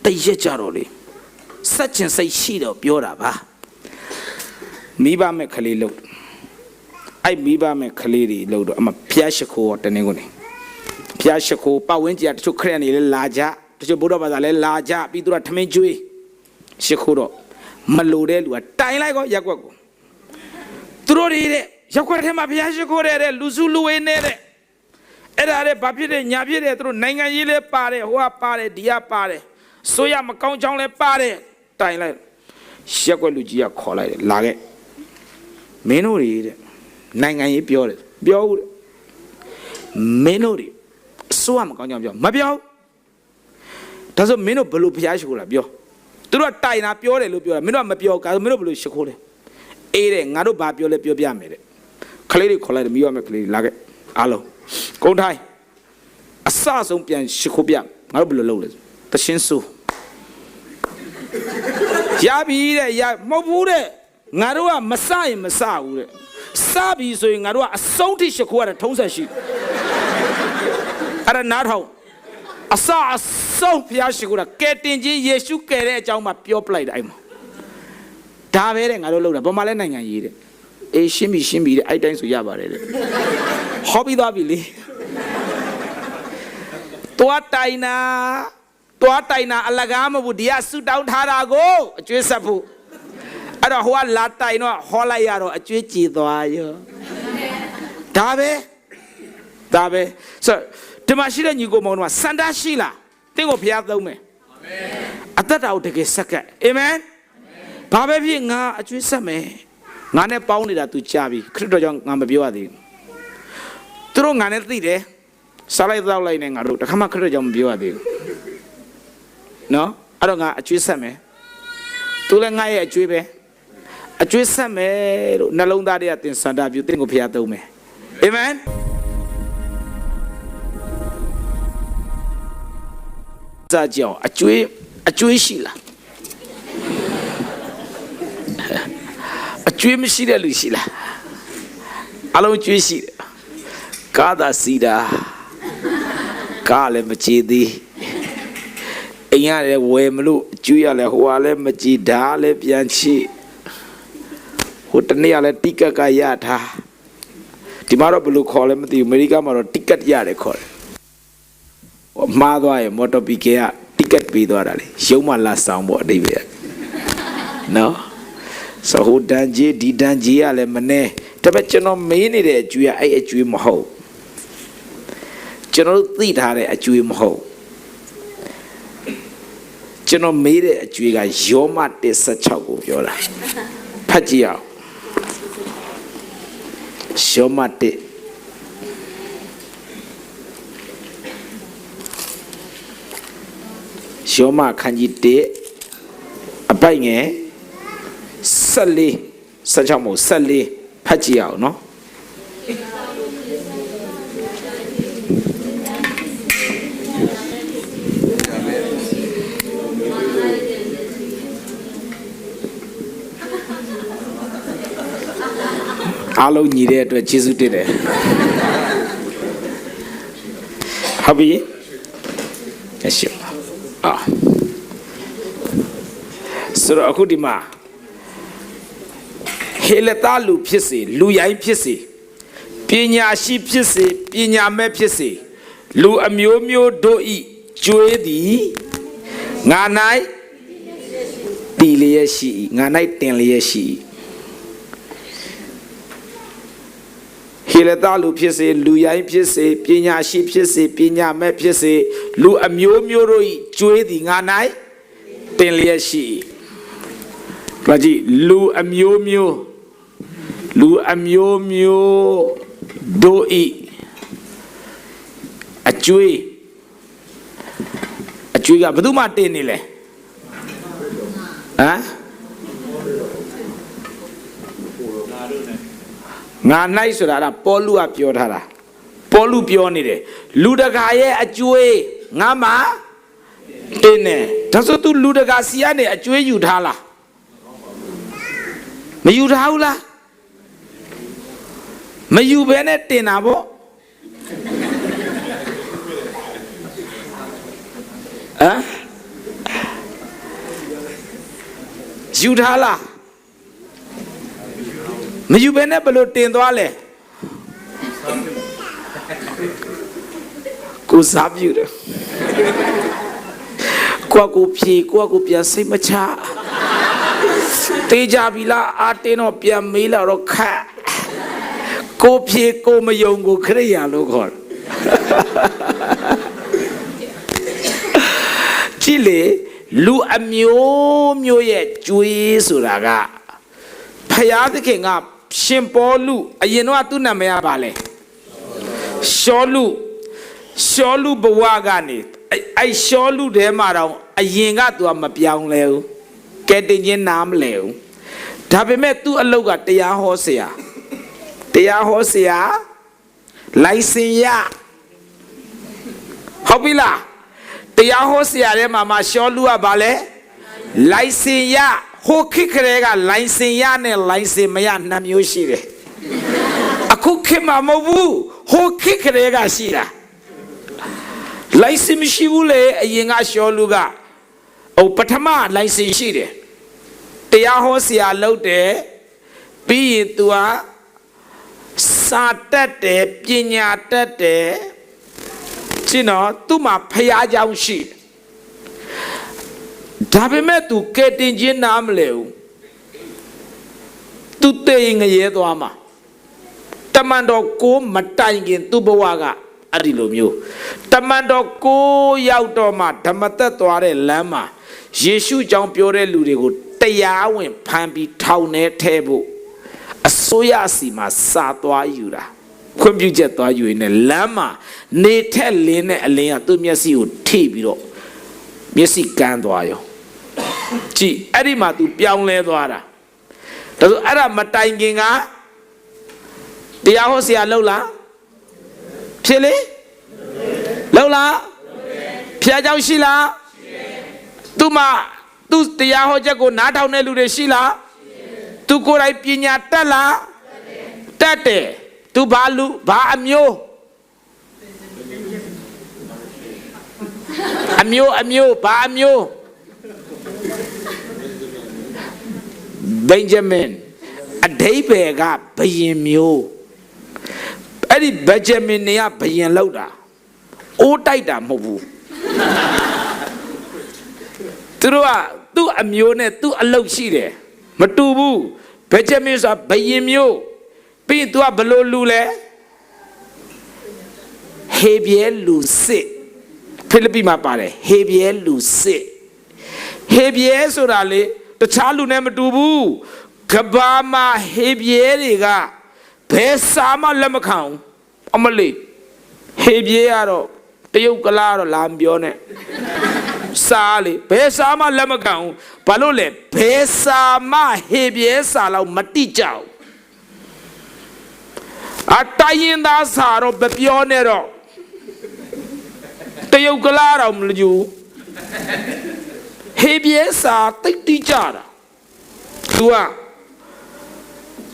တရက်ကြတော့လေစက်ချင်စိတ်ရှိတော့ပြောတာပါမိဘမဲ့ခလေးလို့အဲ့မိဘမဲ့ခလေးတွေလို့တော့အမဖျားရှိခိုးတနေကုန်နေဖျားရှိခိုးပတ်ဝန်းကျင်တချို့ခရက်နေလဲလာကြတချို့ဘုရားဘာသာလဲလာကြပြီးသူကထမင်းကျွေးရှိခိုးတော့မလိုတဲ့လူကတိုင်လိုက်ကောရက်ွက်ကိုသူတို့တွေတဲ့ရက်ွက်ထဲမှာဖျားရှိခိုးတဲ့လူစုလူဝေးနေတဲ့အဲ့ဒါလေဘာဖြစ်တဲ့ညာဖြစ်တဲ့သူတို့နိုင်ငံရေးလဲပါတယ်ဟိုကပါတယ်ဒီကပါတယ်ဆိုရမကောင်းချောင်းလဲပါတယ်တိုင်လိုက်ရက်ွက်လူကြီးကခေါ်လိုက်တယ်လာခဲ့မင်းတို့တွေတဲ့နိုင်ငံရေးပြောတယ်ပြောဦးတယ်မင်းတို့တွေအစိုးရမကောင်းချောင်းပြောမပြောဒါဆိုမင်းတို့ဘယ်လိုဖျားရှိခိုးတာပြောသူတို့ကတိုင်တာပြောတယ်လို့ပြောတာမင်းတို့ကမပြောကာမင်းတို့ဘယ်လိုရှိခိုးလဲအေးတဲ့ငါတို့ဘာပြောလဲပြောပြမယ်တဲ့ခလေးတွေခေါ်လိုက်တယ်မိရမယ်ခလေးလာခဲ့အားလုံးကုန်းထိုင်းအစဆုံးပြန်ရှိခိုးပြငါတို့ဘယ်လိုလုပ်လဲတရှင်းစိုးရပြီတဲ့ရမဟုတ်ဘူးတဲ့ငါတို့ကမစရင်မစဘူးတဲ့စပြီဆိုရင်ငါတို့ကအဆုံးထိရှိခိုးရတဲ့ထုံးဆက်ရှိအဲ့ဒါနားထောင်အစအဆုံးဖျားရှိခိုးတာကဲတင်ကြီးယေရှုကယ်တဲ့အကြောင်းမှပြောပလိုက်တယ်အဲ့မှာဒါပဲတဲ့ငါတို့လုပ်တာဘာမှလဲနိုင်ငံရေးတဲ့အေးရှင်းပြီတဲ့အဲ့တိုင်းဆိုရပါတယ်တဲ့ဟောပြီးသွားပြီလေတွားတိုင်နာအလကားမဟုတ်ဘူးဒီကဆူတောင်းထားတာကိုအကျွေးဆက်ဖို့အဲ့တော့ဟိုကလာတိုင်တော့ဟောလိုက်ရတော့အကျွေးကြည်သွားရောဒါပဲဆိုဒီမှာရှိတဲ့ညီကိုမောင်တို့ကစန္ဒရှိလားတင်းကိုဖျားသုံးမယ်အသက်တာကိုတကယ်ဆက်ကပ်အာမင်ဘာပဲဖြစ်ငါအကျွေးဆက်မယ်ငါနဲ့ပေါင်းနေတာ तू ကြားပြီခရစ်တော်ကြောင့်ငါမပြောရသေးဘူးသူတို့ငါနဲ့သိတယ်စားလိုက်တော့လိုက်နေငါတို့တခါမှခရစ်တော်ကြောင့်မပြောရသေးဘူးနော်အဲ့တော့ငါအကျွေးဆက်မယ်သူလည်းငါရဲ့အကျွေးပဲအကျွေးဆက်မယ်လို့နှလုံးသားတွေကသင်စန္ဒပြုတင်းကိုဖျားသုံးမယ်အာမင်စာကြောင်အကျွေးရှိလားအကျွေးမရှိတဲ့လူရှိလားအလုံးကျွေးရှိတယ်ကားသာစီတာကားလည်းမကြည်သေးအိမ်ရလည်းဝယ်မလို့အကျွေးရလည်းဟိုကလည်းမကြည်ဓာလည်းပြန်ချိဟိုတနေ့ကလည်းတိကတ်ကရထားဒီမှာတော့ဘယ်လိုခေါ်လဲမသိဘူးအမေရိကမှာတော့တိကတ်ရတယ်ခေါ်တယ်မှားသွားရင်မော်တော်ဘီကယ်ကတိကတ်ပေးသွားတာလေရုံးမှလာဆောင်ဖို့အတိတ်ပဲနော်စဟိုတန်ကြီးဒီတန်ကြီးကလည်းမနေဒါပေမဲ့ကျွန်တော်မေးနေတဲ့အကျွေးကအဲ့အကျွေးမဟုတ်ကျွန်တော်သိထားတဲ့အကျွေးမဟုတ်ကျွန်တော်မေးတဲ့အကျွေးကယောမ16ကိုပြောတာဖတ်ကြည့်အောင်ယောမ1ယောမခန်းကြီး1အပိုက်ငယ်16မို့14ဖတ်ကြည့်အောင်နော်အားလုံးညီတဲ့အတွက်ကျေးဇူးတင်တယ်ဟုတ်ပြီအရှိဆိုတော့အခုဒီမှာဟေလတာလူဖြစ်စေလူရိုင်းဖြစ်စေပညာရှိဖြစ်စေပညာမဲ့ဖြစ်စေလူအမျိုးမျိုးတို့ဤကျွေးသည်ငါ၌တည်လျက်ရှိငါ၌တင်လျက်ရှိဟေလတာလူဖြစ်စေလူရိုင်းဖြစ်စေပညာရှိဖြစ်စေပညာမဲ့ဖြစ်စေလူအမျိုးမျိုးတို့ဤကျွေးသည်ငါ၌တင်လျက်ရှိဘာကြီးလူအမျိုးမျိုးတို့ဤအကျွေးကဘယ်သူမှတင်နေလဲဟမ်ငါ၌ဆိုတာကပေါလုကပြောထားတာပေါလုပြောနေတယ်လူတကာရဲ့အကျွေးငါမှတင်နေဒါဆို तू လူတကာစီကနေအကျွေးယူထားလားမယူထားဘူးလားမယူဘဲနဲ့တင်တာပေါ့ဟမ် ယူထားလားမယူဘဲနဲ့ဘယ်လိုတင်သွားလဲကိုစားပြူတယ်ကိုဖြေကိုပြန်စိတ်မချတေးကြပြီလားအာတင်းတော့ပြန်မေးလာတော့ခတ်ကိုဖြေကိုမယုံကိုခရိယာလို့ခေါ်ကြည့်လေလူအမျိုးမျိုးရဲ့ကြွေးဆိုတာကဖယားသခင်ကရှင်ပေါလုအရင်တော့သူ့နာမည်ကပါလဲရှောလုဘဝကနေအဲ့ရှောလုထဲမှာတော့အရင်ကသူကမပြောင်းလဲဘူးကဲတင်ချင်းနားမလဲဘူးဒါပေမဲ့သူ့အလုပ်ကတရားဟောဆရာလိုင်စင်ရဟုတ်ပြီလားတရားဟောဆရာထဲမှာရှောလုကဘာလဲလိုင်စင်ရဟိုခေတ်ကလေးကလိုင်စင်ရနဲ့လိုင်စင်မရနှစ်မျိုးရှိတယ်အခုခေတ်မှာမဟုတ်ဘူးဟိုခေတ်ကလေးကရှိတာလိုင်စင်မရှိဘူးလေအရင်ကရှောလုကပထမလိုင်စင်ရှိတယ်တရားဟောဆရာလုပ်တယ်ပြီးရင် तू ကစာတတ်တယ်ပညာတတ်တယ်ရှင်းတော့သူ့မှာဖျားကြောင်ရှိဒါပေမဲ့ तू ကဲတင်ချင်းနားမလဲဘူး तू တေးငရဲသွားမှာတမန်တော်ကိုမတိုင်ခင်သူ့ဘဝကအဲ့ဒီလိုမျိုးတမန်တော်ကိုရောက်တော့မှဓမ္မသက်သွားတဲ့လမ်းမှာယေရှုကြောင့်ပြောတဲ့လူတွေကိုတရားဝင်ဖမ်းပြီးထောင်ထဲထည့်ဖို့အစိုးရစီမှာစာသွားယူတာခွင့်ပြုချက်သွားယူနေလမ်းမှာနေထက်လင်းတဲ့အလင်းကသူ့မျက်စိကိုထိပြီးတော့မျက်စိကန်းသွားရောကြည့်အဲ့ဒီမှာ तू ပြောင်းလဲသွားတာဒါဆိုအဲ့ဒါမတိုင်ခင်ကတရားဟောဆရာလှုပ်လားဖြစ်လေလှုပ်လားဖျားကြောင်ရှိလားသူ့မှာသူတရားဟောချက်ကိုနားထောင်တဲ့လူတွေရှိလားသူကိုယ်တိုင်ပညာတတ်လားတတ်တယ်သူဘာလူဘာအမျိုးဘာအမျိုးဘင်ဂျမင်အဓိပ္ပာယ်ကဘယင်မျိုးအဲ့ဒီဘင်ဂျမင်နေကဘယင်လောက်တာအိုးတိုက်တာမဟုတ်ဘူးသူတို့ကသူ့အမျိုးနဲ့သူ့အလုပ်ရှိတယ်မတူဘူးဘင်ဂျမင်ဆိုတာဘယင်မျိုးပြီးရင် तू ကဘလို့လူလဲဟေဘရဲလူစစ်ဖိလိပ္ပိမှာပါတယ်ဟေဘရဲလူစစ်ဟေဘရဲဆိုတာလေတခြားလူနဲ့မတူဘူးကဘာမှာဟေဘရဲတွေကဘယ်စာမှလက်မခံဘူးအမလေးဟေဘရဲကတော့တရုတ်ကလားတော့လာမပြောနဲ့စာလေဘယ်စာမှလက်မခံဘူးဘာလို့လဲဘယ်စာမှဟေဘရဲစာလောက်မတိကြဘူးအတိုင်းရင်သားစာတော့မပြောနဲ့တော့တရုတ်ကလားတော့မလို့ယူဟေဘရဲစာတိတ်တိကြတာသူက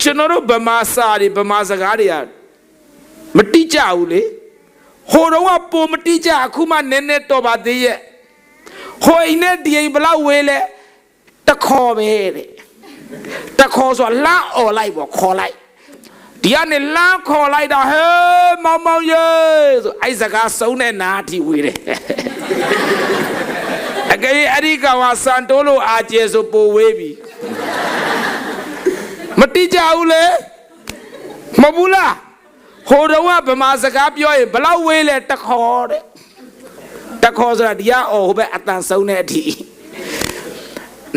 ကျွန်တော်တို့ဗမာစာတွေဗမာစကားတွေကမတိကြဘူးလေဟိုတော့ကပုံမတိကြအခုမှနည်းနည်းတော့ပါသေးရဲ့ဟိုအိမ်နဲ့ဒီအိမ်ဘလောက်ဝေးလဲတခေါ်ပဲတဲ့တခေါ်ဆိုလှမ်းអော်လိုက်ပေါ့ခေါ်လိုက်ဒီကနေလမ်းခေါ်လိုက်တော့ဟေးမောင်မောင်ရေဆိုအဲ့စကားစုံတဲ့နာအထိဝေးတယ်အကယ်အဲ့ဒီကောင်ကစံတိုးလို့အာကျဲဆိုပိုဝေးပြီမတိကြဘူးလေမဟုတ်ဘူးလားဟိုတော့ကဗမာစကားပြောရင်ဘလောက်ဝေးလဲတခေါ်တဲ့တခေါ်ဆိုတာဒီကအော်ဟိုဘက်အတန်စုံတဲ့အထိ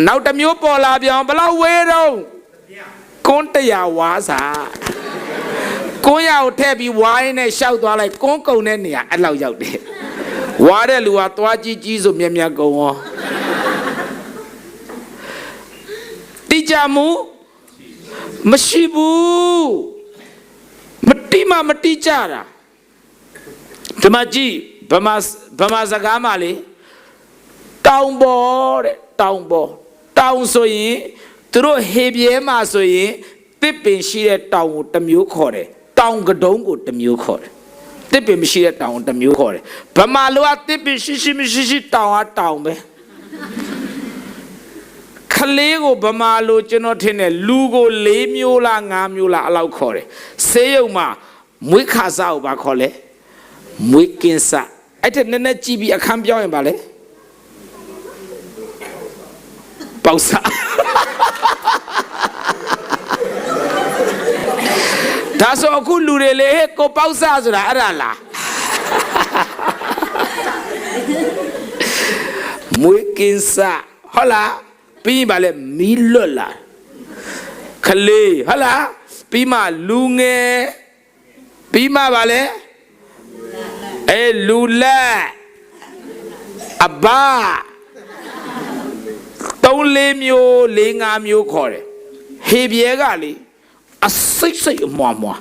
နောက်တစ်မျိုးပေါ်လာပြောင်းဘလောက်ဝေးတော့ကွန်း100ဝါစာကွန်းရကိုထည့်ပြီးဝိုင်းနဲ့ရှောက်သွားလိုက်ကွန်းကုံတဲ့နေရာအဲ့လောက်ရောက်တယ်ဝါတဲ့လူကသွားကြီးဆိုမြက်မြက်ကုံရောတိကျမှုမရှိဘူးမတိကြတာဒီမှာကြည့်ဗမာစကားမှာလေတောင်ပေါ်တဲ့တောင်ဆိုရင်သူတို့ဟေဘရဲမှာဆိုရင်တစ်ပင်ရှိတဲ့တောင်ကိုတစ်မျိုးခေါ်တယ်တောင်ကတုံးကိုတစ်မျိုးခေါ်တယ်တစ်ပင်မရှိတဲ့တောင်ကိုတစ်မျိုးခေါ်တယ်ဗမာလူကတစ်ပင်ရှိတောင်ကတောင်ပဲခ Kalego Bamalo, Genotine, Lugo, Lemiola, Namula, Alaucore. Sayoma, Mwikaza, Bacole, Mwikinsa. I did not GB a cambio in ballet. Pausa. That's all good, Lurele, go pausa, Arala. Mwikinsa. Hola, Pimale, Milola. Kale, hola, Pima, Lunge, Pima, Vale. Lula Abba Don't lemio lingamio core. Hebiegali a 6 more.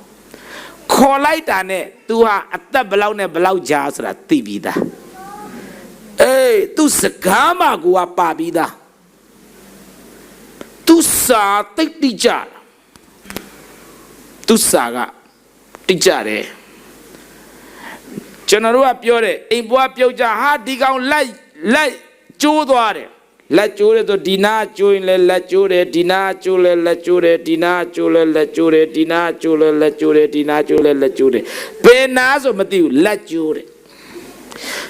Colaitane, tu are at the below jazz at Tibida. Eh, tu sagama guapabida. Tu sa take the jar. Tu saga, tijare. General Piore, in Boa Pioja, hard dig out light, Jodore. Let Jure to Dina, Jule, let Jure, Dina, Jule, let Jure, Dina, Jule, let Jure, Dina, Jule, let Jure, Dina, Jule, let Jure. Penazo Matthew, let Jure.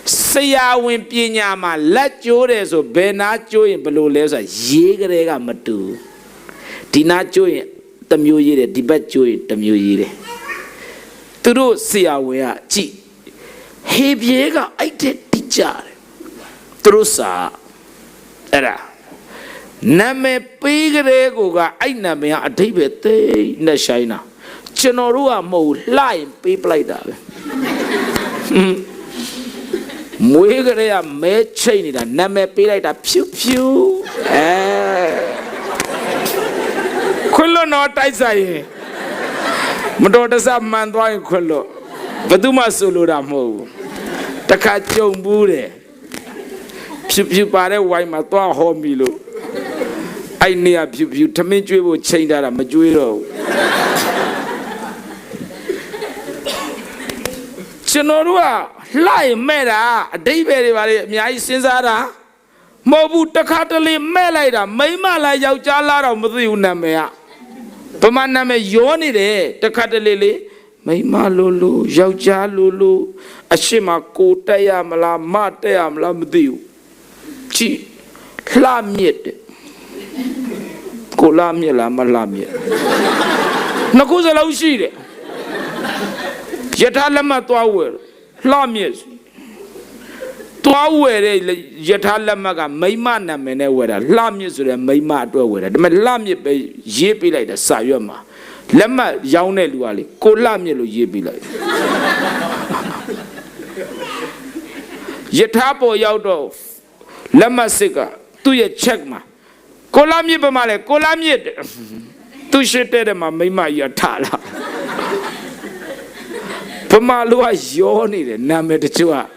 Saya win Pinyama, let Jure, so Benacho in below lesa, Yegrega Matu. Dina Joy, the Muye, Debate Joy, the Muye. Turu Sia, where, Chi. Hebiega, I did teacher. Trusa era Name Pigrego, I name a David in the China. Chenorua mo lying people like that. Muigrea made chain that Name P like a pew pew. Quello not I say. Madotas up man doing quello. Baduma Solura mo. Takacho Bude. Pew pare, why my toa home below. I near pew to make you will change that a majuiro. Chenorua, lie mera, David, Mia Sinzara. Mobu Takatali Melida, Mayma la Yaujala, Muduna mea. Pamaname Yoni de, Takatali. Mayma Lulu, Yauja Lulu, Ashima Kotaya Mala Mataya Mlamdiu. Chi Lamiet Colamia Malamia. Nakuza Laushide Yetalama to our Lamias to our Yetalamaga, Maymana Menewera, Lamias and Mayma to our Lamia Yepi like the Sayama. Lema Yaune Luali, Colamia Yepi like Yetapo Yaudo. Lama Sika, to your check ma. Colami Bamale, Colami, to Sheterema, Mima Yatala. Pamalua Yoni, Nametua.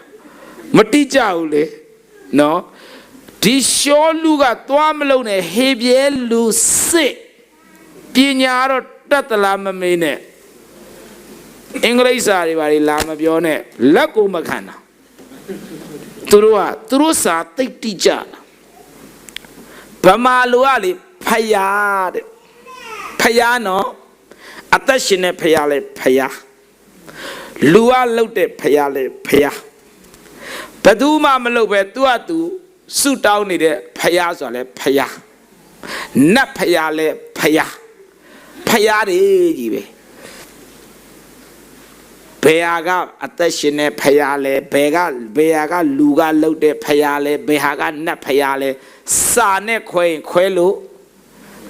Matija Ule, no. Tisho Luga, Tuamalone, Hebie Luce, Pignaro, Tatalama Mene. English are very lama bione, Laco Macana. Turua, Turusa, take teacher. Pamaluali, Payad Payano, Atashine Payale Paya Lua Lote Payale Paya Paduma Malobe Tuatu, suit down in the Payazale Paya Nap Payale Paya Payade. Beaga attachine payale, Beaga, Luga lote payale, Behaga na payale, Sane Quelu,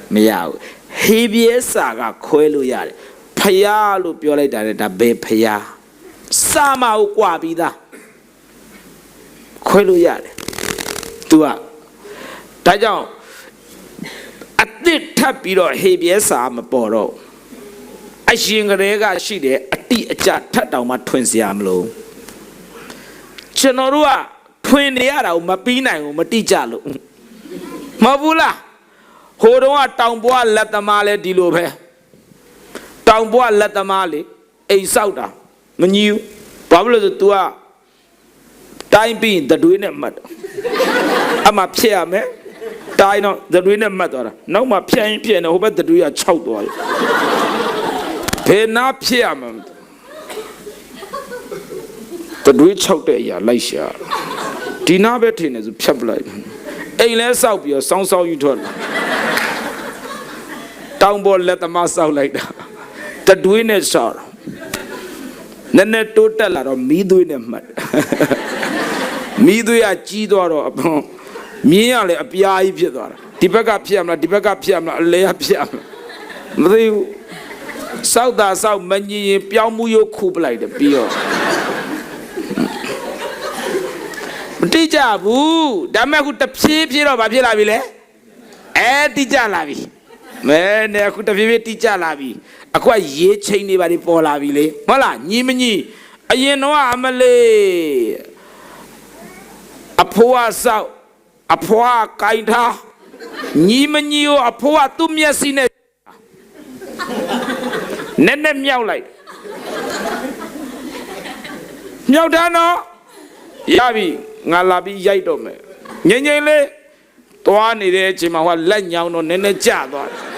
Meow. Hebie saga Quelu yard, Payalu Piola da Be Paya, Sama Uquabida Quelu yard. Tua Tajon at the tapiro Hebie Sam Poro. I sing a rega she de a tea a chat down my twins yamlo. Chenorua, twin yara, Mapina, Matijalo. Mabula, Hodoa town boy let the male dilobe. Town boy let the male, a sauda, menu, Pablo the Tua. Time being the doing it mud. I'm up here, man. တိုင်းတော့တတွေးနဲ့မှတ်သွားတာနောက်မှဖြတ်ရင်ဖြတ်နေဟိုဘက်တတွေးက6သွားတယ်ဘယ်နာဖြစ်ရမှာတတွေး6တဲ့အရာလိုက်ရှာဒီနာပဲထင်နေဆိုဖြတ်ပလိုက်အိမ်လဲစောက်ပြီးတော့စောင်းစောင်းယူထွက်လာတောင်ပေါ်လက်သမားစောက်လိုက်တာတတွေးနဲ့ဆောက်နည်းနည်းတိုးတက်လာတော့မီးသွေးနဲ့မှတ်မီးသွေးကကြီးသွားတော့မြင်းရလေအပြားကြီးဖြစ်သွားတာဒီဘက်ကဖြစ်ရမလားဒီဘက်ကဖြစ်ရမလားအလဲကဖြစ်ရမလားမသိဘူးစောက်တာစောက်မငြင်းရင်ပြောင်းမှုရုပ်ခုပလိုက်တယ်ပြီးတော့မတိကြဘူးဒါမဲ့ခုတဖြည်းဖြည်းတော့ဘာဖြစ်လာပြီလဲတိကြလာပြီမဲနဲ့အခုတဖြည်းဖြည်းတိကြလာပြီအခုကရေးချိန်နေပါလေပေါ်လာပြီလေဟုတ်လားညီမညီအရင်တော့အမလေးအဖိုးကစောက်အဖွားကိုင်ထားညီမညီကိုအဖိုးကသူ့မျက်စိနဲ့နည်းနည်းမြောက်လိုက်မြောက်တာနော်ရပြီငါလာပြီးရိုက်တော့မယ်ငိမ့်ငိမ့်လေးသွားနေတဲ့အချိန်မှာဟိုလက်ညောင်းတော့နည်းနည်းကျသွားတယ်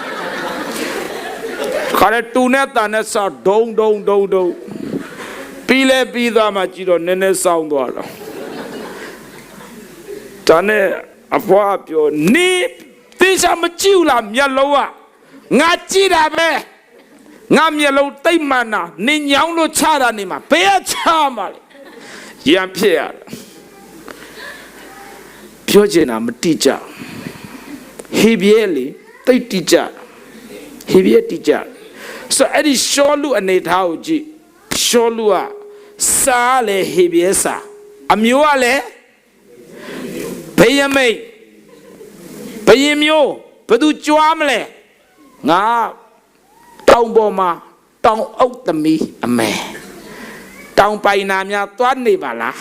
ခါရဲတူနဲ့တန်နဲ့ဆောက်ဒုံဒုံဒုံဒုံပြီးလဲပြီးသွားမှကြည့်တော့နည်းနည်းဆောင်းသွားတော့ဒါနဲ့အဖွားပြောနေတေချာမကြည့်ဘူးလားမျက်လုံးကငါကြည့်တာပဲငါမျက်လုံးတိတ်မှန်တာနင်ညောင်းလို့ချတာနေမှာဘယ်ချမှာလဲရံဖြစ်ရတာပြောချင်တာမတိကြဟေဘရဲလေတိတ်တိကြဟေဘရဲတိကြဆိုအဲ့ဒီရှောလူအနေထားကိုကြည့်ရှောလူကစားလေဟေဘရဲစားအမျိုးကလည်းဘယမိတ်ဘယင်မျိုးဘသူကြွားမလဲငါတောင်ပေါ်မှာတောင်အုပ်သမီးအမေတောင်ပိုင်နာများသွားနေပါလား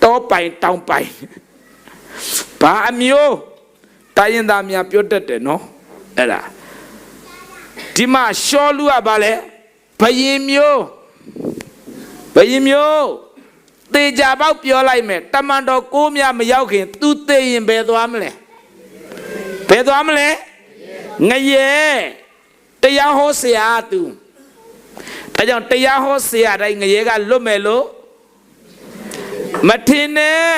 တောပိုင်တောင်ပိုင်ဘာအမျိုးတိုင်းရင်သားများပြောတတ်တယ်နော်အဲ့ဒါဒီမှာရှောလူကဘာလဲဘယင်မျိုးတေချာပေါက်ပြောလိုက်မယ်တမန်တော်ကိုးမြမရောက်ခင်သူသိရင်ဘယ်သွားမလဲငရဲတရားဟောဆရာသူဒါကြောင့်တရားဟောဆရာတိုင်းငရဲကလွတ်မယ်လို့မထင်နဲ့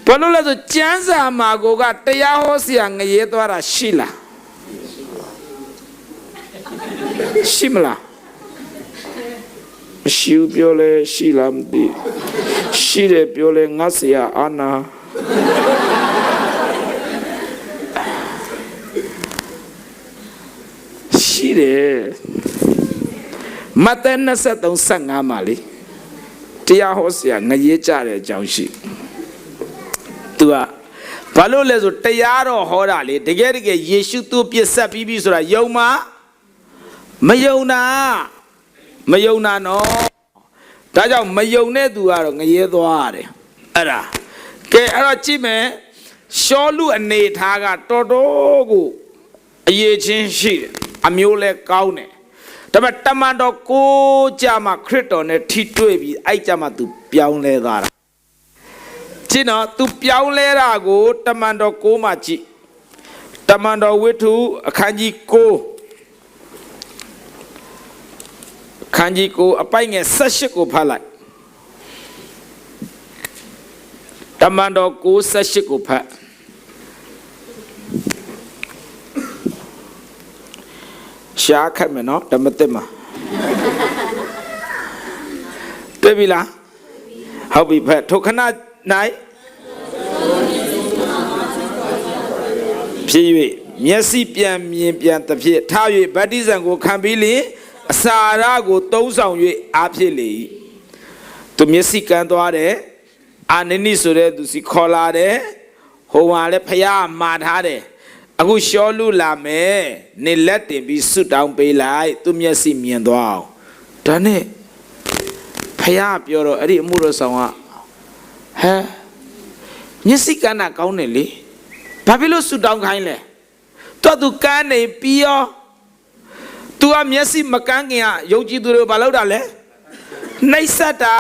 ဘာလို့လဲဆိုကျမ်းစာမှာကိုကတရားဟောဆရာငရဲသွားတာရှိလားရှိမလားရှိဦးပြောလဲရှိလားမသိရှိတယ်ပြောလဲငါဆရာအာနာရှိတယ်မဿဲ23:15မှာလေတရားဟောဆရာငရဲကြတဲ့အကြောင်းရှိသူကဘာလို့လဲဆိုတရားတော့ဟောတာလေတကယ်ယေရှုသူ့ပြစ်ဆက်ပြီးပြီဆိုတာယုံမမယုံတာနော်ဒါကြောင့်မယုံတဲ့သူကတော့ငရဲသွားရတယ်အဲ့ဒါကဲအဲ့တော့ကြည့်မယ်ရှောလူအနေထားကတော်တော်ကိုအရေးချင်းရှိတယ်အမျိုးလဲကောင်းတယ်ဒါပေမဲ့တမန်တော်ကိုကြမှာခရစ်တော်နဲ့ထိတွေ့ပြီးအဲ့ကြမှာသူပြောင်းလဲသွားတာကြည့်နော်သူပြောင်းလဲတာကိုတမန်တော်ကိုမှကြည့်တမန်တော်ဝိတ္ထုအခန်းကြီး9ခန်းကြီးကိုအပိုင်ငယ်18ကိုဖတ်လိုက်တမန်တော်ကို18ကိုဖတ်ရှားခတ်မယ်နော်ဓမ္မသစ်မှာတွေ့ပြီလားဟုတ်ပြီဖတ်ထိုခဏ၌ဖြစ်၍မျက်စိပြန်မြင်ပြန်သဖြင့်ထား၍ဗတ္တိဇံကိုခံပြီးလျှင်အစာရကိုသုံးဆောင်၍အားဖြစ်လေ၏သူမျက်စိကန်းသွားတယ်အာနနိဆိုတဲ့သူစီခေါ်လာတယ်ဟိုဟာလည်းဖယားမှာထားတယ်အခုရှောလူလာမယ်နေလက်တင်ပြီးဆုတောင်းပေးလိုက်သူမျက်စိမြင်သွားအောင်ဒါနဲ့ဖယားပြောတော့အဲ့ဒီအမှုတော်ဆောင်ကမျက်စိကန်းတာကောင်းတယ်လေဘာဖြစ်လို့ဆုတောင်းခိုင်းလဲတော့သူကန်းနေပြီးရောသူကမျက်စိမကန်းခင်ကယုံကြည်သူတွေကိုဘာလုပ်တာလဲ နှိပ်စက်တာ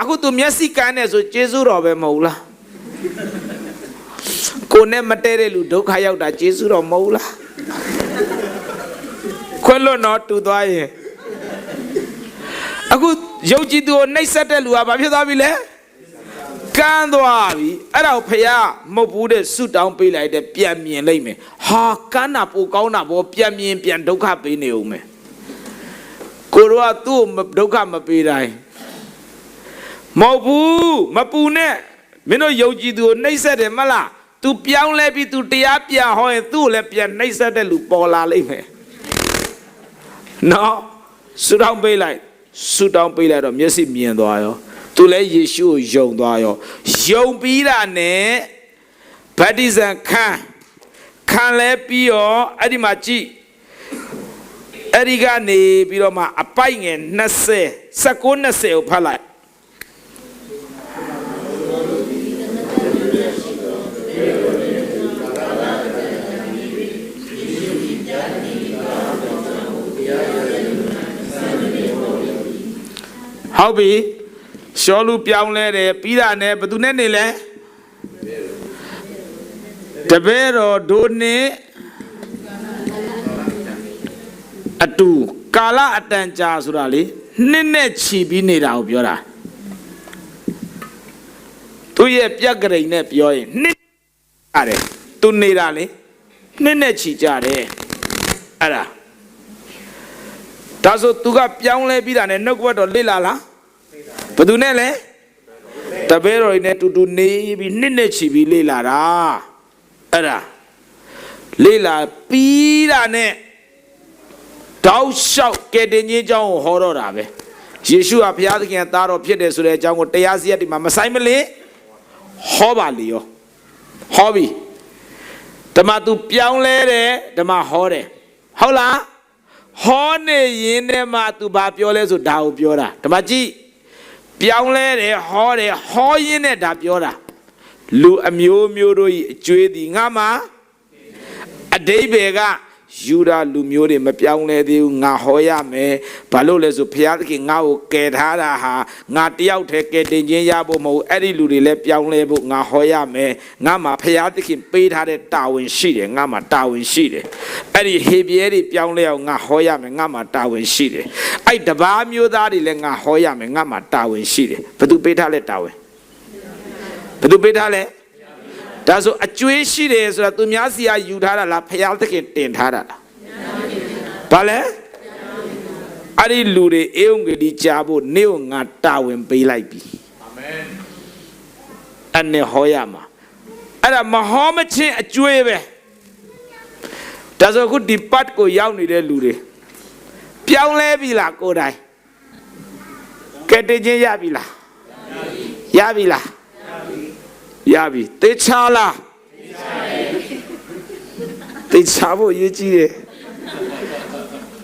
အခုသူမျက်စိကန်းနေဆိုကျေးဇူးတော်ပဲမဟုတ်လားကိုနဲ့မတည့်တဲ့လူဒုက္ခရောက်တာကျေးဇူးတော်မဟုတ်လားခွဲလွတ်တော့တူသွားရင်အခုယုံကြည်သူကိုနှိပ်စက်တဲ့လူကဘာဖြစ်သွားပြီလဲကန်းသွားပြီအဲ့ဒါကိုဖယားမဟုတ်ဘူးတဲ့ဆုတောင်းပေးလိုက်တဲ့ပြန်မြင်လိုက်မယ်ဟာကန်းတာပိုကောင်းတာဘောပြန်မြင်ပြန်ဒုက္ခပေးနေဦးမယ်ကိုရောကသူ့ကိုဒုက္ခမပေးတိုင်းမဟုတ်ဘူးမပူနဲ့မင်းတို့ယုံကြည်သူကိုနှိပ်စက်တယ်မလား तू ပြောင်းလဲပြီး तू တရားပြန်ဟောရင်သူ့ကိုလည်းပြန်နှိပ်စက်တဲ့လူပေါ်လာလိမ့်မယ်နော်ဆုတောင်းပေးလိုက်တော့မျက်စိမြင်သွားရော तू လည်းယေရှုကိုယုံသွားရောယုံပြီးတာနဲ့ဗတ္တိဇံခံလဲပြီးရောအဲ့ဒီမှာကြည့်အဲ့ဒီကနေပြီးတော့မှအပိုက်ငယ်20ကိုဖတ်လိုက်ဟုတ်ပြီရှောလူပြောင်းလဲတယ်ပြီးတာနဲ့ဘသူနဲ့နေလဲတပည့်တော်တို့နဲ့အတူကာလအတန်ကြာဆိုတာလေနှစ်နဲ့ချီပြီးနေတာကိုပြောတာသူရဲ့ပြက်ကလေးနဲ့ပြောရင်နှစ်ရတယ်သူနေတာလေနှစ်နဲ့ချီကြတယ်အဲ့ဒါဆိုသူကပြောင်းလဲပြီးတာနဲ့နှုတ်ကပတ်တော်လေ့လာလားဘယ်သူနဲ့လဲတပည့်တော်နဲ့တူတူနေပြီးနှစ်နဲ့ချီပြီးလေ့လာတာအဲ့ဒါလေ့လာပြီးတာနဲ့တောက်လျှောက်ကဲတင်ကြီးအကြောင်းကိုဟောတော့တာပဲယေရှုဟာဘုရားသခင်သားတော်ဖြစ်တယ်ဆိုတဲ့အကြောင်းကိုတရားစရက်ဒီမှာမဆိုင်မလင်ဟောပါလေရောဟောပြီဓမ္မသူပြောင်းလဲတယ်ဓမ္မဟောတယ်ဟုတ်လားဟောနေရင်နဲ့မှသူဘာပြောလဲဆိုဒါကိုပြောတာဓမ္မကြည့်ပြောင်းလဲတယ်ဟောတယ်ဟောရင်းနဲ့ဒါပြောတာလူအမျိုးမျိုးတို့၏အကျွေးသည်ငါမှာအဓိပ္ပာယ်ကယူဒာလူမျိုးတွေမပြောင်းလဲသေးဘူးငါဟောရမယ်ဘာလို့လဲဆိုဘုရားသခင်ငါ့ကိုကယ်ထားတာဟာငါတယောက်တည်းကယ်တင်ခြင်းရဖို့မဟုတ်အဲ့ဒီလူတွေလည်းပြောင်းလဲဖို့ငါဟောရမယ်ငါမှာဘုရားသခင်ပေးထားတဲ့တာဝန်ရှိတယ်ငါမှာတာဝန်ရှိတယ်အဲ့ဒီဟေဘရဲတွေပြောင်းလဲအောင်ငါဟောရမယ်ငါမှာတာဝန်ရှိတယ်အဲ့တပါးမျိုးသားတွေလည်းငါဟောရမယ်ငါမှာတာဝန်ရှိတယ်ဘယ်သူပေးထားလဲတာဝန်ဘယ်သူပေးထားလဲဒါဆိုအကျွေးရှိတယ်ဆိုတာသူများစီကယူထားတာလားဖယားသခင်တင်ထားတာလားဘာလဲအဲ့ဒီလူတွေအေုံဂေဒီကြားဖို့နေကိုငါတာဝန်ပေးလိုက်ပြီအာမင်အဲ့နဲ့ဟောရမှာအဲ့ဒါမဟောမချင်းအကျွေးပဲဒါဆိုခုဒီပတ်ကိုရောက်နေတဲ့လူတွေပြောင်းလဲပြီလားကိုယ်တိုင်ကဲတင်ချင်းရပြီလားရပြီလားရပြီတေချာလားတေချာဖို့ရေးကြည့်တယ်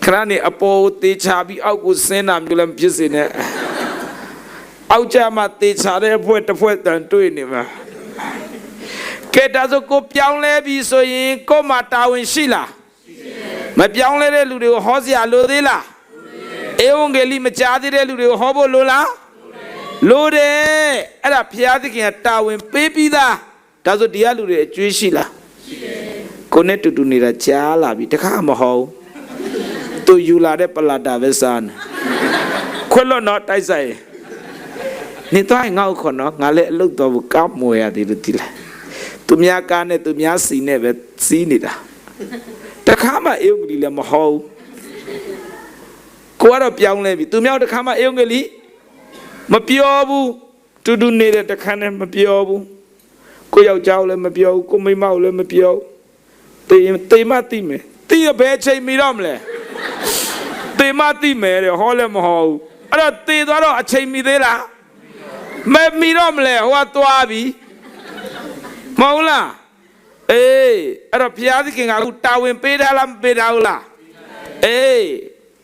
ခဏနေအပေါ်တေချာပြီးအောက်ကိုဆင်းတာမျိုးလည်းဖြစ်စေနဲ့အောက်ကျမှတေချာတဲ့အဖွဲ့တစ်ဖွဲ့တန်တွေ့နေမှာကဲဒါဆိုကိုပြောင်းလဲပြီဆိုရင်ကိုမှတာဝန်ရှိလားမပြောင်းလဲတဲ့လူတွေကိုဟောစရာလိုသေးလားဧဝံဂေလိမကြားသေးတဲ့လူတွေကိုဟောဖို့လိုလားလို့တယ်အဲ့ဒါဘုရားသခင်ကတာဝန်ပေးပြီးသားဒါဆိုဒီကလူတွေအကျွေးရှိလားရှိတယ်ကိုနဲ့တူတူနေတာကြားလာပြီတခါမဟုတ်သူယူလာတဲ့ပလာတာပဲစားနေခွက်လို့တော့တိုက်ဆိုင်နေတော့ငါ့ကိုခေါ်တော့ငါလည်းအလုပ်တော်ကိုကောက်မွေရသေးလို့ဒီလားသူများကားနဲ့သူများစီနဲ့ပဲစီးနေတာတခါမှအေုံကလေးလည်းမဟုတ်ကိုကတော့ပြောင်းလဲပြီသူများတခါမှအေုံကလေးမပြောဘူးတူတူနေတဲ့တခါနဲ့မပြောဘူးကိုယောက်ျားလည်းမပြောဘူးကိုမိန်းမလည်းမပြောတေမတိမယ်တီးရဘဲချိန်မီတော့မလဲတေမတိမယ်တဲ့ဟောလည်းမဟောဘူးအဲ့တော့တေသွားတော့အချိန်မီသေးလားမမီတော့မလဲဟိုကသွားပြီမဟုတ်လားအေးအဲ့တော့ဘုရားသခင်ကအခုတာဝန်ပေးထားလားမပေးထားဘူးလားအေး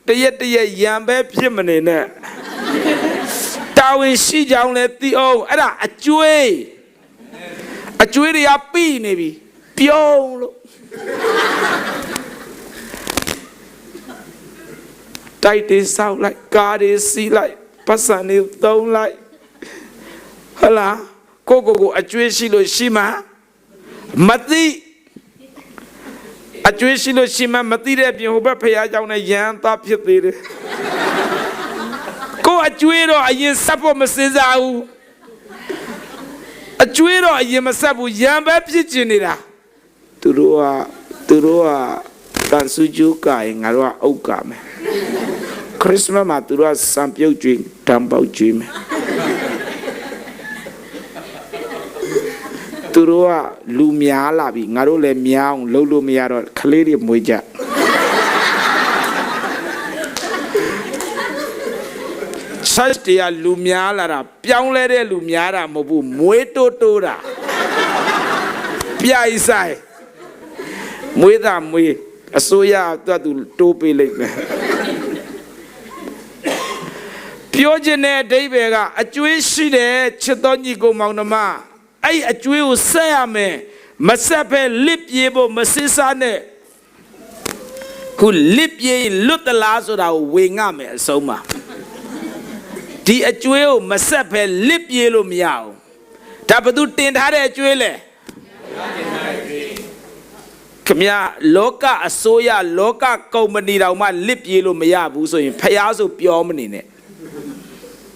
တရက်ရံပဲဖြစ်မနေနဲ့တာဝန်ရှိကြောင်းလဲသိအောင်အဲ့ဒါအကျွေးတွေကပြီးနေပြီပြုံးလို့တိုက်တေးဆောက်လိုက်ကားတွေစီးလိုက် ပတ်စံနေသုံးလိုက်ဟလာကိုအကျွေးရှိလို့ရှိမှမသိအကျွေးရှိလို့ရှိမှမသိတဲ့ပြင်ဟိုဘက်ဖရာကြောင့်လည်းရန်သားဖြစ်သေးတယ်ကိုအကျွေးတော့အရင်ဆက်ဖို့မစင်စားဘူးအကျွေးတော့အရင်မဆက်ဘူးရန်ပဲဖြစ်ကျင်နေတာသူတို့ကကန်ဆူဂျူကိုင်ငါတို့ကအုတ်ကမယ်ခရစ်မတ်မှာသူတို့ကစံပြုတ်ကျွေးတံပေါက်ကျွေးမယ်သူတို့ကလူများလာပြီငါတို့လည်းများအောင်လှုပ်လို့မရတော့ခလေးတွေမွေးကြဆက်တရားလူများလာတာပြောင်းလဲတဲ့လူများတာမဟုတ်ဘူးမွေးတိုးတာပြိုင်ဆိုင်မွေးတာမွေးအစိုးရအတွက်သူတိုးပေးလိုက်မယ်ပြောခြင်းတဲ့အဓိပ္ပာယ်ကအကျွေးရှိတဲ့ချစ်တော်ညီကိုမောင်နှမအဲ့အကျွေးကိုဆက်ရမယ်မဆက်ပဲလစ်ပြေဖို့မစစ်စားနဲ့ခုလစ်ပြေလွတ်တလားဆိုတာကိုဝေငှမယ်အဆုံးမှာဒီအကျွေးကိုမဆက်ပဲလစ်ပြေလို့မရအောင်ဒါဘသူတင်ထားတဲ့အကျွေးလဲခမရလောကအစိုးရလောကကုမ္ပဏီတောင်မှလစ်ပြေလို့မရဘူးဆိုရင်ဖျားဆိုပြောမနေနဲ့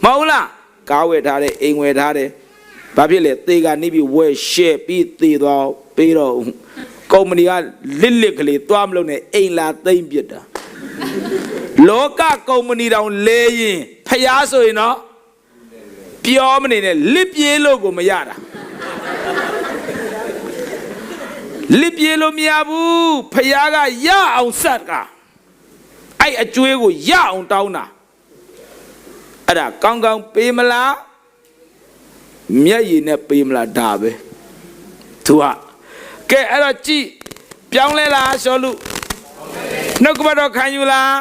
မဟုတ်လားကားဝယ်ထားတယ်အိမ်ဝယ်ထားတယ်ဘာဖြစ်လဲသေကနေပြီးဝယ်ရှယ်ပြီးသေသွားပြီးတော့ကုမ္ပဏီကလစ်ကလေးသွားမလို့နဲ့အိမ်လာသိမ့်ပြစ်တာလောကကုမ္ပဏီတောင်လဲရင်ဖျားဆိုရင်တော့ပြောမနေနဲ့လစ်ပြေလို့ကိုမရတာလစ်ပြေလို့မရဘူးဖျားကရအောင်ဆက်ကအဲ့အကျွေးကိုရအောင်တောင်းတာအဲ့ဒါကောင်းကောင်းပေးမလားမျက်ရည်နဲ့ပေးမလားဒါပဲသူကကဲအဲ့တော့ကြည့်ပြောင်းလဲလားရှောလူနှုတ်ကပတ်တော်ခံယူလား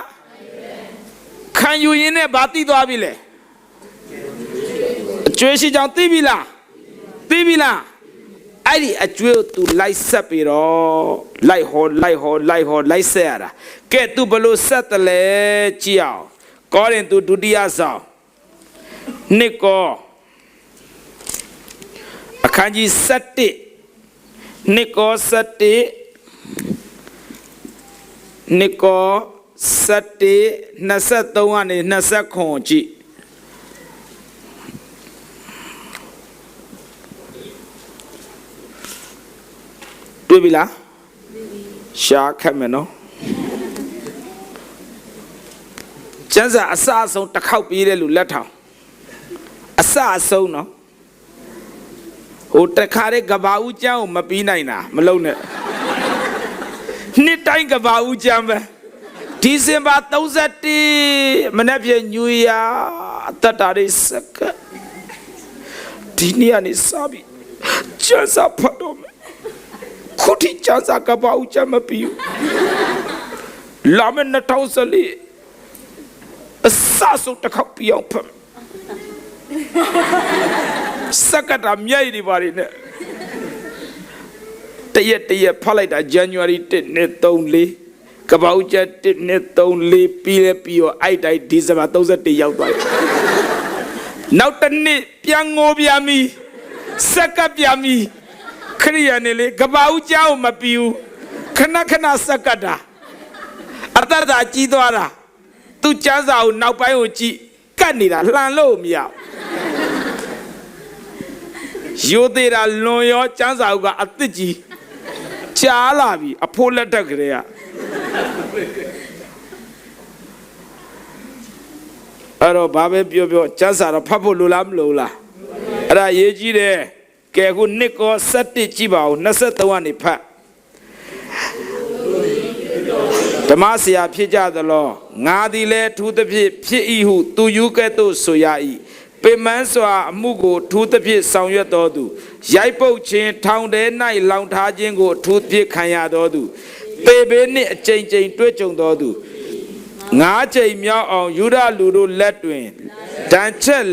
ခံယူရင်နဲ့ဘာသိသွားပြီလဲအကျွေးရှိကြောင်သိပြီလားအဲ့ဒီအကျွေးကို तू လိုက်ဆက်ပြီးတော့လိုက်ဟောလိုက်ဆက်ရတာကဲ तू ဘလို့ဆက်တယ်လဲကြည့်အောင်ကောရင် तू ဒုတိယဆောင်နှစ်ကောအခန်းကြီး7နှစ်ကော7နှစ်ကော7 23ကနေ29ကြည့်တွေ့ပြီလားရှားခက်မယ်နော်ကျန်းစာအစအဆုံးတစ်ခေါက်ပြေးတဲ့လူလက်ထောင်အစအဆုံးနော်ဟိုတခါတဲ့ကဘာဦးကျန်းကိုမပြီးနိုင်တာမလုံးနဲ့နှစ်တိုင်းကဘာဦးကျန်းပဲဒီဇင်ဘာ31မနေ့ပြန်ညူယာအသက်တာလေးစကဒီနေ့ကနေစပြီးကျန်းစာဖတ်တော့မယ်ခုထိကျန်းစာကဘာဦးကျန်းမပြီးဘူးလာမယ့်2014အစဆုံးတစ်ခေါက်ပြောင်းဖတ်စကတာမြိုက်ဒီပါရီနဲ့တရက်ဖတ်လိုက်တာ January 1နဲ့3-4ကပောက်ချက်1နဲ့3-4ပြီးလဲပြီးတော့အဲ့တိုင်း December 31ရောက်သွားတယ်နောက်တစ်နှစ်ပြန်ငိုပြန်ပြီစကပြန်ပြီခရိယာနေလေကပောက်ကြောင်းမပြီးဘူးခဏစကတာအတ္တတာကြီးသွားတာသူကျန်းစာကိုနောက်ပိုင်းကိုကြည့်ကတ်နေတာလှန်လို့မရရိုးသေးတာလွန်ရောကျန်းစာကအသစ်ကြီးကြားလာပြီအဖိုးလက်ထက်ကလေးကအဲ့တော့ဘာပဲပြောကျန်းစာတော့ဖတ်ဖို့လိုလားမလိုလားအဲ့ဒါရေးကြည့်တယ်ကဲခုနှစ်ကော7ကြည့်ပါဦး23ကနေဖတ်ဓမ္မဆရာဖြစ်ကြသလောငါသည်လည်းထူးသဖြင့်ဖြစ်၏ဟုသူယူကဲ့သို့ဆိုရ၏ပင်မန်းစွာအမှုကိုထူးသဖြင့်ဆောင်ရွက်တော်သူရိုက်ပုတ်ခြင်းထောင်ထဲ၌လောင်ထားခြင်းကိုထူးသဖြင့်ခံရတော်သူပေဘေးနှင့်အကြိမ်ကြိမ်တွေ့ကြုံတော်သူ9ကြိမ်မြောက်အောင်ယူဒလူတို့လက်တွင်ဒဏ်ချက်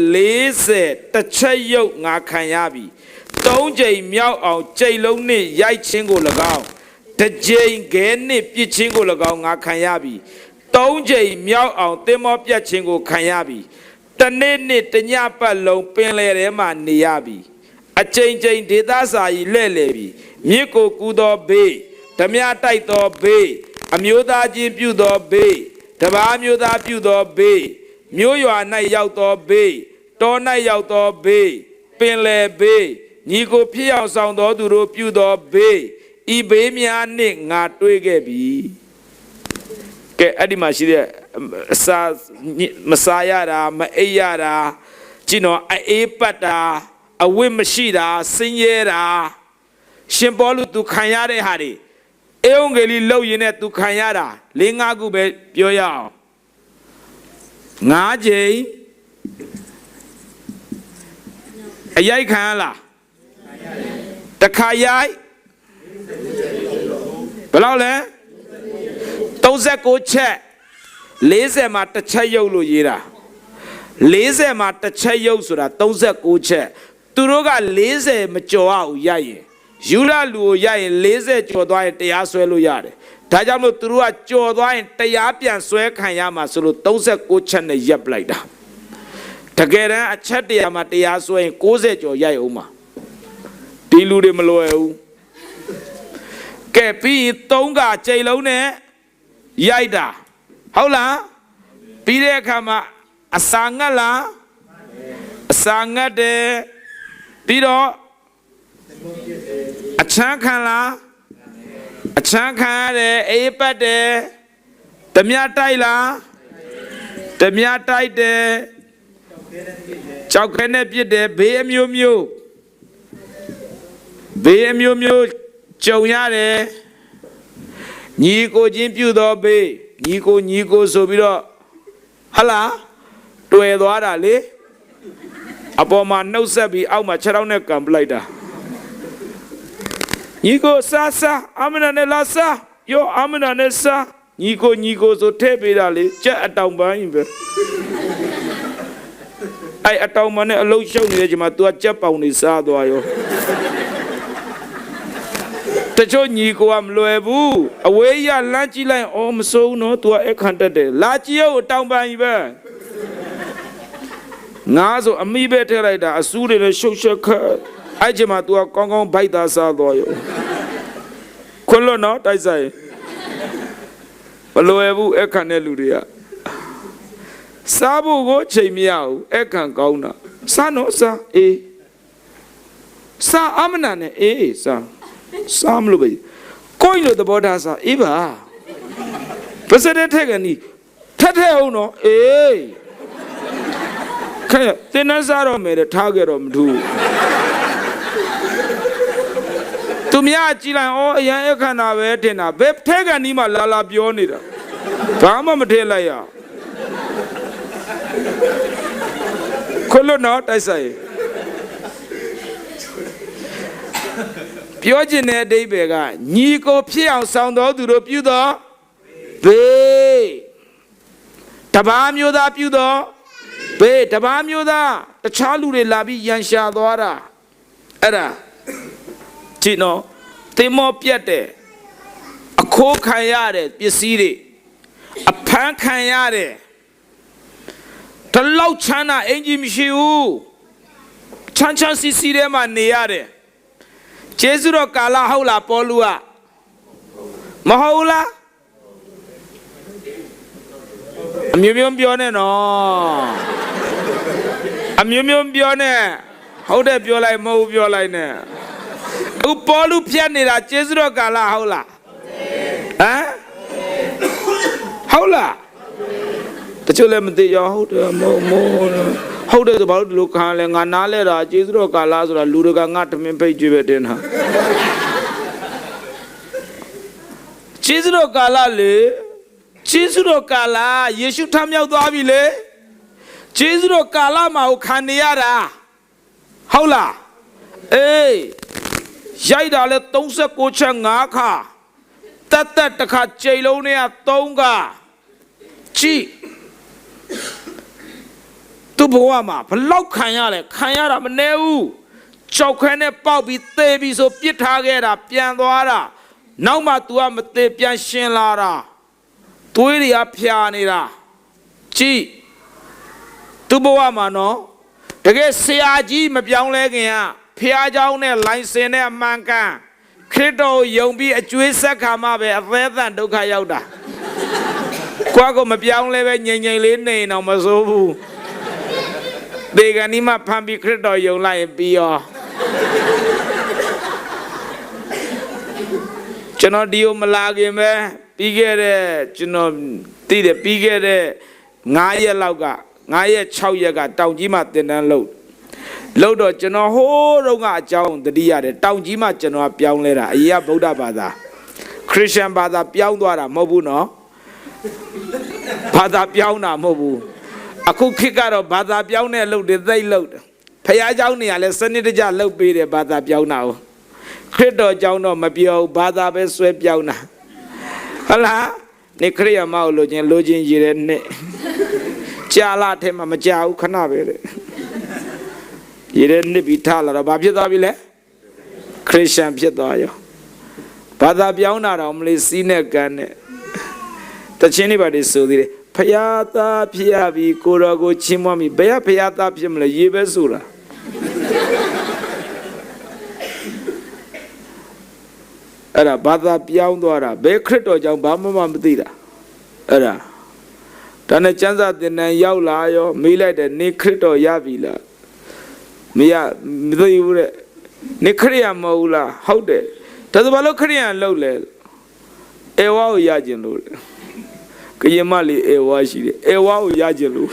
40တစ်ချက်ရုပ်ငါခံရပြီ3ကြိမ်မြောက်အောင်ကြိမ်လုံးနှင့်ရိုက်ခြင်းကို၎င်းတစ်ကြိမ်ခဲနှင့်ပြစ်ခြင်းကို၎င်းငါခံရပြီ3ကြိမ်မြောက်အောင်သင်္ဘောပြတ်ခြင်းကိုခံရပြီ တနေ့နေ့တညပတ်လုံးပင်လယ်ထဲမှာနေရပြီအချိန်ချင်းဒေသစာကြီးလဲ့လေပြီမြစ်ကိုကူးသောဘေးဓမြတိုက်သောဘေးအမျိုးသားချင်းပြုသောဘေးတပါးမျိုးသားပြုသောဘေးမျိုးရွာ၌ရောက်သောဘေးတော၌ရောက်သောဘေးပင်လယ်ဘေးညီကိုဖြစ်အောင်ဆောင်သောသူတို့ပြုသောဘေးဤဘေးများနှင့်ငါတွေ့ခဲ့ပြီကဲအဲ့ဒီမှာရှိတဲ့အစာမစားရတာမအိပ်ရတာကြည့်နော်အေးပတ်တာအဝတ်မရှိတာဆင်းရဲတာရှင်ပေါလုသူခံရတဲ့ဟာတွေအေဝံဂေလိလောက်ရင်နဲ့သူခံရတာ၄-၅ခုပဲပြောရအောင်၅ချိန်အရိုက်ခံရလားတခါရိုက်ဘယ်လောက်လဲ39ချက်40မှာတစ်ချက်ရုပ်လို့ရေးတာ40မှာတစ်ချက်ရုပ်ဆိုတာ39ချက်သူတို့က40မကျော်အောင်ရိုက်ရင်ယူရလူကိုရိုက်ရင်40ကျော်သွားရင်တရားဆွဲလို့ရတယ်ဒါကြောင့်မို့သူတို့ကကျော်သွားရင်တရားပြန်ဆွဲခံရမှာဆိုလို့39ချက်နဲ့ရပ်ပလိုက်တာတကယ်တမ်းအချက်တရားမှာတရားဆွဲရင်60ကျော်ရိုက်အောင်မှာဒီလူတွေမလွယ်ဘူးကဲပြီး3ကကြိမ်လုံးနဲ့ရိုက်တာဟုတ်လားပြီးတဲ့အခါမှာအစာငတ်လားအစာငတ်တယ်ပြီးတော့အချမ်းခံလားအချမ်းခံရတယ်အေးပတ်တယ်ဓမြတိုက်လားဓမြတိုက်တယ်ကြောက်ခဲနဲ့ပြစ်တယ်ဘေးအမျိုးမျိုးကြုံရတယ်ညီကိုချင်းပြုတော်ဘေးညီကိုဆိုပြီးတော့ဟလာတွေ့သွားတာလေအပေါ်မှာနှုတ်ဆက်ပြီးအောက်မှာခြေထောက်နဲ့ကန်ပလိုက်တာညီကိုစားအမနာနဲ့လာစားယောအမနာနဲ့စားညီကိုဆိုထည့်ပေးတာလေကြက်အတောင်ပန်းပဲအဲ့အတောင်ပန်းနဲ့အလုံးရှုပ်နေတဲ့ချိန်မှာ तू ကကြက်ပေါင်နေစားသွားရောတချို့ညီကိုကမလွယ်ဘူးအဝေးရလမ်းကြည့်လိုက်အော်မစိုးဘူးနော် तू ကအခန့်တက်တယ်လာကြည့်အောင်တောင်ပန်းကြီးပဲငါဆိုအမိပဲထည့်လိုက်တာအဆူးတွေနဲ့ရှုပ်ရှက်ခတ်အဲ့ချိန်မှာ तू ကကောင်းကောင်းဗိုက်သားစားသွားရောခွလို့နော်တိုက်ဆိုင်မလွယ်ဘူးအခန့်တဲ့လူတွေကစားဖို့ကိုချိန်မရဘူးအခန့်ကောင်းတာစားနော်စားအေးစားအမနာနဲ့အေးစားမလို့ပဲကိုင်းလို့သဘောထားစားအေးပါပါစတဲ့ထက်ကနေထက်အောင်နော်အေးခဲတင်းနှစားတော့မယ်ထားခဲ့တော့မထူးသူများကြည့်လိုက်ဩအရန်အခန္ဓာပဲတင်တာဘယ်ထက်ကနေမှလာပြောနေတာဘာမှမထည့်လိုက်ရခွလို့နော်တိုက်ဆိုင်ပြောချင်တဲ့အဓိပ္ပာယ်ကညီကိုဖြစ်အောင်ဆောင်တော်သူတို့ပြုတော်ဘေးတပါးမျိုးသားပြုတော်ဘေးတပါးမျိုးသားတခြားလူတွေလာပြီးရန်ရှာသွားတာအဲ့ဒါကြည့်နော်သင်္ဘောပြတ်တယ်အခိုးခံရတဲ့ပစ္စည်းတွေအဖမ်းခံရတယ်တလောက်ချမ်းသာအင်ကြီးမရှိဘူးချမ်းစီထဲမှာနေရတယ်ကျေးဇူးတော်ကာလဟုတ်လားပေါလုကမဟုတ်လားအမျိုးပြောနေနော်အမျိုးပြောနေဟုတ်တယ်ပြောလိုက်မဟုတ်ပြောလိုက်နဲ့အခုပေါလုဖြတ်နေတာကျေးဇူးတော်ကာလဟုတ်လားဟမ်ဟုတ်လားတချို့လည်းမသိကြဟုတ်တယ်မဟုတ်တယ်ဆိုဘာလို့ဒီလိုခံလဲငါနားလဲတာကျေးဇူးတော်ကာလဆိုတာလူတွေကငါတမင်ဖိတ်ကြွေးပဲတင်တာကျေးဇူးတော်ကာလလေကျေးဇူးတော်ကာလယေရှုထမြောက်သွားပြီလေကျေးဇူးတော်ကာလမှာကိုခံနေရတာဟုတ်လားအေးရိုက်တာလဲ39ချက်5ခါတက်တစ်ခါကြိမ်လုံးနဲ့3ခါကြည့်သူ့ဘဝမှာဘလောက်ခံရလဲခံရတာမနေဘူးကြောက်ခဲနဲ့ပေါက်ပြီးသေပြီးဆိုပြစ်ထားခဲ့တာပြန်သွားတာနောက်မှ तू ကမသေးပြန်ရှင်လာတာသွေးတွေကဖြာနေတာကြည့် သူဘဝမှာနော်တကယ်ဆရာကြီးမပြောင်းလဲခင်ကဖျားเจ้าနဲ့လိုင်စင်နဲ့အမှန်ကန်ခရစ်တော်ယုံပြီးအကျွေးဆက်ခါမှပဲအသေးအံဒုက္ခရောက်တာကိုယ့်ကိုမပြောင်းလဲပဲငြိမ်ငြိမ်လေးနေတော့မစိုးဘူးဒီကနေ့မှဖန်ပြီးခရစ်တော်ယုံလိုက်ပြီးရောကျွန်တော်ဒီကိုမလာခင်ပဲပြီးခဲ့တဲ့ကျွန်တော်သိတယ်ပြီးခဲ့တဲ့9 ရက်လောက်က9 ရက်6 ရက်ကတောင်ကြီးမှာတင်တန်းလို့တော့ကျွန်တော်ဟိုးတော့ကအကြောင်းတတိရတယ်တောင်ကြီးမှာကျွန်တော်ပြောင်းလဲတာအရင်ကဗုဒ္ဓဘာသာခရစ်ယာန်ဘာသာပြောင်းသွားတာမဟုတ်ဘူးနော်ဘာသာပြောင်းတာမဟုတ်ဘူးအခုခေတ်ကတော့ဘာသာပြောင်းတဲ့အလုပ်တွေသိလို့ဖခင်เจ้าနေရလဲစနစ်တကျလုပ်ပေးတယ်ဘာသာပြောင်းတာကိုခရစ်တော်ကြောင့်တော့မပြောဘူးဘာသာပဲဆွဲပြောင်းတာဟုတ်လားနေခရစ်ယာန်မဟုတ်လို့ချင်းရည်တဲ့နဲ့ကြာလာထဲမှာမကြာဘူးခဏပဲတဲ့ရည်တဲ့နှစ်ပြီးထားလာတော့ဘာဖြစ်သွားပြီလဲခရစ်ယာန်ဖြစ်သွားရောဘာသာပြောင်းတာတော့မလေးစီးနဲ့ကန်နဲ့တခြင်းတွေပါတွေဆိုသေးတယ်ဖယားသားဖြစ်ရပြီကိုတော်ကိုချီးမွမ်းပြီဘယ်ကဖယားသားဖြစ်မလဲရေပဲဆိုတာအဲ့ဒါဘာသာပြောင်းသွားတာဘယ်ခရစ်တော်ကြောင့်ဘာမှမသိတာအဲ့ဒါဒါနဲ့ကျမ်းစာသင်တန်းရောက်လာရောမေးလိုက်တယ်နေခရစ်တော်ရပြီလားမသိဘူးတဲ့နေခရစ်ယာန်မဟုတ်လားဟုတ်တယ်ဒါဆိုဘာလို့ခရစ်ယာန်လုပ်လဲအေဝါကိုရခြင်းလို့ကရင်မလေးအေဝါရှိတယ်အေဝါကိုရခြင်းလို့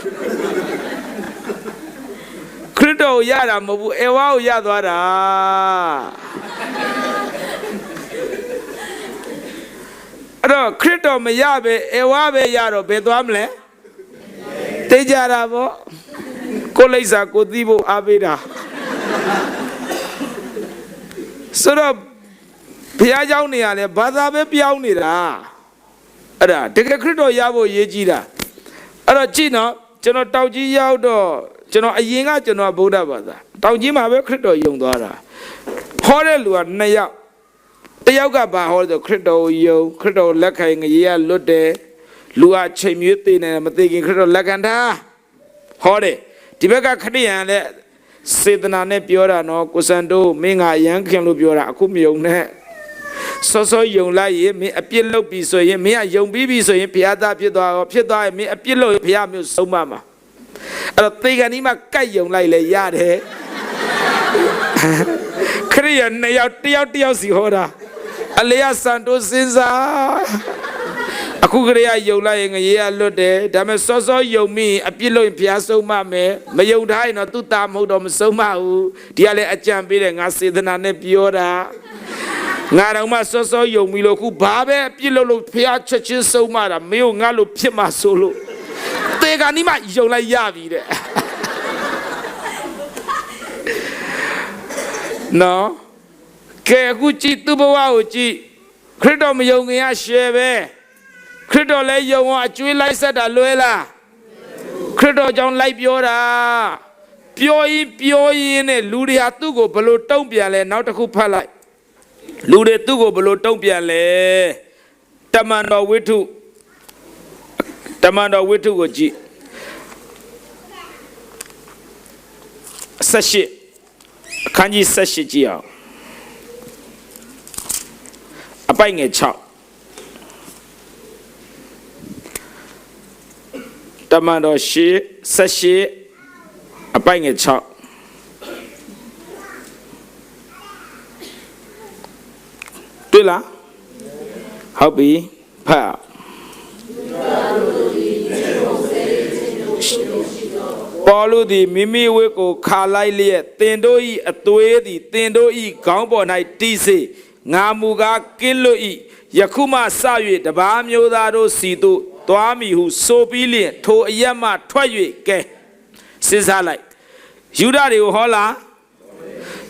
ခရစ်တော်ကိုရတာမဟုတ်ဘူးအေဝါကိုရသွားတာအဲ့တော့ခရစ်တော်မရပဲအေဝါပဲရတော့ဘယ်သွားမလဲသိကြတာပေါ့ကိုလိပ်စာကိုသိဖို့အားပေးတာဆိုတော့ဘုရားเจ้าနေရလဲဘာသာပဲပြောင်းနေတာအဲ့ဒါတကယ်ခရစ်တော်ရဖို့ရေးကြည့်တာအဲ့တော့ကြည့်နော်ကျွန်တော်တောင်ကြီးရောက်တော့ကျွန်တော်အရင်ကကျွန်တော်ဗုဒ္ဓဘာသာတောင်ကြီးမှာပဲခရစ်တော်ယုံသွားတာဟောတဲ့လူက2 ယောက်တယောက်ကဘာဟောဆိုခရစ်တော်ယုံခရစ်တော်လက်ခံငရေကလွတ်တယ်လူကချိန်မြွေးသိနေမသိခင်ခရစ်တော်လက်ခံတာဟောတယ်ဒီဘက်ကခရစ်ယာန်လည်းစေတနာနဲ့ပြောတာနော်ကိုစံတို့မင်းကရမ်းခင်လို့ပြောတာအခုမယုံနဲ့စောယုံလိုက်ရင်မင်းအပြစ်လုပ်ပြီဆိုရင်မင်းကယုံပြီးပြီဆိုရင်ဘုရားသားဖြစ်သွားရောဖြစ်သွားရင်မင်းအပြစ်လုပ်ရင်ဘုရားမျိုးဆုံးမမှာအဲ့တော့သေကန်ဒီမှာကတ်ယုံလိုက်လေရတယ်ခရစ်ယာန်2 ယောက်တယောက်စီဟောတာအလေယစံတိုစင်စားအခုခရစ်ယာန်ယုံလိုက်ရင်ငရေကလွတ်တယ်ဒါပေမဲ့စောယုံမိအပြစ်လုပ်ရင်ဘုရားဆုံးမမယ်မယုံထားရင်တော့သူ့သားမဟုတ်တော့မဆုံးမဘူးဒီကလည်းအကြံပေးတယ်ငါစေတနာနဲ့ပြောတာငါတော့မှစောယုံပြီလို့ခုဘာပဲအပြစ်လုပ်လို့ဘုရားချက်ချင်းဆုံးမတာမင်းကိုငါလို့ဖြစ်မှာဆိုလို့တေကနီးမှယုံလိုက်ရပြီတဲ့နော်ကဲအခုကြည့်သူ့ဘဝကိုကြည့်ခရစ်တော်မယုံခင်ကရှယ်ပဲခရစ်တော်လည်းယုံအောင်အကျွေးလိုက်ဆက်တာလွဲလားခရစ်တော်ကြောင့်လိုက်ပြောတာပြောရင်နဲ့လူတွေဟာသူ့ကိုဘလို့တုံ့ပြန်လဲနောက်တစ်ခုဖတ်လိုက်လူတွေသူ့ကိုဘလို့တုံ့ပြန်လဲတမန်တော်ဝိတ္ထုကိုကြည့်18အခန်းကြီး18ကြည့်အောင်အပိုင်ငယ်6တမန်တော်18အပိုင်ငယ်6တွေ့လားဟုတ်ပြီဖတ်ပေါလုသည်မိမိဝတ်ကိုခါလိုက်လျက်တင်တို့၏အသွေးသည်တင်တို့၏ခေါင်းပေါ်၌တီးစေငါမူကားကင်းလွတ်၏ယခုမှစ၍တပါးမျိုးသားတို့စီတို့သွားမည်ဟုဆိုပြီးလျင်ထိုအရက်မှထွက်၍ကဲစဉ်းစားလိုက်ယူဒတွေကိုဟောလား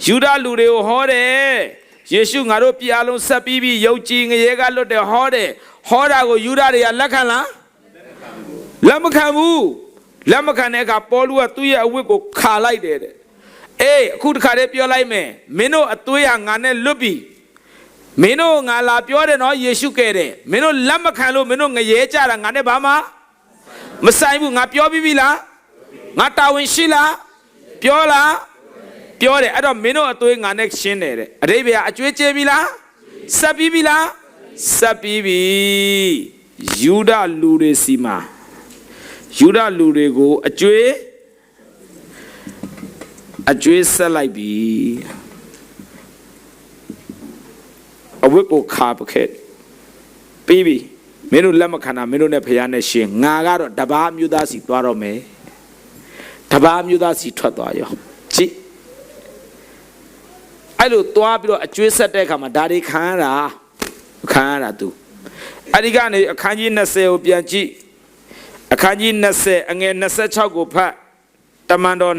ယူဒလူတွေကိုဟောတယ်ယေရှုငါတို့ပြည်အလုံးဆက်ပြီးယုံကြည်ငရေကလွတ်တယ်ဟောတယ်ဟောတာကိုယူဒတွေကလက်ခံလားလက်မခံဘူးလက်မခံတဲ့အခါပေါလုကသူ့ရဲ့အဝတ်ကိုခါလိုက်တယ်တဲ့အေးအခုတခါတည်းပြောလိုက်မယ်မင်းတို့အသွေးဟာငါနဲ့လွတ်ပြီမင်းတို့ငါလာပြောတယ်နော်ယေရှုကဲတယ်မင်းတို့လက်မခံလို့မင်းတို့ငရဲကြတာငါနဲ့ဘာမှမဆိုင်ဘူးငါပြောပြီးပြီလား ငါတာဝန်ရှိလားပြောလားပြောတယ်အဲ့တော့မင်းတို့အသွေးငါနဲ့ရှင်းတယ်တဲ့အတိပ္ပယ်အကျွေးကျေပြီလားဆက်ပြီးပြီလားဆက်ပြီးပြီယူဒလူတွေစီမှာယူဒလူတွေကိုအကျွေးဆက်လိုက်ပြီအဝတ်ကိုခါပခဲ့ပြီးပြီမင်းတို့လက်မခံတာမင်းတို့နဲ့ဖယားနဲ့ရှင်ငါကတော့တပါးမျိုးသားစီသွားတော့မယ်တပါးမျိုးသားစီထွက်သွားရောကြည့်အဲ့လိုသွားပြီးတော့အကျွေးဆက်တဲ့အခါမှာဒါတွေခံရတာသူအဲ့ဒီကနေအခန်းကြီး20ကိုပြန်ကြည့်အခန်းကြီး20အငယ်26ကိုဖတ်တမန်တော်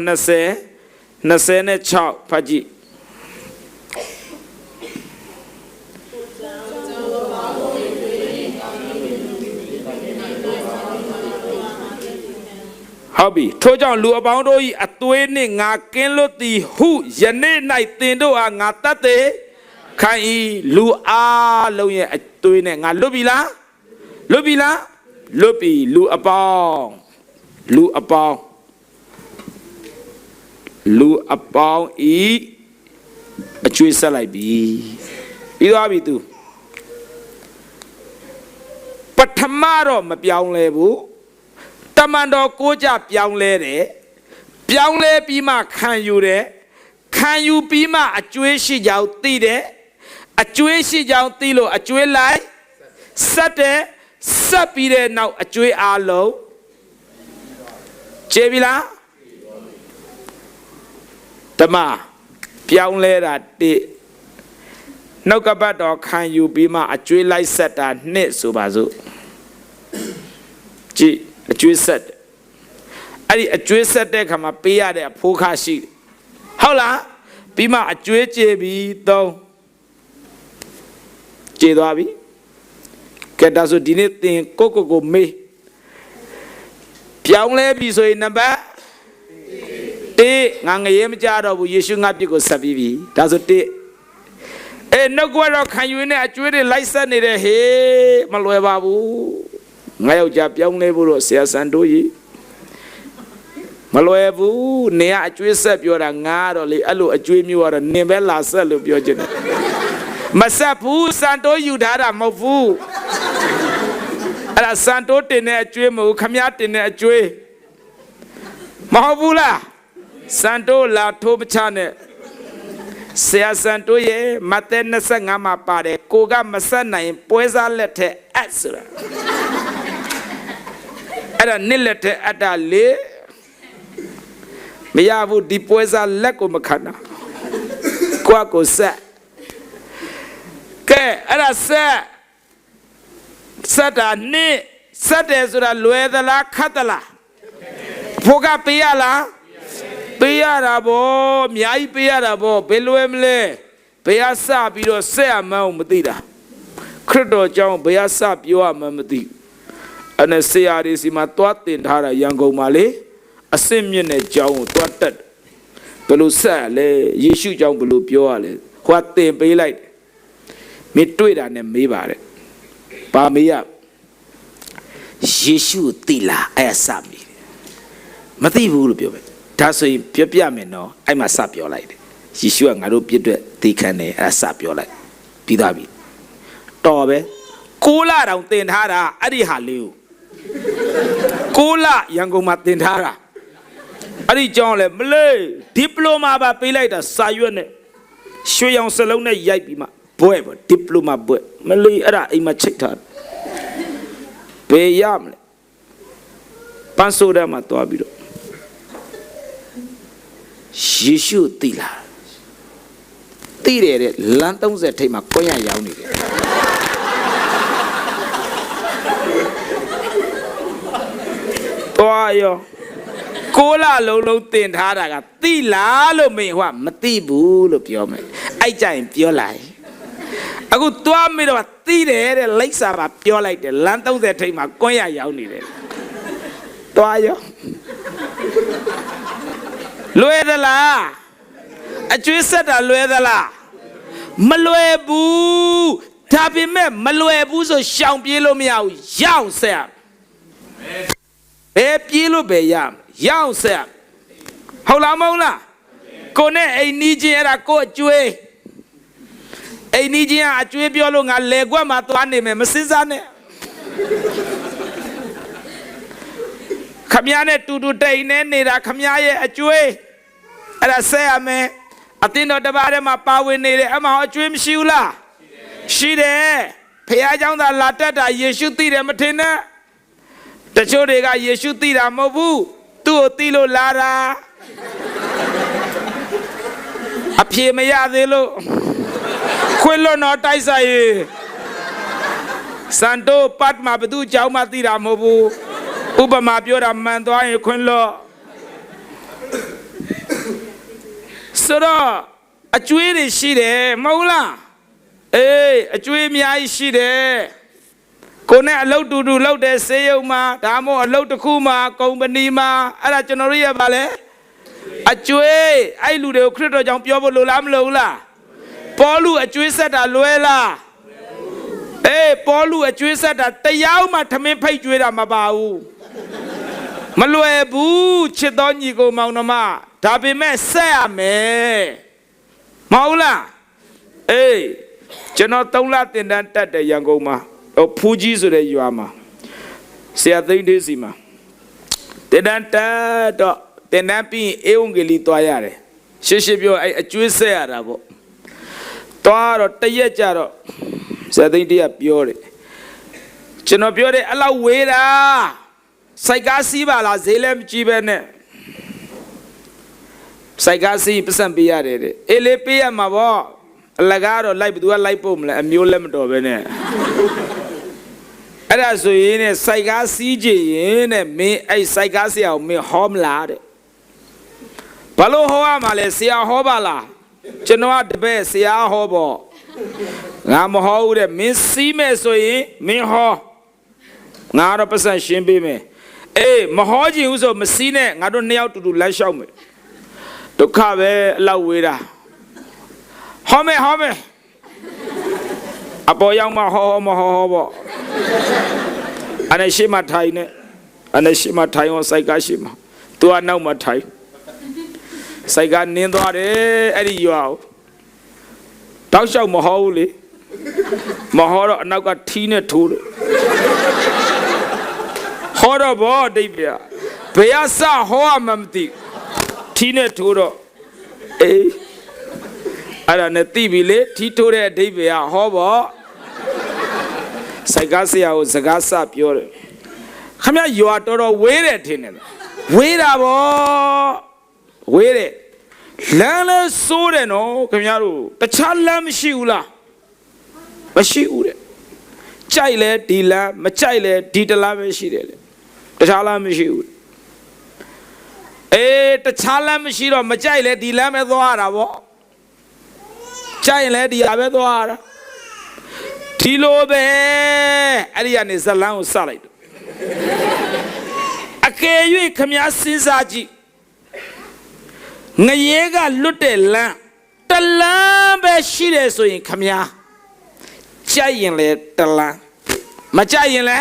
26ဖတ်ကြည့်ဟုတ်ပြီထို့ကြောင့်လူအပေါင်းတို့၏အသွေးနှင့်ငါကင်းလွတ်သည်ဟုယနေ့၌သင်တို့အားငါတတ်သည်ခံ၏လူအားလုံးရဲ့အသွေးနဲ့ငါလွတ်ပြီလားလွတ်ပြီလူအပေါင်းဤအကျွေးဆက်လိုက်ပြီပြီးသွားပြီသူပထမတော့မပြောင်းလဲဘူးတမန်တော်ကိုကြပြောင်းလဲတယ်ပြောင်းလဲပြီးမှခံယူတယ်ခံယူပြီးမှအကျွေးရှိကြောင်းသိတယ်အကျွေးရှိကြောင်းသိလို့အကျွေးလိုက်ဆက်တယ်ဆက်ပြီးတဲ့နောက်အကျွေးအားလုံးကျေပြီလားတမပြောင်းလဲတာတိနှုတ်ကပတ်တော်ခံယူပြီးမှအကျွေးလိုက်ဆက်တာနှစ်ဆိုပါစို့ကြည့်အကျွေးဆက်အဲ့ဒီအကျွေးဆက်တဲ့ခါမှာပေးရတဲ့အဖိုးခရှိဟုတ်လားပြီးမှအကျွေးကျေပြီးသုံးကျေသွားပြီကဲဒါဆိုဒီနေ့သင်ကိုမေးပြောင်းလဲပြီဆိုရင်နံပါတ်1ငါငရဲမကြတော့ဘူးယေရှုငါပြစ်ကိုဆက်ပြီးပြီဒါဆို1နှုတ်ကတော့ခံယူနေအကျွေးတွေလိုက်ဆက်နေတယ်ဟေးမလွယ်ပါဘူးငါယောက်ျားပြောင်းလဲဖို့တော့ဆရာစံတို့ကြီးမလွယ်ဘူးနေကအကျွေးဆက်ပြောတာငါတော့လေအဲ့လိုအကျွေးမျိုးကတော့နင်ပဲလာဆက်လို့ပြောချင်တယ်မဆက်ဘူးစံတို့ယူထားတာမဟုတ်ဘူးအဲ့ဒါစံတို့တင်တဲ့အကျွေးမဟုတ်ခမည်းတင်တဲ့အကျွေးမဟုတ်ဘူးလားစံတို့လာထိုးပချနဲ့ဆရာစံတို့ရဲ့မဿဲ25မှာပါတယ်ကိုကမဆက်နိုင်ပွဲစားလက်ထက်အပ်ဆိုတာအဲ့ဒါနှစ်လက်ထက်အပ်တာလေမရဘူးဒီပွဲစားလက်ကိုမခံတာကိုဆက်ကဲအဲ့ဒါဆက်တာနှစ်ဆက်တယ်ဆိုတာလွယ်သလားခတ်သလားဖို့ကပေးရလားပေးရတာဗောအများကြီးပေးရတာဗောဘယ်လွယ်မလဲဘယ်အစပြီးတော့ဆက်ရမှန်းမသိတာခရစ်တော်ကြောင့်ဘယ်အစပြောရမှန်းမသိအဲ့နဲ့ဆရာတွေစီမှာသွားတင်ထားတာရန်ကုန်မှာလေအစင့်မြင့်တဲ့ကြောင်းကိုသွားတက်ဘယ်လိုဆက်လဲယေရှုကြောင့်ဘယ်လိုပြောရလဲဟိုကတင်ပေးလိုက်မင်းတွေ့တာနဲ့မေးပါတယ်ပါမေးရယေရှုသိလားအဲ့အစမေးမသိဘူးလို့ပြောပဲဒါဆိုရင်ပြမယ်နော်အဲ့မှာစပြောလိုက်တယ်ယေရှုကငါတို့ပြည့်တဲ့သိခံတယ်အဲ့စပြောလိုက်ပြီးသားပြီတော်ပဲ6လတောင်တင်ထားတာအဲ့ဒီဟာလေးကို6လရန်ကုန်မှာတင်ထားတာအဲ့ဒီကြောင်းလဲမလေးဒီပလိုမာပါပေးလိုက်တာစာရွက်နဲ့ရွှေရောင်စလုံးနဲ့ရိုက်ပြီးမှဘွဲ့ပေါ့ဒီပလိုမာဘွဲ့မလေးအဲ့ဒါအိမ်မှာချိတ်ထားဘယ်ရမလဲပန်းဆိုးတဲ့မှာတွားပြီးတော့ယေရှုသိလားသိတယ်တဲ့လမ်း30ထိပ်မှာကိုရရောင်းနေတယ်တွားရော6လလုံးတင်ထားတာကသိလားလို့မင်းဟိုကမသိဘူးလို့ပြောမယ်အဲ့ကြရင်ပြောလိုက်အခုတွားမိတော့သိတယ်တဲ့လိပ်စာပါပြောလိုက်တယ်လမ်း30ထိပ်မှာကိုရရောင်းနေတယ်တွားရောလွယ်သလားအကျွေးဆက်တာလွယ်သလားမလွယ်ဘူးဒါပေမဲ့မလွယ်ဘူးဆိုရှောင်ပြေးလို့မရဘူးရောက်ဆက်ဘယ်ပြေးလို့ပဲရ ရောင်းဆက်ဟုတ်လားမဟုတ်လားကိုနဲ့အိမ်နီးချင်းအဲ့ဒါကိုအကျွေးအိမ်နီးချင်းကအကျွေးပြောလို့ငါလေကွက်မှာသွားနေမယ်မစင်စားနဲ့ခမရနဲ့တူတူတိတ်နေနေတာခမရရဲ့အကျွေးအဲ့ဒါဆက်ရမယ်အတင်းတော်တပါးထဲမှာပါဝင်နေတယ်အမှအကျွေးမရှိဘူးလားရှိတယ်ဖခင်เจ้าသာလာတက်တာယေရှုသိတယ်မထင်နဲ့တချို့တွေကယေရှုသိတာမဟုတ်ဘူးသူ့ကိုသိလို့လာတာအဖြေမရသေးလို့ခွင့်လွတ်တော့တိုက်ဆိုင်ရေစန်တိုပတ်မှာဘသူเจ้าမှသိတာမဟုတ်ဘူးဥပမာပြောတာမှန်သွားရင်ခွင့်လွတ်ဆိုတော့အကျွေးတွေရှိတယ်မဟုတ်လားအေးအကျွေးအများကြီးရှိတယ်ကိုနဲ့အလုပ်တူတူလုပ်တယ်ဆေးရုံမှာဒါမှမဟုတ်အလုပ်တစ်ခုမှာကုမ္ပဏီမှာအဲ့ဒါကျွန်တော်တို့ရပါလေအကျွေးအဲ့လူတွေကိုခရစ်တော်ကြောင့်ပြောဖို့လိုလားမလိုဘူးလားပေါလုအကျွေးဆက်တာလွဲလားအေးပေါလုအကျွေးဆက်တာတရားမှထမင်းဖိတ်ကျွေးတာမပါဘူးမလွယ်ဘူးချစ်တော်ညီကိုမောင်နှမဒါပေမဲ့ဆက်ရမယ်မဟုတ်လားအေးကျွန်တော်3လတင်တန်းတက်တယ်ရန်ကုန်မှာဖူးကြီးဆိုတဲ့ရွာမှာဆရာသိန်းသေးစီမှာတင်တန်းတက်တော့တင်တန်းပြီးအေဝံဂေလိသွားရတယ်ရှေ့ပြောအဲ့အကျွေးဆက်ရတာပေါ့သွားတော့တရက်ကြတော့ဆရာသိန်းတည်းကပြောတယ်ကျွန်တော်ပြောတယ်အဲ့လောက်ဝေးတာစိုက်ကားစီးပါလားဈေးလည်းမကြည့်ပဲနဲ့စိုက်ကားစီးပတ်စံပေးရတယ်တဲ့အေးလေးပေးရမှာပေါ့အလကားတော့လိုက်ဘသူကလိုက်ပို့မလဲအမျိုးလည်းမတော်ပဲနဲ့အဲ့ဒါဆိုရင်နဲ့စိုက်ကားစီးကြရင်နဲ့မင်းအဲ့စိုက်ကားဆရာကိုမင်းဟောမလားတဲ့ဘာလို့ဟောရမှာလဲဆရာဟောပါလားကျွန်တော်ကတပည့်ဆရာဟောပေါ့ငါမဟောဘူးတဲ့မင်းစီးမယ်ဆိုရင်မင်းဟောငါတော့ပတ်စံရှင်းပေးမယ်အေးမဟောချင်ဘူးဆိုမစီးနဲ့ငါတို့နှစ်ယောက်တူတူလမ်းလျှောက်မယ်ဒုက္ခပဲအလောက်ဝေးတာဟောမယ်အပေါ်ရောက်မှဟောပေါ့အဲ့ရှိမှထိုင်နဲ့အဲ့ရှိမှထိုင်အောင်စိုက်ကားရှိမှသူကနောက်မှထိုင်စိုက်ကားနင်းသွားတယ်အဲ့ဒီရွာကိုတောက်လျှောက်မဟောဘူးလေမဟောတော့အနောက်ကထီးနဲ့ထိုးတယ်ဟောတော့ဘောအတိတ်ပြဘယ်အစဟောမှမသိထီးနဲ့ထိုးတော့အေးအဲ့ဒါနဲ့သိပြီလေထီးထိုးတဲ့အတိတ်ပြဟောပေါ့စိုက်ကားဆရာကိုစကားစပြောတယ်ခမရွာတော်တော်ဝေးတယ်ထင်တယ်ဝေးတာပေါ့ဝေးတယ်လမ်းလဲစိုးတယ်နော်ခင်ဗျားတို့တခြားလမ်းမရှိဘူးလားမရှိဘူးတဲ့ကြိုက်လဲဒီလမ်းမကြိုက်လဲဒီတလားပဲရှိတယ်လေတခြားလမ်းမရှိဘူးအေးတခြားလမ်းမရှိတော့မကြိုက်လဲဒီလမ်းပဲသွားရတာပေါ့ကြိုက်ရင်လဲဒီဟာပဲသွားရတာဒီလိုပဲအဲ့ဒီကနေဇလန်းကိုစလိုက်တော့အကယ်၍ခမည်းစဉ်းစားကြည့်ငရဲကလွတ်တဲ့လမ်းတလမ်းပဲရှိတယ်ဆိုရင်ခမည်းကြိုက်ရင်လဲတလမ်းမကြိုက်ရင်လဲ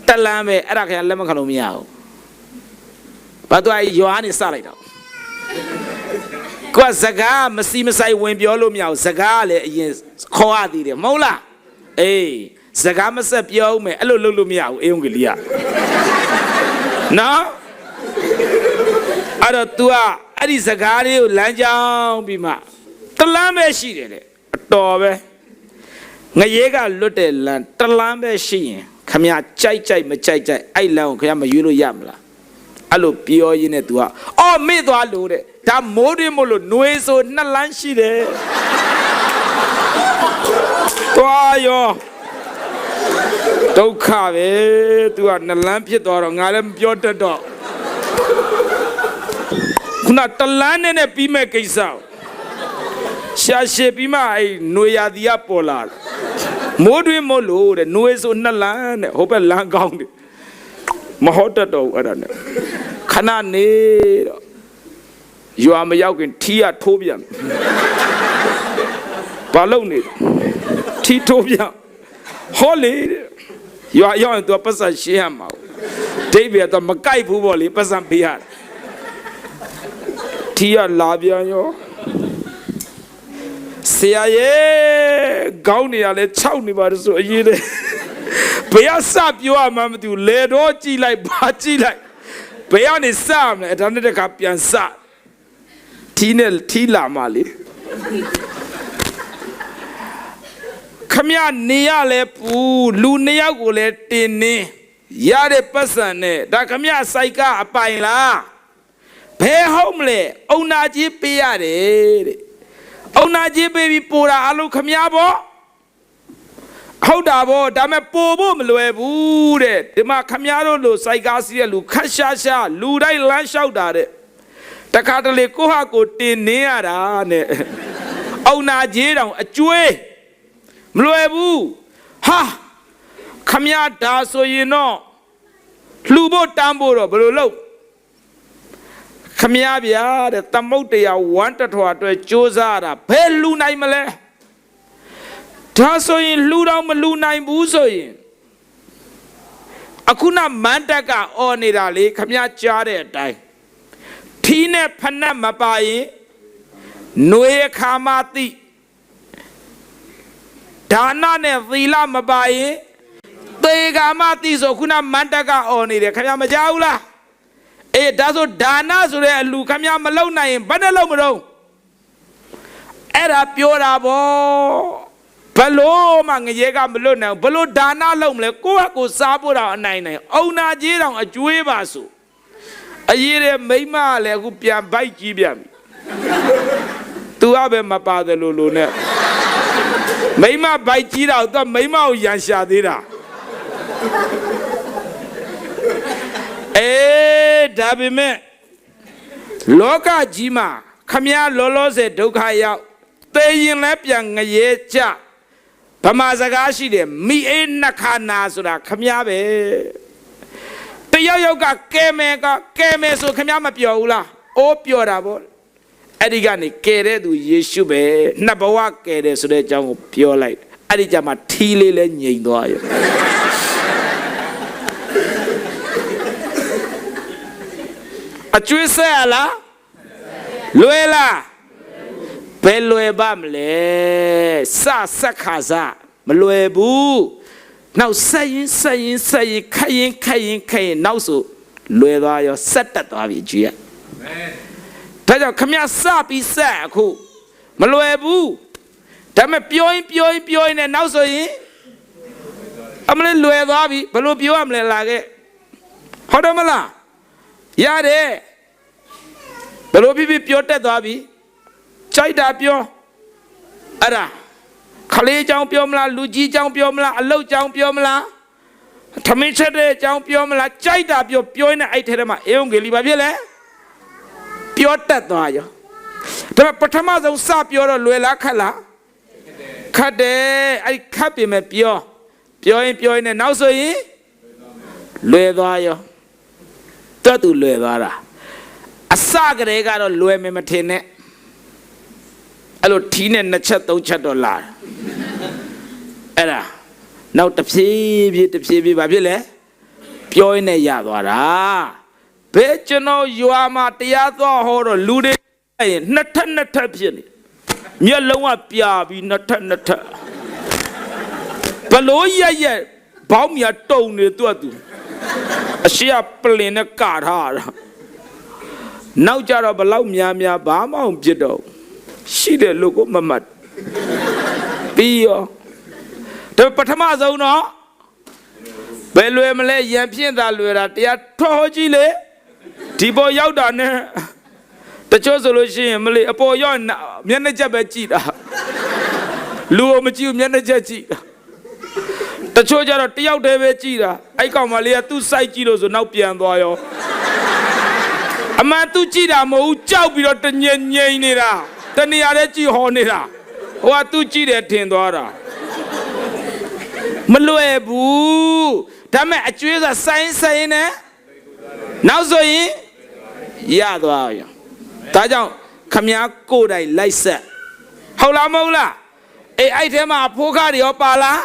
တလမ်းပဲအဲ့ဒါခမည်းလက်မခံလို့မရဘူးဘာတော့ရွာနေစလိုက်တော့ကိုယ်စကားမစီမဆိုင်ဝင်ပြောလို့မရဘူးစကားလည်းအရင်ခေါ်ရသေးတယ်မဟုတ်လားအေးစကားမဆက်ပြောဦးမယ်အဲ့လိုလုပ်လို့မရဘူးအေးုံကလေးကနော်အဲ့တော့ तू อ่ะအဲ့ဒီစကားလေးကိုလမ်းကြောင်းပြီးမှတလမ်းပဲရှိတယ်လေအတော်ပဲငရဲကလွတ်တဲ့လမ်းတလမ်းပဲရှိရင်ခမရကြိုက်မကြိုက်အဲ့လမ်းကိုခမရမရွေးလို့ရမလားအဲ့လိုပြောရင်းနဲ့ तू อ่ะအော်မေ့သွားလို့တဲ့ဒါမိုးတွင်းမို့လို့ຫນွေဆို2လမ်းရှိတယ်သွားရောဒုက္ခပဲ तू อ่ะ2လမ်းဖြစ်သွားတော့ငါလည်းမပြောတတ်တော့ခုနတလန်းနဲ့ပြီးမဲ့ကိစ္စရှာရှည်ပြီးမှအဲ့ຫນွေရာသီကပေါ်လာမိုးတွင်းမို့လို့တဲ့ຫນွေဆို2လမ်းတဲ့ဟိုဘက်လမ်းကောင်းတယ်မဟုတ်တတ်တော့အဲ့ဒါနဲ့ခဏနေတော့ရွာမရောက်ခင်ထီးရထိုးပြန်ဘာလုပ်နေထီးထိုးပြန်ဟောလေရွာရောက်ရင် तू ပတ်စံရှင်းရမှာ ဒိဗေတော့မကြိုက်ဘူးပေါ့လေပတ်စံပေးရတယ်ထီရလာပြန်ရောဆရာရဲ့ခေါင်းနေရလဲ6နေပါတယ်ဆိုအရေးတယ်ဘယ်ကစပြောရမှမသိဘူးလေတော့ကြည့်လိုက်ဘာကြည့်လိုက်ဘယ်ကနေစမလဲဒါနဲ့တခါပြန်စထီလာမှလေခမရနေရလဲပူလူ2ယောက်ကိုလဲတင်နေရတဲ့ပတ်စံနဲ့ဒါခမရစိုက်ကအပိုင်လားဘယ်ဟုတ်မလဲအုံနာကြီးပေးရတယ်တဲ့အုံနာကြီးပေးပြီးပိုတာအလုံးခမရပေါ့ဟုတ်တာဗောဒါမဲ့ပို့ဖို့မလွယ်ဘူးတဲ့ဒီမှာခမရတို့လိုစိုက်ကားစီးတဲ့လူခက်ရှာလူတိုင်းလမ်းလျှောက်တာတဲ့တခါတလေကိုဟာကိုတင်နေရတာနဲ့အုံနာကြီးတောင်အကျွေးမလွယ်ဘူးဟာခမရဒါဆိုရင်တော့လှူဖို့တန်းဖို့တော့ဘယ်လိုလုပ်ခမရဗျာတဲ့သမုတ်တရားဝမ်းတထွာအတွက်ကြိုးစားတာဘယ်လှူနိုင်မလဲဒါဆိုရင်လှူတော့မလှူနိုင်ဘူးဆိုရင်အခုနမန်တက်ကအော်နေတာလေခမရကြားတဲ့အတိုင်းထီးနဲ့ဖနက်မပါရင်ຫນွေခါမသိဒါနနဲ့သီလမပါရင်သေကာမသိဆိုခုနမန်တက်ကအော်နေတယ်ခင်ဗျာမကြောက်ဘူးလားအေးဒါဆိုဒါနဆိုတဲ့အလူခင်ဗျာမလုံနိုင်ရင်ဘယ်နဲ့လုံမလို့အဲ့ဒါပြောတာဗောဘလို့မှငရဲကမလွတ်နိုင်ဘလို့ဒါနလုံမလဲကိုယ့်ဟာကိုယ်စားဖို့တော့အနိုင်နိုင်အုံနာကြီးတောင်အကျွေးပါဆိုအရေးတဲ့မိမလည်းအခုပြန်ဘိုက်ကြီးပြန်ပြီသူကပဲမပါတယ်လို့နဲ့မိမဘိုက်ကြီးတော့သူမိမကိုရန်ရှာသေးတာဒါပေမဲ့လောကကြီးမှာခမည်းလောလောဆယ်ဒုက္ခရောက်သေရင်လည်းပြန်ငရဲကြဗမာစကားရှိတယ်မိအေးနှခါနာဆိုတာခမည်းပဲတယောက်ယောက်ကကဲမဲဆိုခမည်းမပြောဘူးလားအိုးပြောတာပေါ့အဲ့ဒီကနေကယ်တဲ့သူယေရှုပဲနှစ်ဘဝကယ်တယ်ဆိုတဲ့အကြောင်းကိုပြောလိုက်အဲ့ဒီကြမှာထီးလေးလဲငြိမ်သွားရောအကျွေးဆက်ရလားလွယ်လားဘယ်လွယ်ပါမလဲဆက်ခါစားမလွယ်ဘူးနောက်ဆက်ရင်ခရင်နောက်ဆိုလွယ်သွားရောဆက်တက်သွားပြီကြည်ရဒါကြောင့်ခမရစပြီးဆက်အခုမလွယ်ဘူးဒါပေမဲ့ပြောရင်နဲ့နောက်ဆိုရင်အမလေးလွယ်သွားပြီဘယ်လိုပြောရမလဲလာခဲ့ဟုတ်တယ်မလားရတယ်ဘယ်လိုဖြစ်ပြောတက်သွားပြီကြိုက်တာပြောအဲ့ဒါခလေးကြောင်ပြောမလားလူကြီးကြောင်ပြောမလားအလုတ်ကြောင်ပြောမလားထမင်းချက်တဲ့ကြောင်ပြောမလားကြိုက်တာပြောရင်အဲ့ထဲထဲမှာအေုံဂေလီဘာဖြစ်လဲပြောတက်သွားရောဒါပေမဲ့ပထမဆုံးစပြောတော့လွယ်လားခက်လားခက်တယ်အဲ့ခက်ပြီမဲ့ပြောရင်နဲ့နောက်ဆိုရင်လွယ်သွားရောတော်သူလွယ်သွားတာအစကတည်းကတော့လွယ်မယ်မထင်နဲ့အဲ့လိုထီးနဲ့2ချက်3ချက်တော့လာအဲ့ဒါနောက်တစ်ဖြည်းဖြည်းဘာဖြစ်လဲပြောရင်နဲ့ရသွားတာဘယ်ကျွန်တော်ရွာမှာတရားသွားဟောတော့လူတွေရင်နှစ်ထပ်ဖြစ်နေမျက်လုံးကပြပြီးနှစ်ထပ်ဘလို့ရက်ဘောင်းမြတုံနေသူအရှိကပလင်နဲ့ကာထားတာနောက်ကြတော့ဘလောက်များဘာမှမဖြစ်တော့ရှိတယ်လို့ကိုမမှတ်ပြီးရောဒါပထမဆုံးတော့ဘယ်လွယ်မလဲရန်ဖြင့်သာလွယ်တာတရားထော်ကြည့်လေဒီပေါ်ရောက်တာနဲ့တချို့ဆိုလို့ရှိရင်မလေးအပေါ်ရောက်မျက်နှာချက်ပဲကြည့်တာလူကိုမကြည့်ဘူးမျက်နှာချက်ကြည့်တာတချို့ကြတော့တယောက်တည်းပဲကြည့်တာအဲ့ကောင်မလေးကသူ့စိုက်ကြည့်လို့ဆိုနောက်ပြန်သွားရောအမှန်သူကြည့်တာမဟုတ်ဘူးကြောက်ပြီးတော့တငြိမ်နေတာတနေရာတည်းကြည့်ဟောနေတာဟိုကသူကြည့်တယ်ထင်သွားတာမလွယ်ဘူးဒါမဲ့အကျွေးစားဆိုင်းနဲ့နောက်ဆိုရင်ရသွားရောဒါကြောင့်ခမည်းကိုယ်တိုင်လိုက်ဆက်ဟုတ်လားမဟုတ်လားအေးအဲ့ထဲမှာအဖိုးကားတွေရောပါလား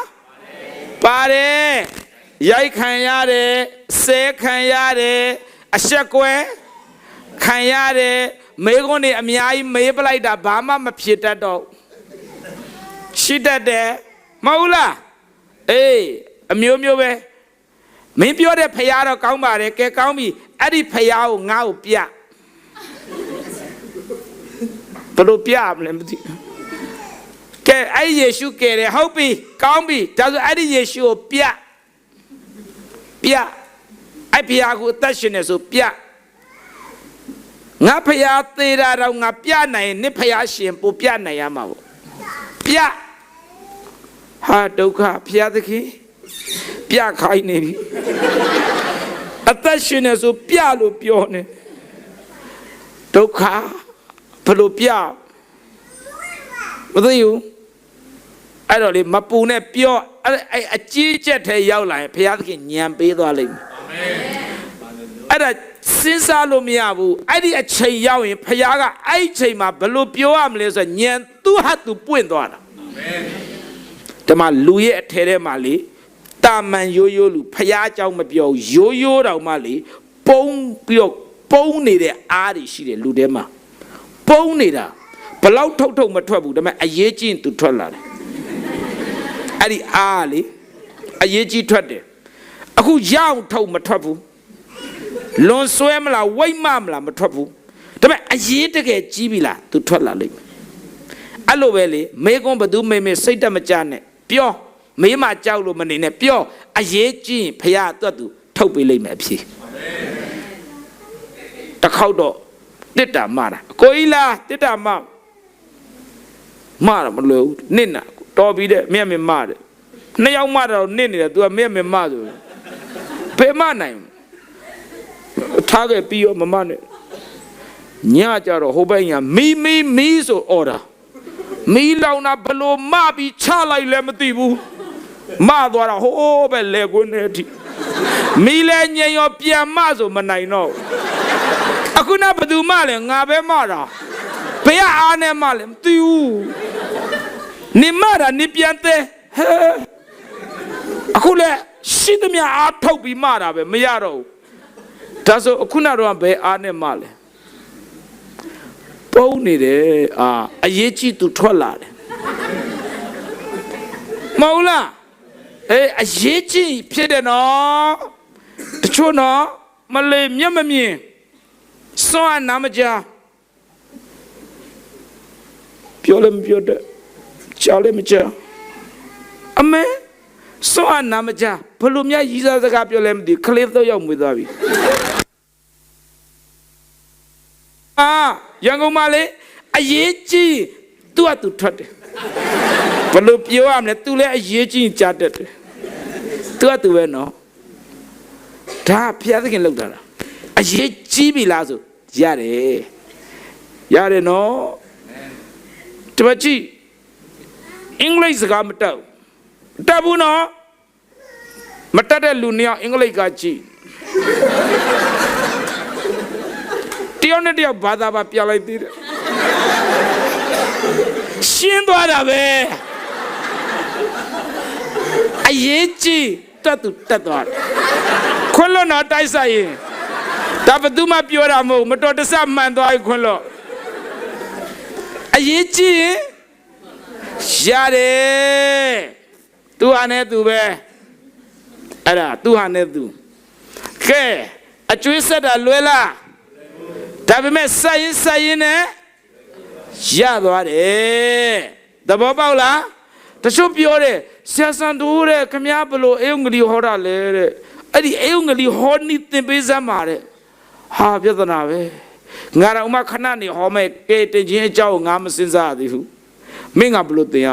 ပါတယ် ရိုက်ခံရတယ်ဆဲခံရတယ်အဆက်ကွဲခံရတယ်မေကွန်းတွေအများကြီးမေးပလိုက်တာဘာမှမဖြစ်တတ်တော့ရှိတတ်တယ်မဟုတ်လားအေးအမျိုးမျိုးပဲမင်းပြောတဲ့ဖရားတော့ကောင်းပါတယ်ကဲကောင်းပြီအဲ့ဒီဖရားကိုငါ့ကိုပြဘယ်လိုပြမလဲမသိကဲအဲ့ဒီယေရှုကဲတယ်ဟုတ်ပြီကောင်းပြီဒါဆိုအဲ့ဒီယေရှုကိုပြအဲ့ဖရားကိုအသက်ရှင်နေဆိုပြငါဖရားသေးတာတော့ငါပြနိုင်ရင်နစ်ဖရားရှင်ပို့ပြနိုင်ရမှာပေါ့ပြဟာဒုက္ခဖရားသခင်ပြခိုင်းနေပြီအသက်ရှင်နေဆိုပြလို့ပြောနေဒုက္ခဘယ်လိုပြမသိဘူးအဲ့တော့လေမပူနဲ့ပြောအဲ့အကြီးကျက်ထဲရောက်လာရင်ဘုရားသခင်ညံပေးသွားလိမ့်မယ်အာမင်အဲ့ဒါစဉ်းစားလို့မရဘူးအဲ့ဒီအချိန်ရောက်ရင်ဘုရားကအဲ့ဒီအချိန်မှာဘယ်လိုပြောရမလဲဆိုညံသူ့ဟာသူပွင့်သွားတာအာမင်ဒီမှာလူရဲ့အထဲထဲမှာလေတာမန်ရိုးရိုးလူဘုရားအကြောင်းမပြောရိုးရိုးတောင်မှလေပုံပြီးတော့ပုံနေတဲ့အားတွေရှိတယ်လူထဲမှာပုံနေတာဘလောက်ထုတ်မထွက်ဘူးဒါပေမဲ့အရေးကြီးသူထွက်လာတယ်အဲ့ဒီအားလေအရေးကြီးထွက်တယ်အခုရအောင်ထုတ်မထွက်ဘူးလွန်ဆွဲမလားဝိတ်မမလားမထွက်ဘူးဒါပေမဲ့အရေးတကယ်ကြီးပြီလားသူထွက်လာလိမ့်မယ်အဲ့လိုပဲလေမေကွန်းဘသူမေစိတ်တက်မကြနဲ့ပြောမေးမှကြောက်လို့မနေနဲ့ပြောအရေးကြီးရင်ဖခင်အတွက်သူထုတ်ပေးလိမ့်မယ်အဖြေတစ်ခေါက်တော့တစ်တာမတာကိုကြီးလားတစ်တာမတာမလို့နင့်နာတော်ပြီးတဲ့မြက်မမတဲ့နှစ်ယောက်မတော့နင့်နေတယ် तू ကမြက်မမဆိုဘယ်မနိုင်ထားခဲ့ပြီးရောမမနဲ့ညကြတော့ဟိုဘက်ညာမီဆိုအော်တာမီလောင်တာဘလို့မပြီးချလိုက်လည်းမသိဘူးမသွားတာဟိုးပဲလေကွန်းနေအထိမီလဲငြိမ်ရောပြန်မဆိုမနိုင်တော့အခုနဘသူမလဲငါပဲမတာဘယ်အားနဲ့မလဲမသိဘူးနေမတာနေပြန်တဲ့ဟဲအခုလဲရှိသမျှအားထုတ်ပြီးမတာပဲမရတော့ဘူးဒါဆိုအခုနတော့ဘယ်အားနဲ့မလဲပုံနေတယ်အရေးကြီးသူထွက်လာတယ်မဟုတ်လားအရေးကြီးဖြစ်တယ်နော်တချို့နော်မလေးမျက်မမြင်စွမ်းနာမကြပြောလည်းမပြောတဲ့ကြားလည်းမကြားအမေစွမ်းနာမကြဘလို့များရည်စားစကားပြောလည်းမသိခလေးတော့ရောက်မွေးသွားပြီရန်ကုန်မှာလေအရေးကြီးသူ့ဟာသူထွက်တယ်ဘလို့ပြောရမလဲသူလည်းအရေးကြီးကြားတတ်တယ်သူ့ဟာသူပဲနော်ဒါဖျားသခင်လောက်တာလားအရေးကြီးပြီလားဆိုရတယ်နော်တပတ်ကြည့်အင်္ဂလိပ်စကားမတတ်ဘူးနော်မတတ်တဲ့လူနှစ်ယောက်အင်္ဂလိပ်ကကြည့်တယောက်နဲ့တယောက်ဘာသာပါပြလိုက်သေးတယ်ရှင်းသွားတာပဲအရေးကြီးတက်သွားတယ်ခွန်းလို့တော့တိုက်ဆိုင်ရင်ဒါဘသူမှပြောတာမဟုတ်မတော်တဆမှန်သွားပြီခွန်းလို့အရေးကြီးရင်ရတယ်သူဟာနဲ့သူပဲအဲ့ဒါသူဟာနဲ့သူကဲအကျွေးဆက်တာလွယ်လားဒါပေမဲ့ဆက်ရင်နဲ့ရသွားတယ်သဘောပေါက်လားတချို့ပြောတယ်ဆရာစံတို့တဲ့ခမည်းဘလို့အေယုံဂလီဟောတာလဲတဲ့အဲ့ဒီအေယုံဂလီဟောနီသင်ပေးစမ်းပါတဲ့ဟာပြဿနာပဲငါတော့မှခဏနေဟောမဲ့ကဲတင်ချင်းအကြောင်းငါမစင်စားသေးဘူးမင်းကဘလို့သင်ရ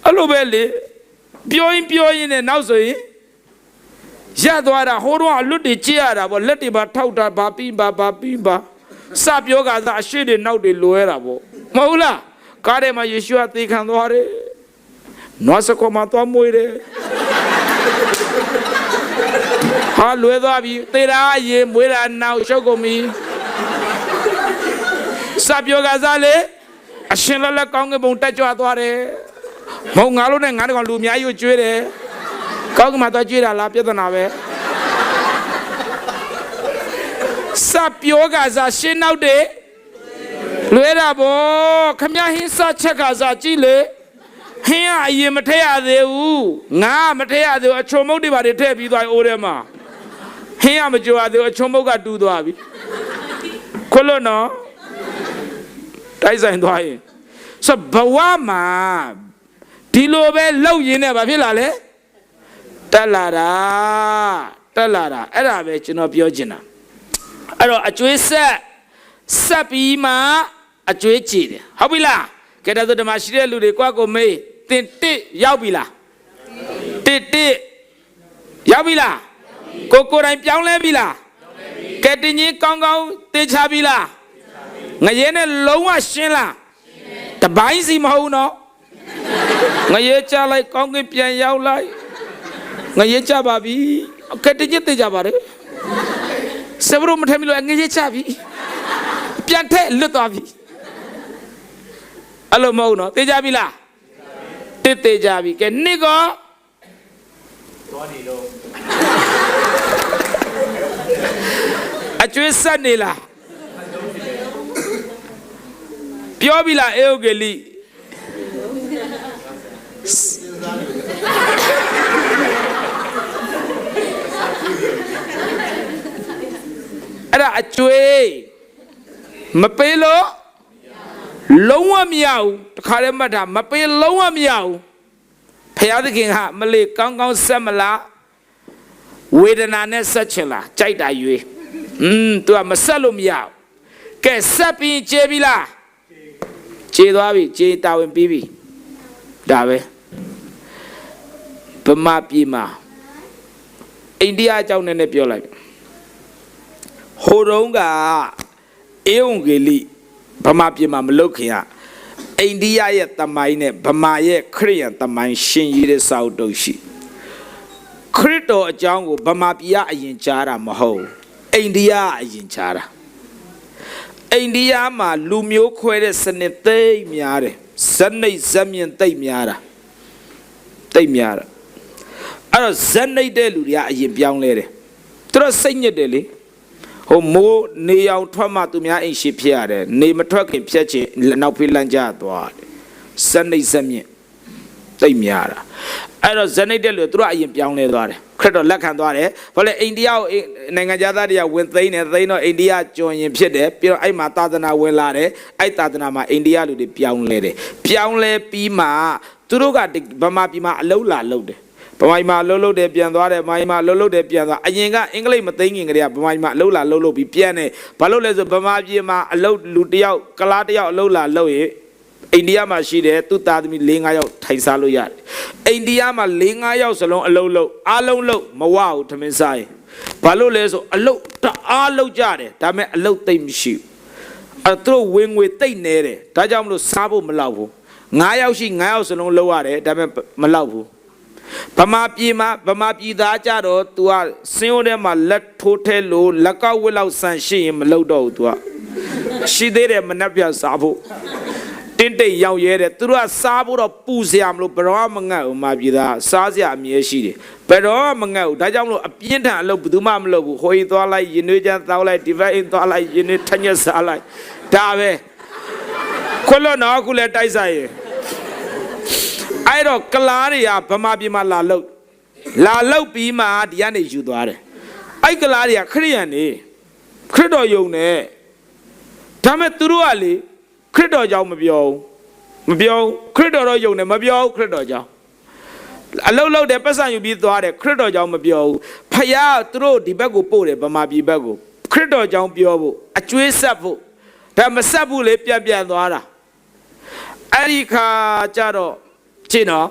အဲ့လိုပဲလေပြောရင်နဲ့နောက်ဆိုရင်ရသွားတာဟိုတော့အလွတ်တွေကြည့်ရတာပေါ့လက်တွေပါထောက်တာဘာပြီးပါစပြောကသာအရှိတွေနောက်တွေလွဲတာပေါ့မဟုတ်လားကားထဲမှာယေရှုအသေးခံသွားတယ်နွားစကောမှာသွားမွေးတယ်ဟာလွဲသွားပြီသေတာရေမွေးတာနောက်ရှုပ်ကုန်ပြီစပြောကစားလေအရှင်လက်ကောင်းကင်ဘုံတက်ကြွသွားတယ်မဟုတ်ငါတို့နဲ့ငါတို့ကလူအများကြီးကိုကျွေးတယ် ကောက်ကမှတော့ကြွေးတာလားပြဿနာပဲစပြောကစားရှင်းနောက်တဲ့လွဲတာပေါ့ခမဟင်းစချက်ကစားကြည့်လေဟင်းကအရင်မထည့်ရသေးဘူးငါမထည့်ရသေးဘူးအချုံမုတ်တွေပါတွေထည့်ပြီးသွားအိုးထဲမှာဟင်းကမကြွရသေးဘူးအချုံမုတ်ကတူးသွားပြီခွလို့နော်တိုက်ဆိုင်သွားရင်ဆိုဘဝမှာဒီလိုပဲလှုပ်ရင်းနဲ့ဘာဖြစ်လာလဲတက်လာတာအဲ့ဒါပဲကျွန်တော်ပြောချင်တာအဲ့တော့အကျွေးဆက်ပြီးမှအကျွေးကြည့်တယ်ဟုတ်ပြီလားကဲဒါဆိုဓမ္မရှိတဲ့လူတွေကိုယ့်ကိုမေးတင်တစ်ရောက်ပြီလားတစ်ရောက်ပြီလားကိုတိုင်းပြောင်းလဲပြီလားကဲတင်ကြီးကောင်းကောင်းသိချပြီလားငရဲနဲ့လုံးဝရှင်းလားတပိုင်းစီမဟုတ်နော်ငရဲချလိုက်ကောင်းကင်ပြန်ရောက်လိုက်ငရဲချပါပြီကဲတင်ကြီးသိကြပါတယ်စဘရုံမထမီလို့ငရဲချပြီပြန်ထက်လွတ်သွားပြီအဲ့လိုမဟုတ်နော်သိကြပြီလားတစ်သိကြပြီကဲနှစ်ကောသွားနေတော့အကျွေးဆက်နေလားပြောပြီလားအေယုဂေလိအဲ့ဒါအကျွေးမပေးလို့လုံးဝမရဘူးတခါတည်းမှတ်တာမပေးလုံးဝမရဘူးဖယားသခင်ကမလေးကောင်းကောင်းဆက်မလားဝေဒနာနဲ့ဆက်ချင်လားကြိုက်တာရွေးသူကမဆက်လို့မရဘူးကဲဆက်ပြီးကျေပြီလားကျေသွားပြီကျေတာဝန်ပြီးပြီဒါပဲဗမာပြည်မှာအိန္ဒိယအကြောင်းနဲ့ပြောလိုက်ဟိုတုန်းကအေဝံဂေလိဗမာပြည်မှာမလုတ်ခင်ကအိန္ဒိယရဲ့တမိုင်းနဲ့ဗမာရဲ့ခရစ်ယာန်တမိုင်းရှင်ရည်တဲ့စာအုပ်တုပ်ရှိခရစ်တော်အကြောင်းကိုဗမာပြည်ကအရင်ကြားတာမဟုတ်အိန္ဒိယအရင်ကြားတာအိန္ဒိယမှာလူမျိုးခွဲတဲ့စနစ်သိမ့်များတယ်ဇနိတ်ဇမြင့်သိမ့်များတာအဲ့တော့ဇနိတ်တဲ့လူတွေကအရင်ပြောင်းလဲတယ်သူတို့စိတ်ညစ်တယ်လေဟိုမိုးနေအောင်ထွက်မှသူများအိမ်ရှိဖြစ်ရတယ်နေမထွက်ခင်ဖြတ်ချင်နောက်ဖေးလန့်ကြသွားတယ်ဇနိတ်ဇမြင့်သိမ့်များတာအဲ့တော့ဇနိတ်တဲ့လူသူတို့အရင်ပြောင်းလဲသွားတယ်ခရစ်တော်လက်ခံသွားတယ်ဘာလဲအိန္ဒိယနိုင်ငံသားတွေကဝင်သိမ်းတယ်သိမ်းတော့အိန္ဒိယကျွန်းရင်ဖြစ်တယ်ပြီးတော့အဲ့မှာသာသနာဝင်လာတယ်အဲ့သာသနာမှာအိန္ဒိယလူတွေပြောင်းလဲတယ်ပြောင်းလဲပြီးမှသူတို့ကဗမာပြည်မှာအလုံးလာလုပ်တယ်ဗမာပြည်မှာလှုပ်လှုပ်တယ်ပြန်သွားတယ်ဗမာပြည်မှာလှုပ်လှုပ်တယ်ပြန်သွားအရင်ကအင်္ဂလိပ်မသိငင်ကလေးကဗမာပြည်မှာအလုံးလာလှုပ်လှုပ်ပြီးပြန်တယ်ဘာလို့လဲဆိုဗမာပြည်မှာအလုံးလူတယောက်ကလားတယောက်အလုံးလာလှုပ်ရင်အိန္ဒိယမှာရှိတယ်သူ့သားသမီး4-5ယောက်ထိုင်စားလို့ရတယ်အိန္ဒိယမှာ4-5ယောက်စလုံးအလုံးလုံးအားလုံးလုံးမဝဘူးထမင်းစားရင်ဘာလို့လဲဆိုအလုံးတအားလုံးကြတယ်ဒါပေမဲ့အလုံးသိမ့်မရှိဘူးအဲ့သူတို့ဝင်ငွေတိတ်နေတယ်ဒါကြောင့်မလို့စားဖို့မလောက်ဘူး9ယောက်ရှိ9ယောက်စလုံးလုံးရတယ်ဒါပေမဲ့မလောက်ဘူးဗမာပြည်သားကြတော့ तू ကစင်းရိုးထဲမှာလက်ထိုးထဲလို့လက်ကောက်ဝက်လောက်ဆန်ရှိရင်မလောက်တော့ဘူး तू ကရှိသေးတယ်မနှက်ပြစားဖို့တင်းတိတ်ရောက်ရဲတယ်သူတို့ကစားဖို့တော့ပူစရာမလို့ဘယ်တော့မှမငတ်ဘူးမာပြည်သားစားစရာအမြဲရှိတယ်ဘယ်တော့မှမငတ်ဘူးဒါကြောင့်မလို့အပြင်းထန်အလုပ်ဘယ်သူမှမလုပ်ဘူးဟိုကြီးသွားလိုက်ရင်နှွေးချမ်းတောက်လိုက်ဒီဘက်အိမ်သွားလိုက်ရင်နှွေးထညက်စားလိုက်ဒါပဲခွလို့တော့အခုလည်းတိုက်ဆိုင်ရင်အဲ့တော့ကလားတွေကဗမာပြည်မှာလာလုတ်ပြီးမှဒီကနေယူသွားတယ်အဲ့ကလားတွေကခရစ်ယာန်နေခရစ်တော်ယုံနေဒါမဲ့သူတို့ကလေခရစ်တော်ကြောင့်မပြောခရစ်တော်တော့ယုံတယ်မပြောခရစ်တော်ကြောင့်အလုတ်လုတ်တယ်ပတ်စံယူပြီးသွားတယ်ခရစ်တော်ကြောင့်မပြောဘူးဖယားသူတို့ဒီဘက်ကိုပို့တယ်ဗမာပြည်ဘက်ကိုခရစ်တော်ကြောင့်ပြောဖို့အကျွေးဆက်ဖို့ဒါမဆက်ဘူးလေပြန်သွားတာအဲ့ဒီခါကျတော့ကြည့်နော်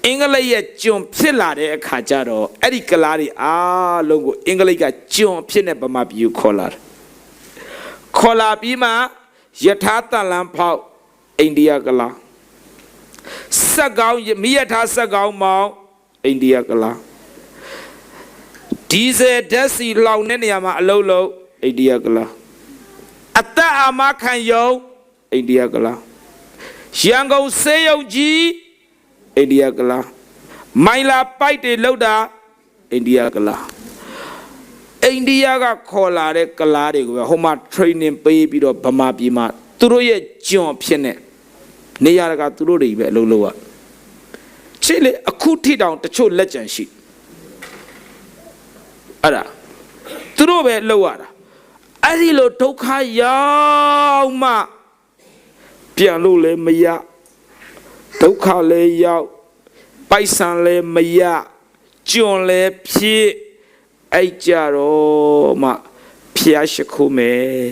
အင်္ဂလိပ်ရဲ့ကျွန်ဖြစ်လာတဲ့အခါကျတော့အဲ့ဒီကလားတွေအားလုံးကိုအင်္ဂလိပ်ကကျွန်ဖြစ်နေဗမာပြည်ကိုခေါ်လာပြီးမှယထာတန်လန်းဖောက်အိန္ဒိယကလားဆက်ကောင်းမိယထာဆက်ကောင်းမောင်အိန္ဒိယကလားဒီဇယ်ဓာတ်စီလောင်တဲ့နေရာမှာအလုံးလုံးအိန္ဒိယကလားအသက်အာမခံယုံအိန္ဒိယကလားရန်ကုန်ဆေးရုံကြီးအိန္ဒိယကလား မိုင်လာပိုက်တွေလောက်တာအိန္ဒိယကလားအိန္ဒိယကခေါ်လာတဲ့ကလားတွေကိုပဲဟိုမှာ training ပေးပြီးတော့ဗမာပြည်မှာသူတို့ရဲ့ကျွန်ဖြစ်နေနေရကသူတို့တွေပဲအလုပ်လုပ်ရချစ်လေအခုထိတောင်တချို့လက်ကျန်ရှိအဲ့ဒါသူတို့ပဲလုပ်ရတာအဲ့ဒီလိုဒုက္ခရောက်မှပြန်လို့လည်းမရဒုက္ခလည်းရောက်ပိုက်ဆံလည်းမရကျွန်လည်းဖြစ်အဲ့ကြတော့မှဖျားရှိခိုးမယ်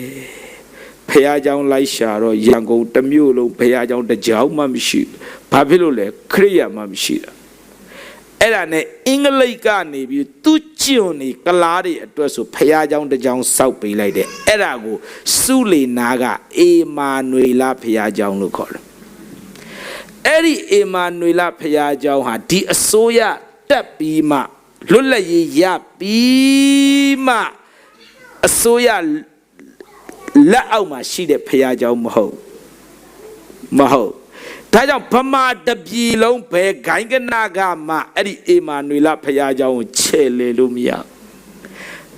ဖျားเจ้าလိုက်ရှာတော့ရန်ကုန်တစ်မြို့လုံးဖျားเจ้าတစ်ကြောင်မှမရှိဘာဖြစ်လို့လဲခရိယာမှမရှိတာအဲ့ဒါနဲ့အင်္ဂလိပ်ကနေပြီးသူကျွန်နေကလားတွေအတွက်ဆိုဖျားเจ้าတစ်ကြောင်စောက်ပေးလိုက်တယ်အဲ့ဒါကိုစုလီနာကအေမာနွေလာဖျားเจ้าလို့ခေါ်တယ်အဲ့ဒီအေမာနွေလာဖျားเจ้าဟာဒီအစိုးရတက်ပြီးမှလွတ်လပ်ရေးရပြီးမှအစိုးရလက်အောက်မှာရှိတဲ့ဖျားเจ้าမဟုတ်ဒါကြောင့်ဗမာတပြည်လုံးဘယ်ဂိုင်းကနာကမှအဲ့ဒီအေမာနွေလာဖျားเจ้าကိုချဲ့လေလို့မရ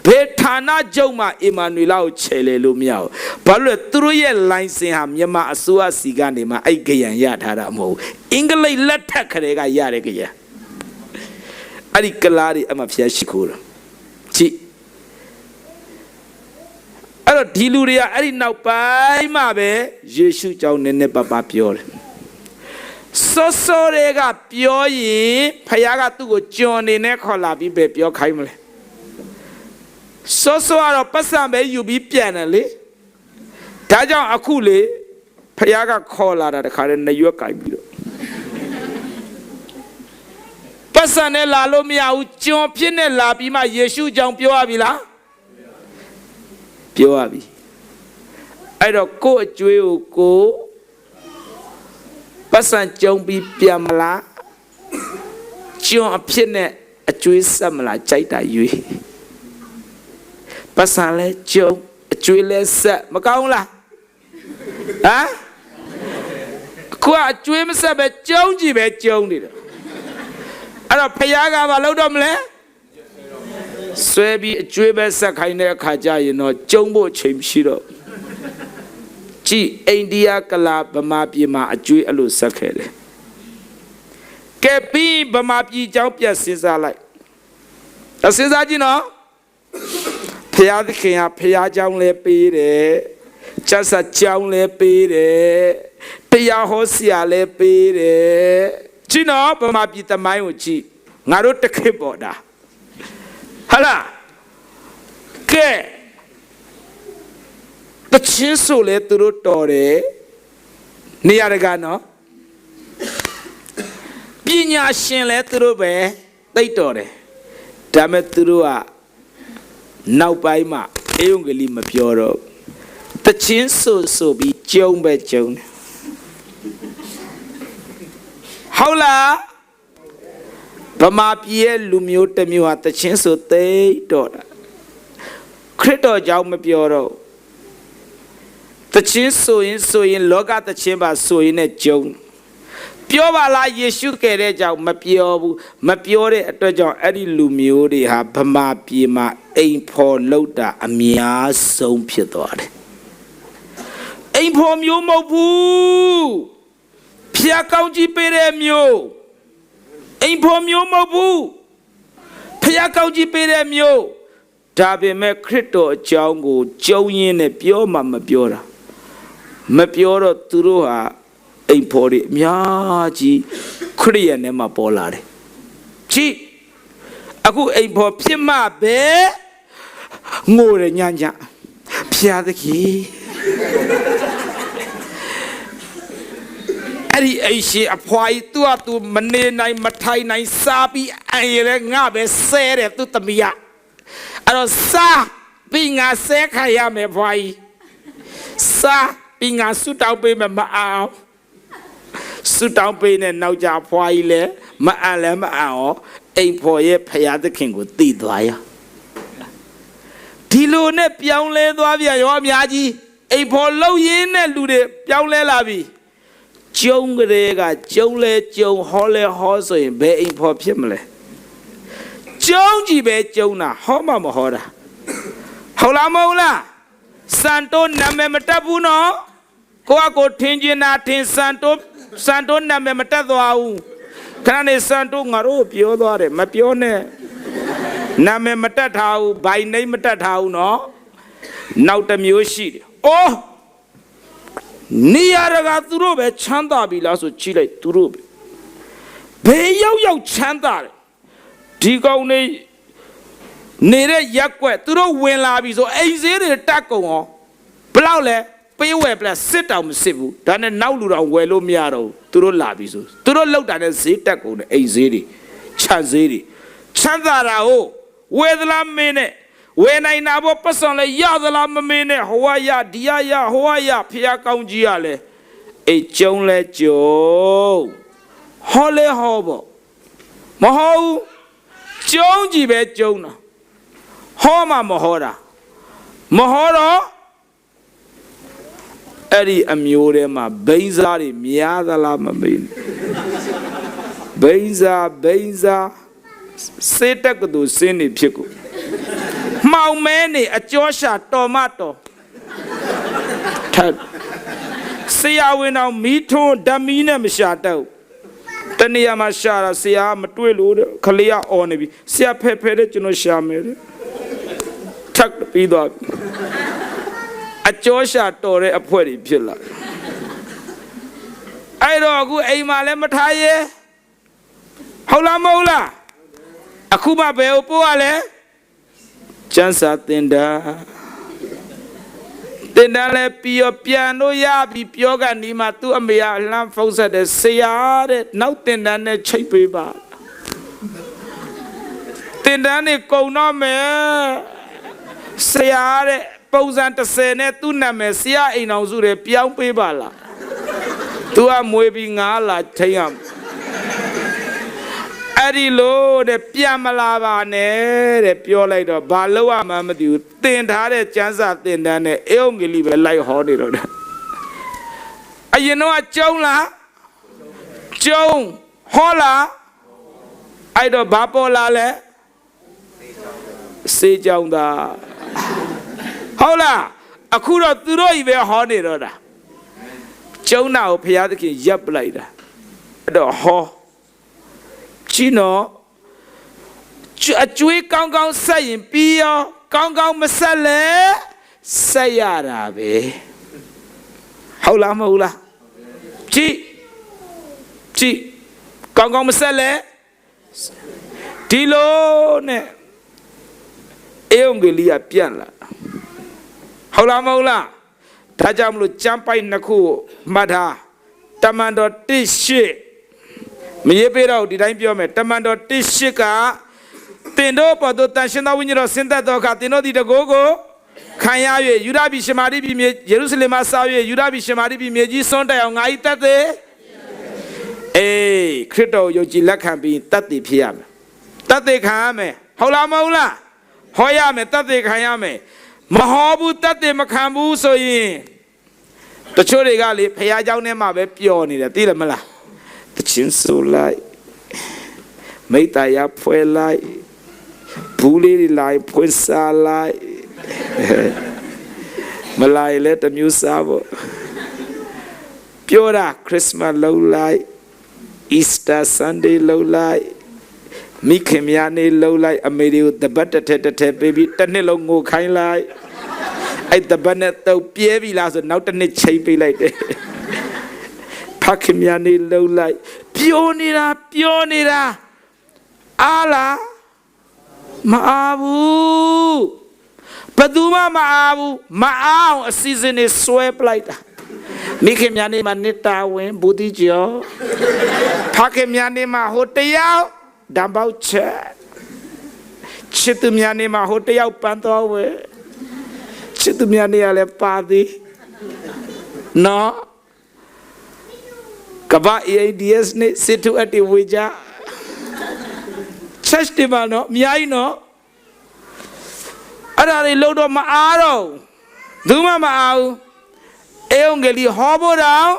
ဘယ်ဌာနချုပ်မှအေမာနွေလာကိုချဲ့လေလို့မရဘူးဘာလို့လဲသူတို့ရဲ့လိုင်စင်ဟာမြန်မာအစိုးရစီကနေမှအဲ့ကြရန်ရထားတာမဟုတ်ဘူးအင်္ဂလိပ်လက်ထက်ခရေကရတဲ့ကြရန်အဲ့ဒီကလားတွေအမှဖျားရှိခိုးတာကြည့်အဲ့တော့ဒီလူတွေကအဲ့ဒီနောက်ပိုင်းမှပဲယေရှုကြောင့်နည်းနည်းပါးပါးပြောတယ်စောစောတွေကပြောရင်ဖခင်ကသူ့ကိုကြွန်နေနဲ့ခေါ်လာပြီးပဲပြောခိုင်းမလဲစောစောကတော့ပတ်စံပဲယူပြီးပြန်တယ်လေဒါကြောင့်အခုလေဖခင်ကခေါ်လာတာတခါတည်းနရွက်ကင်ပြီးတော့ပတ်စံနဲ့လာလို့မရဘူးကြွန်ဖြစ်နဲ့လာပြီးမှယေရှုကြောင့်ပြောရပြီလားပြောရပြီအဲ့တော့ကိုယ့်အကျွေးကိုကိုပတ်စံကြုံပြီးပြန်မလားကျွန်းအဖြစ်နဲ့အကျွေးဆက်မလားကြိုက်တာရွေးပတ်စံလဲကြုံအကျွေးလဲဆက်မကောင်းလားဟမ်ကိုကအကျွေးမဆက်ပဲကြုံကြည့်ပဲကြုံနေတယ်အဲ့တော့ဖယားကဘာလုပ်တော့မလဲဆွဲပြီးအကျွေးပဲဆက်ခိုင်းတဲ့အခါကျရင်တော့ကြုံဖို့ချိန်မရှိတော့ကြည့်အိန္ဒိယကလာဗမာပြည်မှာအကျွေးအဲ့လိုဆက်ခဲ့တယ်ကဲပြီးဗမာပြည်เจ้าပြတ်စဉ်းစားလိုက်စဉ်းစားကြည့်နော်ဖယားသခင်ကဖယားเจ้าလဲပေးတယ်ကျတ်စာเจ้าလဲပေးတယ်တရားဟောဆရာလဲပေးတယ်ကြည့်နော်ဗမာပြည်သမိုင်းကိုကြည့်ငါတို့တခေတ်ပေါ်တာဟာလားကဲတချင်းဆိုလေသူတို့တော်တယ်နေရာတကာနော်ပညာရှင်လဲသူတို့ပဲသိတော်တယ်ဒါမဲ့သူတို့ကနောက်ပိုင်းမှာအေယုံကလေးမပြောတော့တချင်းဆိုပြီးကျုံပဲကျုံတယ်ဟုတ်လားဗမာပြည်ရဲ့လူမျိုးတစ်မျိုးဟာတချင်းဆိုသိတော့တာခရစ်တော်ကြောင့်မပြောတော့တချင်းဆိုရင်လောကတချင်းပါဆိုရင်နဲ့ကြုံပြောပါလားယေရှုကယ်တဲ့ကြောင့်မပြောဘူးမပြောတဲ့အတွက်ကြောင့်အဲ့ဒီလူမျိုးတွေဟာဗမာပြည်မှာအိမ်ဖော်လောက်တာအများဆုံးဖြစ်သွားတယ်အိမ်ဖော်မျိုးမဟုတ်ဘူးဖျားကောင်းကြီးပေးတဲ့မျိုးအိမ်ဖော်မျိုးမဟုတ်ဘူးဖျားကောင်းကြီးပေးတဲ့မျိုးဒါပေမဲ့ခရစ်တော်အကြောင်းကိုကြုံရင်းနဲ့ပြောမှမပြောတာမပြောတော့သူတို့ဟာအိမ်ဖော်တွေအများကြီးခရစ်ယာန်ထဲမှာပေါ်လာတယ်ကြည့်အခုအိမ်ဖော်ဖြစ်မှပဲငိုရညံ့ဖျားသခင်အဲ့ဒီအိရှိအဖွားကြီးသူမနေနိုင်မထိုင်နိုင်စားပြီးအရင်လည်းငါပဲဆဲတယ်သူတမီးအဲ့တော့စားပြီးငါဆဲခါရမယ်ဖွားကြီးစားပြီးငါဆူတောင်းပေးမယ်မအောင်ဆူတောင်းပေးနဲ့နောက်ကြဖွားကြီးလဲမအန်လဲမအန်ရောအိမ်ဖော်ရဲ့ဖယားသခင်ကိုတည်သွားရဒီလိုနဲ့ပြောင်းလဲသွားပြန်ရောအများကြီးအိမ်ဖော်လှုပ်ရင်းနဲ့လူတွေပြောင်းလဲလာပြီ ကျုံကလေးကကျုံလဲကျုံဟောလဲဟောဆိုရင်ဘယ်အိမ်ဖော်ဖြစ်မလဲကျုံကြီးပဲကျုံတာဟောမှမဟောတာဟုတ်လားမဟုတ်လားစန်တိုနာမည်မတက်ဘူးနော်ကိုထင်ကျင်တာထင်စန်တိုနာမည်မတက်သွားဘူးခဏနေစန်တိုငါတို့ပြောသွားတယ်မပြောနဲ့နာမည်မတက်ထားဘူးဘိုင်နိမ့်မတက်ထားဘူးနော်နောက်တစ်မျိုးရှိတယ်အိုးနေရကသူတို့ပဲချမ်းသာပြီလားဆိုကြည့်လိုက်သူတို့ပဲဘယ်ရောက်ချမ်းသာတယ်ဒီကောင်နေနေတဲ့ရက်ွက်သူတို့ဝင်လာပြီဆိုအိမ်ဈေးတွေတက်ကုန်အောင်ဘလောက်လဲပေးဝယ်ပလက်စစ်တောင်မစစ်ဘူးဒါနဲ့နောက်လူတော်ဝယ်လို့မရတော့ဘူးသူတို့လာပြီဆိုသူတို့လောက်တာနဲ့ဈေးတက်ကုန်တယ်အိမ်ဈေးတွေခြံဈေးတွေချမ်းသာတာဟုတ်ဝယ်သလားမင်းနဲ့ဝယ်နိုင်တာဘောပတ်စံလဲရသလားမမင်းနဲ့ဟိုကရဒီရရဟိုကရဖျားကောင်းကြီးရလဲအိတ်ကျုံလဲကျုံဟောလဲဟောပေါ့မဟုတ်ဘူးကျုံကြီးပဲကျုံတာဟောမှမဟောတာမဟောတော့အဲ့ဒီအမျိုးထဲမှာဘိန်းစားတွေများသလားမမေးဘိန်းစားစေတက်ကတူစင်းနေဖြစ်ကိုမှောင်မဲနေအကျော်ရှာတော်မတော်ထပ်ဆရာဝန်တော်မီးထွန်းဓမီနဲ့မရှာတော့တနေရာမှာရှာတာဆရာမတွေ့လို့ခလေးကအော်နေပြီဆရာဖဲတဲ့ကျွန်တော်ရှာမယ်ထပ်ပြီးတော့အကျော်ရှာတော်တဲ့အဖွဲတွေဖြစ်လာအဲ့တော့အခုအိမ်မှာလည်းမထားရဲဟုတ်လားမဟုတ်လားအခုမှဘယ်ကိုပို့ရလဲကျန်းစာတင်တာလည်းပြီးတော့ပြန်လို့ရပြီပြောကနေမှသူ့အမေကလှမ်းဖုန်းဆက်တယ်ဆရာတဲ့နောက်တင်တန်းနဲ့ချိတ်ပေးပါတင်တန်းနေကုန်တော့မယ်ဆရာတဲ့ပုံစံ30နဲ့သူ့နာမည်ဆရာအိမ်အောင်စုတယ်ပြောင်းပေးပါလားသူကမွေးပြီး9လာထိန်ရအဲ့ဒီလို့တဲ့ပြန်မလာပါနဲ့တဲ့ပြောလိုက်တော့ဘာလို့မှမသိဘူးတင်ထားတဲ့ကျန်းစာတင်တန်းနဲ့အေုံငလီပဲလိုက်ဟောနေတော့အရင်တော့ကျုံလားကျုံဟောလားအဲ့တော့ဘာပေါ်လာလဲစေးကြောင်သာဟုတ်လားအခုတော့သူတို့ကြီးပဲဟောနေတော့တာကျုံနာကိုဘုရားသခင်ရပ်ပလိုက်တာအဲ့တော့ဟောကြည့်နော်အကျွေးကောင်းကောင်းဆက်ရင်ပြီးရောကောင်းကောင်းမဆက်လဲဆက်ရတာပဲဟုတ်လားမဟုတ်လားကြည့်ကောင်းကောင်းမဆက်လဲဒီလိုနဲ့အေုံကလေးကပြန်လာဟုတ်လားမဟုတ်လားဒါကြောင့်မလို့ကျမ်းပိုက်နှစ်ခုမှတ်ထားတမန်တော်1:8မရေးပေးတော့ဒီတိုင်းပြောမယ်တမန်တော်1:8ကတင်တို့ပေါ်သို့တန်ရှင်သောဝိညာဉ်တော်ဆင်းသက်သောအခါတင်တို့သည်တကိုးကိုခံရ၍ယူဒပြည်ရှမာရိပြည်မြေယေရုရှလင်မှဆောက်၍ယူဒပြည်ရှမာရိပြည်မြေကြီးစွန့်တက်အောင်ငါ၏တတ်သည်ခရစ်တော်ယုံကြည်လက်ခံပြီးတတ်သည်ဖြစ်ရမယ်တတ်သည်ခံရမယ်ဟုတ်လားမဟုတ်လားဟောရမယ်တတ်သည်ခံရမယ်မဟောဘူးတတ်သည်မခံဘူးဆိုရင်တချို့တွေကလေဖခင်เจ้าနဲ့မှပဲပျော်နေတယ်သိတယ်မလားတချင်းဆိုလိုက်မိတ္တရာဖွဲလိုက်ဘူးလေးတွေလိုက်ဖွင့်စားလိုက်မလိုက်လဲတမျိုးစားဖို့ပြောတာခရစ်စမတ်လုပ်လိုက်အီစတာဆန်ဒေးလုပ်လိုက်မိခင်များနေလုပ်လိုက်အမေတွေကိုတပတ်တစ်ထက်ပေးပြီးတစ်နှစ်လုံးငိုခိုင်းလိုက်အဲ့တပတ်နဲ့တော့ပြဲပြီလားဆိုနောက်တစ်နှစ်ချိန်ပေးလိုက်တယ်ဖခင်များနေလုပ်လိုက်ပြောနေတာအားလားမအားဘူးဘယ်သူမှမအားဘူးမအားအောင်အစီအစဉ်တွေဆွဲပလိုက်တာမိခင်များနေမှာနေတာဝင်ဘူတိကျော်ဖခင်များနေမှာဟိုတယောက်ဓာတ်ပေါက်ချက်ချစ်သူများနေမှာဟိုတယောက်ပန်းတော်ဝဲချစ်သူများနေရလဲပါသည်နော်ကဘာ AIDS နဲ့စစ်တူအတီဝေကြချက်စတယ်ပါနော်အများကြီးနော်အဲ့ဒါတွေလို့တော့မအားတော့ဘူးမှမအားဘူးအေုံကလေးဟောဖို့တော့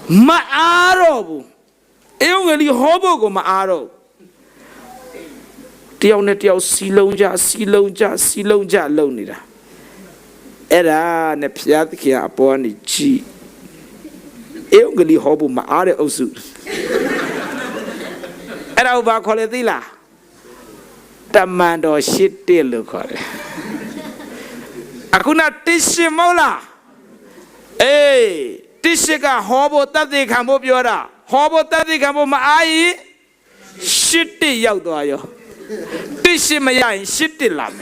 Ma'aro. Eongeli hobo ma'aro. Tionetio silonja lonida. Era ne piatia upon the chi. Eongeli hobo ma'are osu. Era over coledilla. Tamando shit till look. Akuna tishimola. Eh, tishika hobo tati cambo piora. Hobo tati cambo ma'ai. Shitty yaudoyo. Tishimaya shitty lam.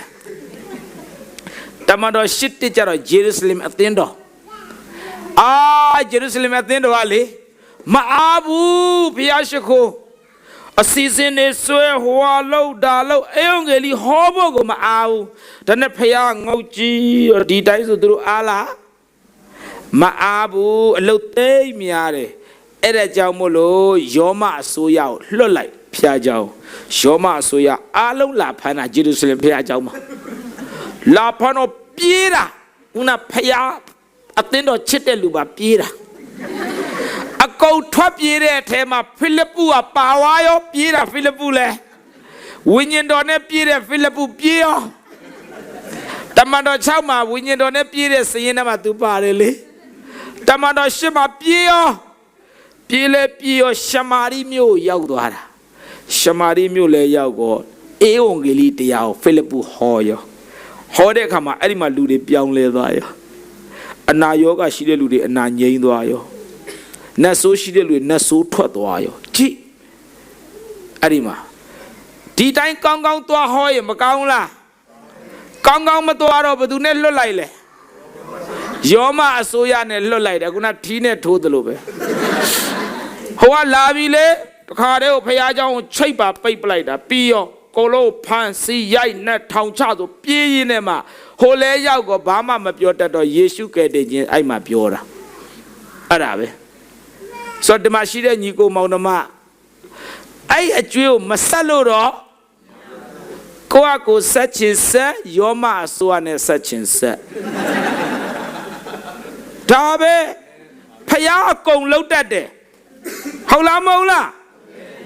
Tamando shitty charo Jerusalem atendo. Ah, Jerusalem atendo ali. Ma'abu piashiko. A season is so low, dalo, eongeli hobo go ma'au. Then a payang oji or details of Allah. Ma'abu, a lote miare. Ere jamolo, yoma soya, lolai, piajao. Shoma soya, alo la pana, Jerusalem piajama. La pano pira, una paya, attendo chete luba pira. A go top year tema, Philippu a pawayo, pira Philippule. Winyan don't appear Philippu Pio. Tamando Chama, Winyan don't appear Sienama to Parele. Tamando Shima Pio. Pile Pio Shamari Mu Yaudara. Shamari Mule Yago. Eongeli Yao, Philippu Hoyo. Hode Kama, Elima Ludi Pion Levayo. Anayoga Shide Ludi and Nanye Doyo. Naso she did with Naso Twatwayo. Gee, Arima. Did I come down to a hoy and Macaula? Come down Matuaro, but do not look like Yoma Asoyan and Lolite. I could not teen to the lobe. Hoa Lavile, Cardo Payaja, Chapa, Pipe like that, Pio, Colo, Pan, See, Yai, Net, Town Chado, Pienema, Hole Yago, Bama, Mapiota, or Yeshu, I'm a Piora. Arabe. So the machine and you go Maunama. I a drill Masaloro Coaco such and set, your ma so and such and set. Tabe Paya con load that day. Hola Mola.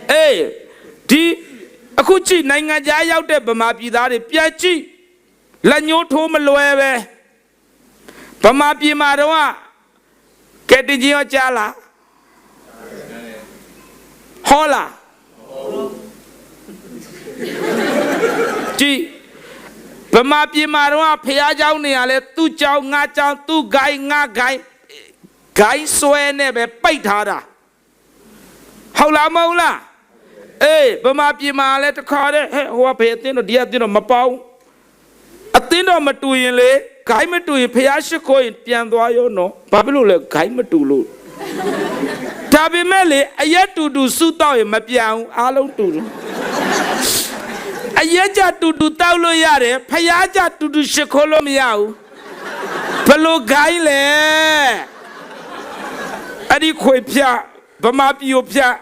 Eh, D. Akuchi, Nanga Jay out there, Bamapi that Piachi. Lanyo Tomaloeve Bamapi Maroa. Get the Gio Jala. Hola. Gee, Bamapi Marwa, Piajauni, Ale, two chow, nacha, two guy, swene, paitara. Hola Mola. Eh, Bamapi Male to call it, who are paying, dear dinner, Mapau. A dinner Matuile, Kaimatu, Piashako in Piandoyo, no, Pablo, Kaimatu. Tabi Mele, I yet to do Suta in Mapiao, Alo to. I yet to do Taulo Yare, Payaja to do Shekolo Miao. Palo Gaile Adique Pia, Bamapio Pia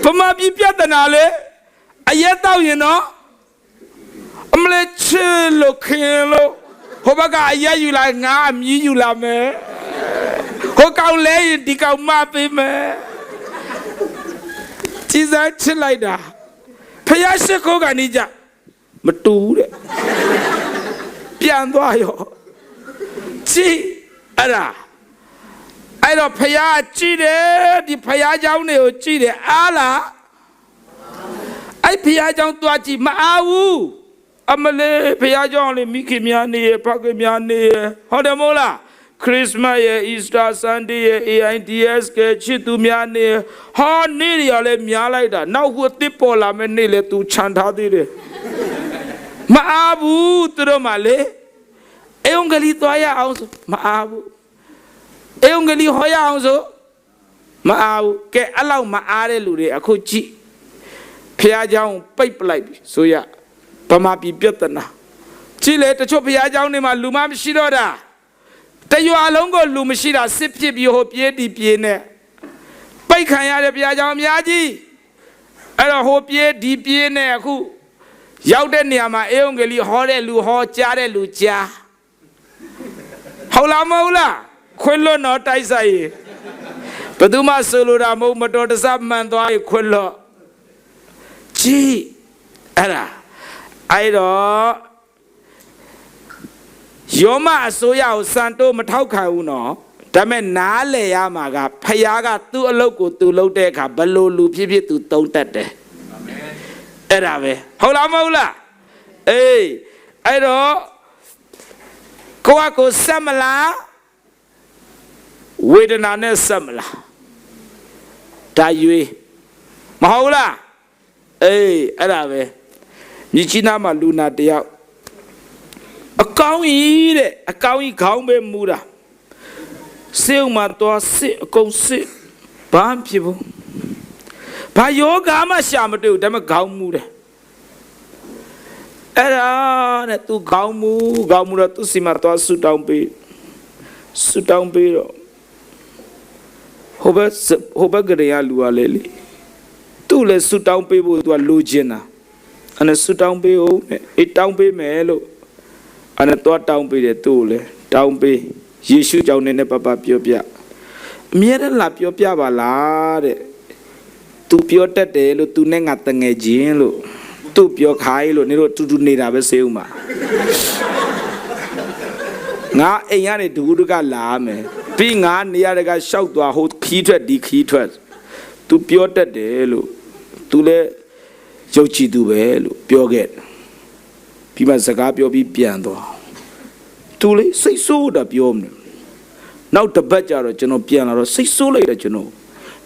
Bamapi Piatanale, I yet out, you know. I'm let chill, Kilo. Hobaga, you like now, you love me. Ho cao lê đi cao ma phê mẹ chỉ ra chết lại đã phải ai sẽ cố gắng đi chả mà tu đấy pian toa yo chỉ à ai đó phải ai chỉ đấy đi phải ai giáo này chỉ đấy à là ai phải ai giáo toa chỉ mà ao amale phải ai giáo này mi kim ya này pa kim ya này họ đem mua là Christmas, Easter Sunday, AIDS, Chitu Miane, how nearly all Mialaida. Now who tipola menele to chantadire. Maabu to the Male Eungalito also, Maabu Eungali Hoya also, Maabu, get allow Maare Lure, a cochi Piajan pipe like so ya Pamapi Pietana Chile to Chopia Jown in my Lumam Shidora. You are longer Lumashida, sip you hope ye deep ye ne. Paikaya Piajam Yaji. I hope ye deep ye ne. Who Yaudeniama Eongeli Hore Lu Ho Chare Lucia. Hola Mola, Quello not I say. ဘယ်သူမှဆိုလိုတာမဟုတ်မတော်တဆမှန်သွားရင်ခွလို့ကြည်အဲ့တော့ယောမအစိုးရကိုစံတိုးမထောက်ခံဘူးနော်ဒါမဲ့နားလေရမှာကဖယားကသူ့အလုပ်ကိုသူလုပ်တဲ့အခါဘလို့လူဖြစ်ဖြစ်သူသုံးတတ်တယ်အာမင်အဲ့ဒါပဲဟုတ်လားမဟုတ်လားအေးအဲ့တော့ကိုဆက်မလားဝေဒနာနဲ့ဆက်မလားဒါရွေးမဟုတ်လားအေးအဲ့ဒါပဲမြစ်ကြီးနားမှာလူနာတယောက်အကောင်းကြီးတဲ့အကောင်းကြီးခေါင်းပဲမူတာစေုံမှာတော့စစ်အကုန်စစ်ဘာမှဖြစ်ဘူးဘာယောဂမှရှာမတွေ့ဘူးဒါပေမဲ့ခေါင်းမူတယ်အဲ့ဒါနဲ့သူခေါင်းမူတော့သူစီမှာတော့ဆူတောင်းပေးတော့ဟိုဘက်ကလေးကလူကလေသူ့လည်းဆူတောင်းပေးဖို့သူကလိုချင်တာအဲ့နဲ့ဆူတောင်းပေးဦးနဲ့အေးတောင်းပေးမယ်လို့အဲ့နဲ့တော့တောင်းပေးတယ်သူ့လည်းတောင်းပေးယေရှုကြောင့်နဲ့ပပပြောပြအမြဲတမ်းလာပြောပြပါလားတဲ့သူပြောတတ်တယ်လို့သူနဲ့ငါတငယ်ချင်းလို့သူပြောခိုင်းလို့နေတော့တူနေတာပဲစေဦးမှာငါအိမ်ကနေဒူးကလာမယ်ပြီးငါနေရတဲ့ကရှောက်သွားဟိုခီးထွက်ဒီခီးထွက်သူပြောတတ်တယ်လို့သူလည်းယုတ်ကြည်သူပဲလို့ပြောခဲ့ပြီးမှစကားပြောပြီးပြန်သွားသူလေစိတ်ဆိုးတာပြောမယ်နောက်တစ်ပတ်ကျတော့ကျွန်တော်ပြန်လာတော့စိတ်ဆိုးလိုက်တယ်ကျွန်တော်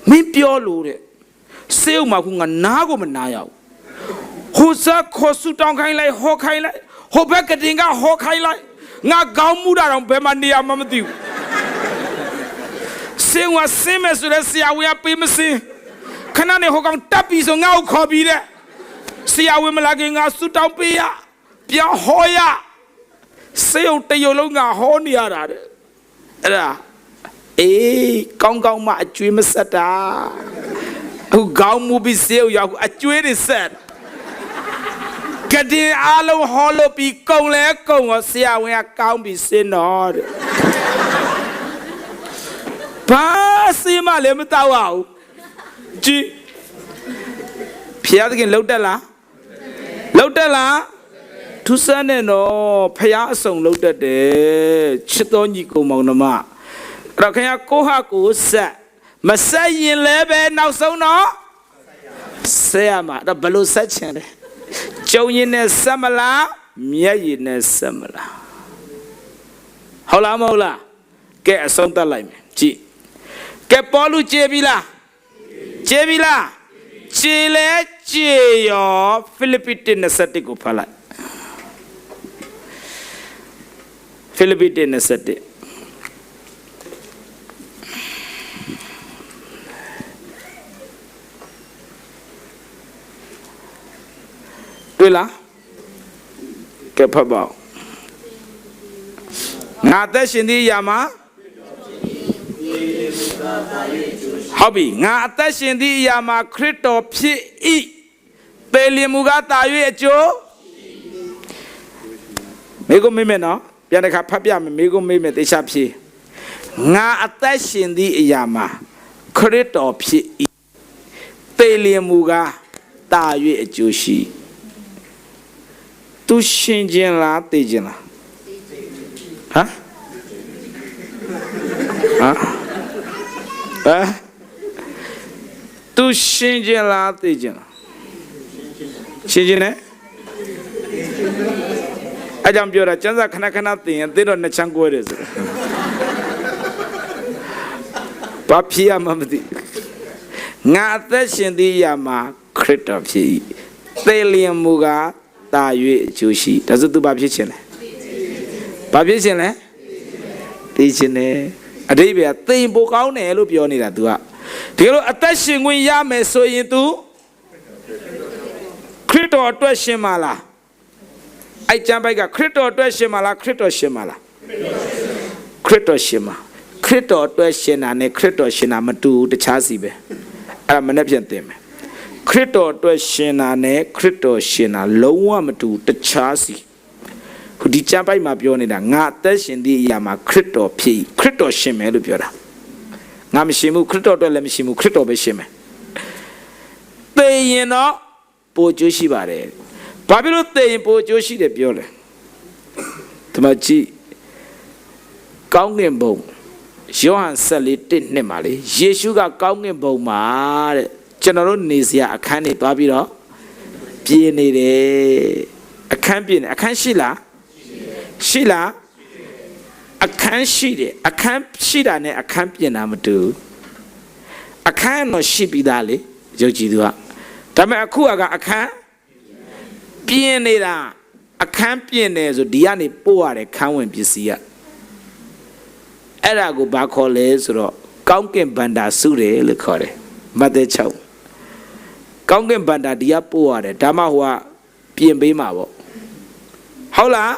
မင်းပြောလို့တဲ့စေဦးမှာကငါနားကိုမနာရဘူးဟိုစားခေါ်ဆူတောင်းခိုင်းလိုက်ဟောခိုင်းလိုက်ဟိုဘက်ကတင်ကဟောခိုင်းလိုက်ငါကောင်းမှုတာတော့ဘယ်မှာနေရမှမသိဘူးစေဦးကစင်းမယ်ဆိုတဲ့ဆရာဝန်ကပေးမစင်းခဏနေဟိုကောင်တပ်ပြီးဆိုငါ့ကိုခေါ်ပြီးတဲ့ဆရာဝန်မလာခင်ငါဆူတောင်းပေးရပြန်ဟောရစေဦးတရုံလုံးငါဟောနေရတာတဲ့အဲ့ဒါအေးကောင်းမှအကျွေးမဆက်တာဟိုကောင်းမှုပြီးစေဦးရောက်အကျွေးတွေဆက်ကတင်အားလုံးဟောလို့ပြီးကုံလဲကုံရောဆရာဝန်ကကောင်းပြီးစင်းတော့တဲ့ဘာစီမလည်းမတောက်အောင်ကြည်ဖျားသခင်လှုပ်တက်လားထူးဆန်းတဲ့နော်ဖျားအစုံလှုပ်တက်တယ်ချစ်တော်ညီကိုမောင်နှမအဲ့တော့ခင်ဗျာကိုဟာကိုဆက်မဆက်ရင်လည်းပဲနောက်ဆုံးတော့ဆက်ရမှာအဲ့တော့ဘလို့ဆက်ချင်တယ်ကျုံရင်နဲ့ဆက်မလားမျက်ရည်နဲ့ဆက်မလားဟုတ်လားမဟုတ်လားကဲအဆုံးသတ်လိုက်မယ်ကြည့်ကဲပေါ်လူကျေပြီလားကျေလဲကျေရောဖိလိပ္ပိ1:21ကိုဖတ်လိုက်ဖိလိပ္ပိ1:21တွေ့လားကဲဖတ်ပါဦးငါသက်ရှင်သည့်အရာမှာဟုတ်ပြီငါအသက်ရှင်သည့်အရာမှာခရစ်တော်ဖြစ်၏သေလျင်မူကားတာ၍အကျိုးမေကုမေးမယ်နော်ပြန်တစ်ခါဖတ်ပြမယ်မေကုမေးမယ်သေချာဖြေငါအသက်ရှင်သည့်အရာမှာခရစ်တော်ဖြစ်၏သေလျင်မူကားတာ၍အကျိုးရှိသူရှင်ခြင်းလားသိခြင်းလားသူရှင်ခြင်းလားသိခြင်းလားရှင်ခြင်းနဲ့အကြောင်းပြောတာကျမ်းစာခဏသိရင်သိတော့နှစ်ချမ်းကွဲတယ်ဆိုဘာဖြစ်ရမှမသိငါအသက်ရှင်သည့်အရာမှာခရစ်တော်ဖြစ်၏သေလျင်မူကားတာ၍အကျိုးရှိဒါဆိုသူဘာဖြစ်ခြင်းလဲသိခြင်းနဲ့အတိပ္ပယ်သိရင်ပိုကောင်းတယ်လို့ပြောနေတာ तू ကဒီလိုအသက်ရှင်ခွင့်ရမယ်ဆိုရင် तू ခရစ်တော်အတွက်ရှင်မလားအဲ့ကျမ်းပိုက်ကခရစ်တော်အတွက်ရှင်မလားခရစ်တော်ရှင်မလားခရစ်တော်ရှင်မှာခရစ်တော်အတွက်ရှင်တာနဲ့ခရစ်တော်ရှင်တာမတူတခြားစီပဲအဲ့ဒါမနေ့ပြန်သင်မယ်ခရစ်တော်အတွက်ရှင်တာနဲ့ခရစ်တော်ရှင်တာလုံးဝမတူတခြားစီဒီကျမ်းပိုက်မှာပြောနေတာငါအသက်ရှင်သည့်အရာမှာခရစ်တော်ဖြစ်ခရစ်တော်ရှင်မယ်လို့ပြောတာခ ငါမရှိဘူးခရစ်တော်အတွက်လည်းမရှိဘူးခရစ်တော်ပဲရှင်မယ်သေရင်တော့ပိုကျိုးရှိပါတယ်ဘာဖြစ်လို့သေရင်ပိုကျိုးရှိတယ်ပြောလဲဒီမှာကြည့်ကောင်းကင်ဘုံယောဟန်14:1မှာလေယေရှုကကောင်းကင်ဘုံမှာတဲ့ကျွန်တော်တို့နေစရာအခန်းတွေသွားပြီးတော့ပြင်းနေတယ်အခန်းပြင်းနေအခန်းရှိလားရှိလားအခန်းရှိတယ်အခန်းရှိတာနဲ့အခန်းပြင်တာမတူအခန်းတော့ရှိပြီးသားလေယုံကြည်သူကဒါပေမဲ့အခုကအခန်းပြင်နေတာအခန်းပြင်နေဆိုဒီကနေပို့ရတယ်ခန်းဝင်ပစ္စည်းကအဲ့ဒါကိုဘာခေါ်လဲဆိုတော့ကောင်းကင်ဘန္တာစုတယ်လို့ခေါ်တယ်မဿဲ6ကောင်းကင်ဘန္တာဒီကပို့ရတယ်ဒါမှဟိုကပြင်ပေးမှာပေါ့ဟုတ်လား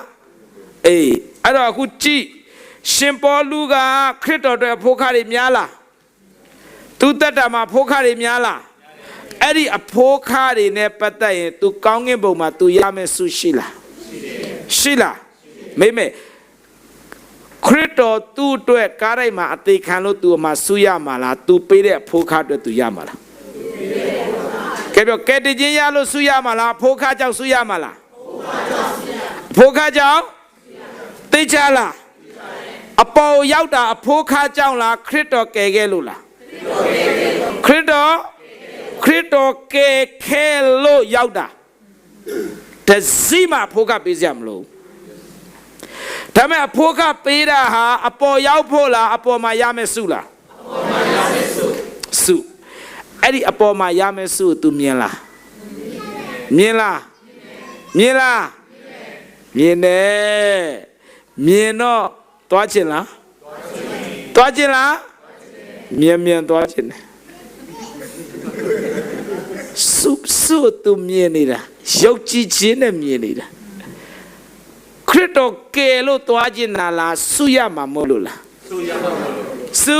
အေးအဲ့တော့အခုကြည့်ရှင်ပေါလုကခရစ်တော်အတွက်ဖိုးခါတွေများလားသူတက်တာမှာဖိုးခါတွေများလားအဲ့ဒီအဖိုးခါတွေနဲ့ပတ်သက်ရင် तू ကောင်းကင်ဘုံမှာ तू ရမယ်ဆုရှိလားရှိလားမိမေခရစ်တော်သူ့အတွက်ကားတိုင်းမှာအသေးခံလို့ तू အမှဆုရမှာလား तू ပေးတဲ့အဖိုးခါအတွက် तू ရမှာလားကဲပြောကဲတခြင်းရလို့ဆုရမှာလားအဖိုးခါကြောင့်ဆုရမှာလားအဖိုးခါကြောင့်သိချလားအပေါ်ရောက်တာအဖိုးခါကြောင့်လားခရစ်တော်ကယ်ခဲ့လို့လားခရစ်တော်ကယ်ခဲ့လို့ရောက်တာတစီမှာအဖိုးခါပေးစရာမလိုဒါပေမဲ့အဖိုးခါပေးတာဟာအပေါ်ရောက်ဖို့လားအပေါ်မှာရမယ်စုလားအပေါ်မှာရမယ်စုအဲ့ဒီအပေါ်မှာရမယ်စု तू မြင်လားမြင်လားမြင်လားမြင်တယ်မြင်တော့သွားခြင်းလားသွားခြင်းလားမြင်သွားခြင်းတယ်စုသူမြင်နေတာရုပ်ကြည်ခြင်းနဲ့မြင်နေတာခရစ်တော်ကယ်လို့သွားခြင်းလားဆုရမှာမဟုတ်လို့လားဆုရမှာမဟုတ်လို့ဆု